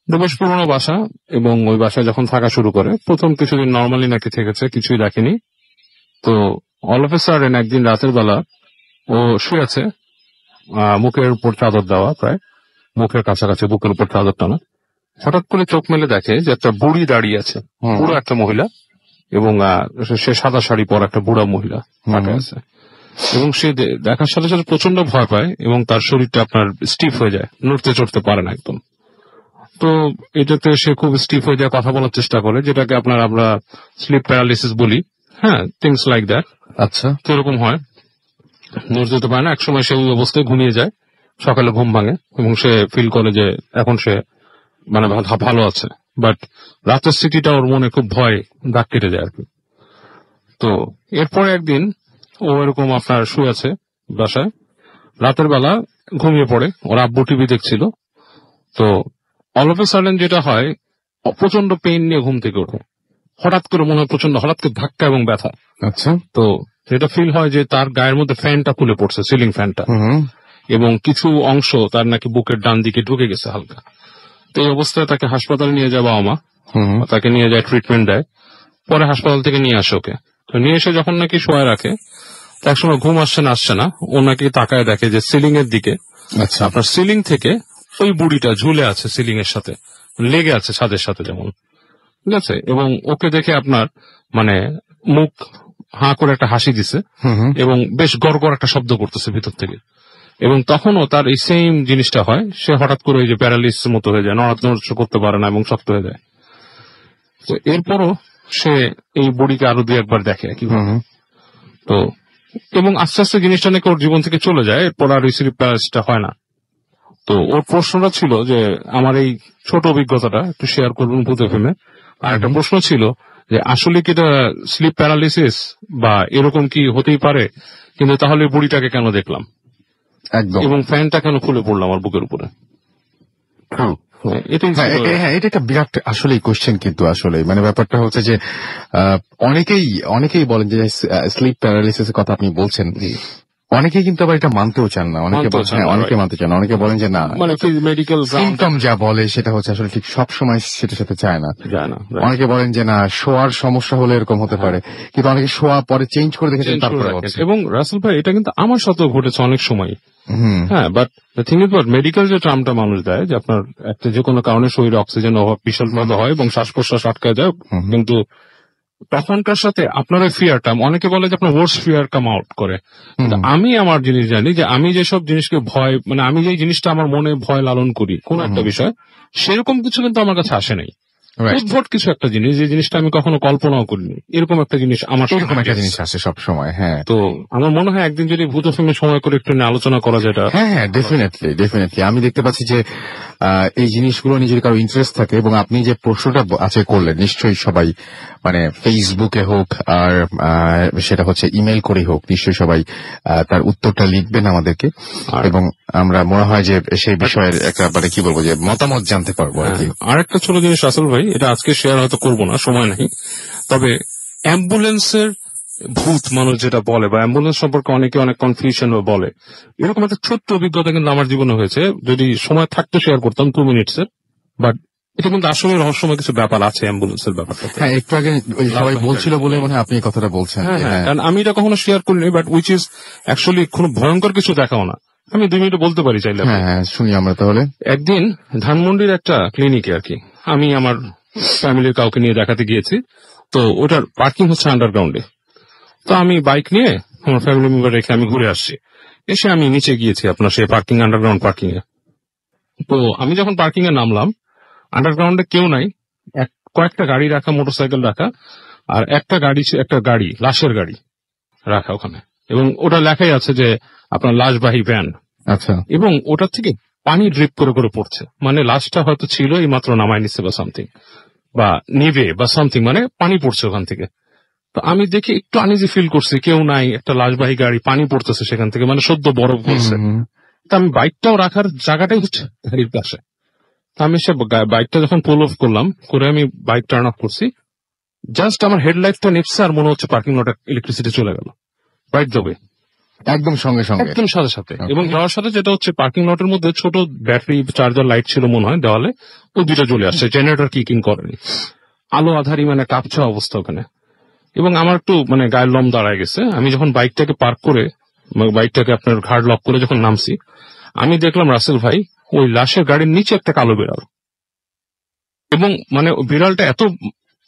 বেশ পুরোনো বাসা, এবং ওই বাসায় যখন থাকা শুরু করে প্রথম কিছুদিন নর্মালি নাকি থেকেছে, কিছুই দেখেনি। তো অল অফ এ সাডেন একদিন রাতের বেলা ও শুয়ে আছে, মুখের উপর চাদর দেওয়া, প্রায় মুখের কাছাকাছি, বুকের উপর চাদর টানা। হঠাৎ করে চোখ মেলে দেখে যে একটা বুড়ি দাঁড়িয়ে আছে, বুড়ো একটা মহিলা, এবং সে সাদা শাড়ি পরা একটা বুড়া মহিলা তাকে আছে। এবং সে দেখার সাথে সাথে প্রচন্ড ভয় পায়, এবং তার শরীরটা আপনার স্টিফ হয়ে যায়, নড়তে চড়তে পারে না একদম। তো এটাতে সে খুব স্টিফ হয়ে যায়, কথা বলার চেষ্টা করে, যেটাকে আমরা স্লিপ প্যারালিসিস বলি। হ্যাঁ, থিংস লাইক দ্যাট। আচ্ছা, তো এরকম হয়, নড়তে যেতে পারে না। একসময় সে ওই অবস্থায় ঘুমিয়ে যায়, সকালে ঘুম ভাঙে এবং সে ফিল করে যে এখন সে মানে ভালো আছে। বাট রাতের স্মৃতিটা ওর মনে খুব ভয় দাগ কেটে যায় আর কি। তো এরপরে একদিন ও এরকম আপনার শুয়ে আছে বাসায়, রাতের বেলা ঘুমিয়ে পড়ে, ওর আব্বু টিভি দেখছিল। তো অল অফ এ সাডেন যেটা হয়, প্রচন্ড পেইন নিয়ে ঘুম থেকে ওঠে, হঠাৎ করে মনে হয় প্রচন্ড, হঠাৎ করে ধাক্কা এবং ব্যথা। আচ্ছা, তো যেটা ফিল হয় যে তার গায়ের মধ্যে ফ্যানটা খুলে পড়ছে, সিলিং ফ্যানটা, এবং কিছু অংশ তার নাকি বুকের ডান দিকে ঢুকে গেছে হালকা। তো এই অবস্থায় তাকে হাসপাতালে নিয়ে যায় বাবা মা, তাকে নিয়ে যায়, ট্রিটমেন্ট দেয়। পরে হাসপাতাল থেকে নিয়ে আসে ওকে। তো নিয়ে এসে যখন নাকি শোয়া রাখে, একসময় ঘুম আসছে না, ও নাকি তাকায় দেখে যে সিলিং এর দিকে, আচ্ছা, আপনার সিলিং থেকে ওই বুড়িটা ঝুলে আছে, সিলিং এর সাথে লেগে আছে, ছাদের সাথে যেমন, ঠিক আছে। এবং ওকে দেখে আপনার মানে মুখ হাঁ করে একটা হাসি দিছে, এবং বেশ গড়গড় একটা শব্দ করতেছে ভিতর থেকে। এবং তখনও তার এই সেম জিনিসটা হয়, সে হঠাৎ করে ওই যে প্যারালিসিস মতো হয়ে যায়, নড়াচড়া করতে পারে না এবং শক্ত হয়ে যায়। তো এরপরও সে এই বুড়িকে আরো 2-1 বার দেখে কিভাবে। তো এবং আস্তে আস্তে জিনিসটা নাকি ওর জীবন থেকে চলে যায়, এরপর আর ওই স্লিপ প্যারালিসিসটা হয় না। তো ওর প্রশ্নটা ছিল যে আমার এই ছোট অভিজ্ঞতাটা একটু শেয়ার করবেন ভূত এফএমে। আর একটা প্রশ্ন ছিল যে আসলে কি এটা স্লিপ প্যারালিসিস বা এরকম কি হতেই পারে, কিন্তু তাহলে বুড়িটাকে কেন দেখলাম, একদম, এবং ফ্যানটা কেন খুলে পড়লাম আমার বুকের উপরে। এটা একটা বিরাট আসলে কোশ্চেন, কিন্তু আসলে মানে ব্যাপারটা হচ্ছে যে অনেকেই বলেন যে স্লিপ প্যারালিসিস এর কথা আপনি বলছেন, অনেকে কিন্তু আবার এটা মানতেও চান না, অনেকে মানতেও চান না, অনেকে মানতে চান না, অনেকে বলেন যে না, মানে মেডিকেল সিমটম যা বলে সেটা হচ্ছে আসলে ঠিক সব সময় সেটার সাথে চায় না। যায় না। অনেকে বলেন যে না, শোয়ার সমস্যা হলে এরকম হতে পারে, কিন্তু অনেকে শোয়া পরে চেঞ্জ করে দেখেছেন তারপরে হচ্ছে। এবং রাসেল ভাই এটা কিন্তু আমার সাথেও ঘটেছে অনেক সময়। হ্যাঁ, but the thing is medical যে টার্মটা মানুষ দেয় যে আপনার একটা যে কোনো কারণে শরীরে অক্সিজেন অভাব বিশালভাবে হয় এবং শ্বাস প্রশ্বাস আটকায় যায়, কিন্তু তখনকার সাথে আপনার ওই ফিয়ারটা, অনেকে বলে যে আপনার ওয়ার্স ফিয়ার কাম আউট করে। আমি আমার জিনিস জানি যে আমি যেসব জিনিসকে ভয়, মানে আমি যে জিনিসটা আমার মনে ভয় লালন করি কোন একটা বিষয়, সেরকম কিছু কিন্তু আমার কাছে আসে নাই। উদ্ভট কিছু একটা জিনিস, যে জিনিসটা আমি কখনো কল্পনাও করিনি, এরকম একটা জিনিস আমার এরকম একটা জিনিস আসে সব সময়। হ্যাঁ, তো আমার মনে হয় একদিন যদি ভূত ফিল্মের সময় করে একটু নিয়ে আলোচনা করা যায়। হ্যাঁ, ডেফিনেটলি আমি দেখতে পাচ্ছি যে এই জিনিসগুলো নিজের কারো ইন্টারেস্ট থাকে, এবং আপনি যে প্রশ্নটা আছে করলেন, নিশ্চয়ই সবাই মানে ফেসবুকে হোক আর সেটা হচ্ছে ইমেল করেই হোক, নিশ্চয়ই সবাই তার উত্তরটা লিখবেন আমাদেরকে, এবং আমরা মনে হয় যে সেই বিষয়ের একটা মানে কি বলবো যে মতামত জানতে পারবো আর কি। আর একটা ছোট জিনিস রাসেল ভাই, এটা আজকে শেয়ার হয়তো করবো না, সময় নেই, তবে অ্যাম্বুলেন্সের ভূত মানুষ যেটা বলে, বা অ্যাম্বুলেন্স সম্পর্কে অনেকে অনেক কনফিউশন বলে, এরকম একটা ছোট্ট অভিজ্ঞতা কিন্তু আমার জীবনে হয়েছে। যদি সময় থাকতে শেয়ার করতাম 2 মিনিটসের, বাট এটা কিন্তু আসলে রহস্যময় কিছু ব্যাপার আছে অ্যাম্বুলেন্সের ব্যাপারটা। হ্যাঁ, একটু আগে সবাই বলছিল বলে মনে হয় আপনি এই কথাটা বলছেন। হ্যাঁ, কারণ আমি এটা কখনো শেয়ার করিনি, বাট উইচ ইজ অ্যাকচুয়ালি কোনো ভয়ঙ্কর কিছু দেখাও না। আমি 2 মিনিটে বলতে পারি চাইলে। হ্যাঁ, শুনি আমরা তাহলে। একদিন ধানমন্ডির একটা ক্লিনিকে আর কি আমি আমার ফ্যামিলির কাউকে নিয়ে দেখাতে গিয়েছি, তো ওটার পার্কিং হচ্ছে আন্ডারগ্রাউন্ডে। তো আমি বাইক নিয়ে আমার ফ্যামিলি মেম্বার রেখে আমি ঘুরে আসছি, এসে আমি নিচে গিয়েছি আপনার সেই পার্কিং, আন্ডারগ্রাউন্ড পার্কিং এ। তো আমি যখন পার্কিং এ নামলাম, আন্ডারগ্রাউন্ডে কেউ নাই, কয়েকটা গাড়ি রাখা, মোটরসাইকেল রাখা, আর একটা গাড়ি লাশের গাড়ি রাখা ওখানে, এবং ওটা লেখাই আছে যে আপনার লাশবাহী ভ্যান। আচ্ছা। এবং ওটার থেকে পানি ড্রিপ করে করে পড়ছে, মানে লাশটা হয়তো ছিল এই মাত্র নামায় নিচ্ছে বা সামথিং, বা নেবে বা সামথিং, মানে পানি পড়ছে ওখান থেকে। তো আমি দেখে একটু আনইজি ফিল করছি, কেউ নাই, একটা লাশবাহী গাড়ি, পানি পড়তেছে সেখান থেকে, মানে সদ্য বরফ পড়ছে। তো আমি বাইকটাও রাখার জায়গাটাই হচ্ছে গাড়ির পাশে। তো আমি সে বাইকটা যখন পুল অফ করলাম, করে আমি বাইক টার্ন অফ করছি, জাস্ট আমার হেডলাইটটা নিপছে আর মনে হচ্ছে পার্কিং লটে ইলেকট্রিসিটি চলে গেল রাইট দ্য ওয়ে, একদম সঙ্গে সঙ্গে, একদম সাথে সাথে। এবং যাওয়ার সাথে যেটা হচ্ছে পার্কিং লটের মধ্যে ছোট ব্যাটারি চার্জার লাইট ছিল মনে হয় দেওয়ালে, ওই দুটো জ্বলে আসছে, জেনারেটর কিকিং করেনি, আলো আধারি মানে কাঁপছে অবস্থা ওখানে। এবং আমার একটু মানে গায়ের লম দাঁড়ায় গেছে। আমি যখন বাইকটাকে পার্ক করে, বাইকটাকে আপনার ঘাড় লক করে যখন নামছি, আমি দেখলাম রাসেল ভাই ওই লাশের গাড়ির নিচে একটা কালো বিড়াল, এবং মানে বিড়ালটা এত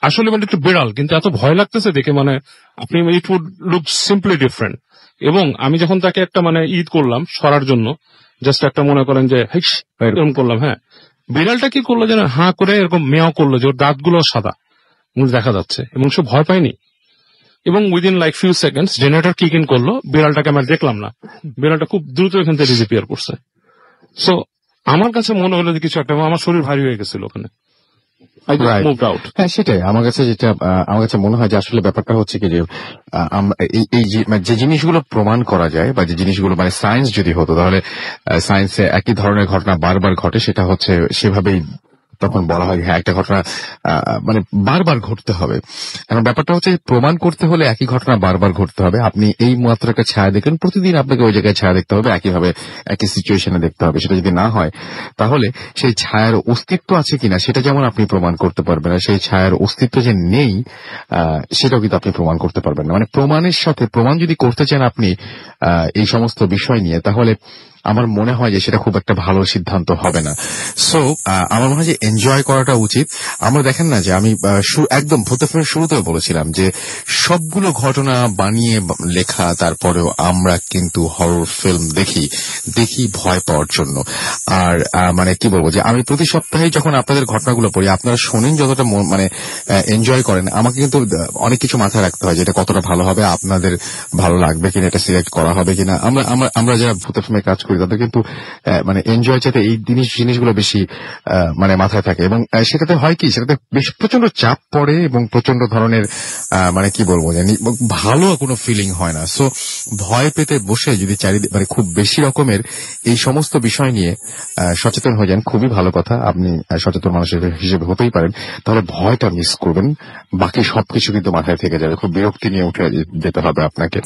আসলে মানে একটু বিড়াল, কিন্তু এত ভয় লাগতেছে দেখে, মানে আপনি it would look simply different. এবং আমি যখন তাকে একটা মানে ঈদ করলাম সরার জন্য, জাস্ট একটা মনে করেন যে এরকম করলাম, হ্যাঁ, বিড়ালটা কি করলো যেন হাঁ করে এরকম মেয়াও করলো, যে ওর দাঁতগুলো সাদা দেখা যাচ্ছে, এবং সে ভয় পায়নি। এবং within like few seconds generator kick in করলো, বিড়ালটাকে আমরা দেখলাম না, বিড়ালটা খুব দ্রুত এখান থেকে ডিসঅ্যাপিয়ার করছে। সো আমার কাছে মনে হলো যে কিছু একটা, আমার শরীর ভারী হয়ে গেছিল ওখানে। হ্যাঁ, সেটাই আমার কাছে যেটা আমার কাছে মনে হয় যে আসলে ব্যাপারটা হচ্ছে কি যে এই যে জিনিসগুলো প্রমাণ করা যায়, বা যে জিনিসগুলো মানে সায়েন্স যদি হতো, তাহলে সায়েন্সে একই ধরনের ঘটনা বারবার ঘটে, সেটা হচ্ছে সেভাবেই তখন বলা হয় হ্যাঁ একটা ঘটনা মানে বারবার ঘটতে হবে। এখন ব্যাপারটা হচ্ছে প্রমাণ করতে হলে একই ঘটনা বারবার ঘটতে হবে। আপনি এই মাত্র একটা ছায়া দেখলেন, প্রতিদিন আপনাকে ওই জায়গায় ছায়া দেখতে হবে, একইভাবে একই সিচুয়েশনে দেখতে হবে। সেটা যদি না হয়, তাহলে সেই ছায়ার অস্তিত্ব আছে কিনা সেটা যেমন আপনি প্রমাণ করতে পারবেন না, সেই ছায়ার অস্তিত্ব যে নেই সেটাও কিন্তু আপনি প্রমাণ করতে পারবেন না। মানে প্রমাণের সাথে প্রমাণ যদি করতে চান আপনি এই সমস্ত বিষয় নিয়ে, তাহলে আমার মনে হয় যে সেটা খুব একটা ভালো সিদ্ধান্ত হবে না। সো আমার মনে হয় যে এনজয় করাটা উচিত। আমরা দেখেন না যে আমি একদম ভূতের ফিল্মের শুরুতেও বলেছিলাম যে সবগুলো ঘটনা বানিয়ে লেখা, তারপরেও আমরা কিন্তু হরর ফিল্ম দেখি ভয় পাওয়ার জন্য। আর মানে কি বলবো যে আমি প্রতি সপ্তাহে যখন আপনাদের ঘটনাগুলো পড়ি, আপনারা শোনেন যতটা মানে এনজয় করেন, আমাকে কিন্তু অনেক কিছু মাথায় রাখতে হয় যে এটা কতটা ভালো হবে, আপনাদের ভালো লাগবে কিনা, এটা সিলেক্ট করা হবে কিনা। আমরা যারা ভূতের ফিল্মে কাজ করি তাদের কিন্তু মানে এনজয় চাইতে এই জিনিসগুলো বেশি মানে মাথায় থাকে, এবং সেটাতে হয় কি, সেটাতে বেশ প্রচন্ড চাপ পড়ে এবং প্রচন্ড ধরনের মানে কি বলবো যে ভালো কোনো ফিলিং হয় না। সো ভয় পেতে বসে যদি চারিদিকে মানে খুব বেশি রকমের এই সমস্ত বিষয় নিয়ে সচেতন হয়ে যান, খুবই ভালো কথা। আপনি সচেতন মানুষের হিসেবে হতেই পারেন, তাহলে ভয়টা মিস করবেন, বাকি সবকিছু কিন্তু মাথায় থেকে যাবে, খুব বিরক্তি নিয়ে উঠে যেতে হবে আপনাকে।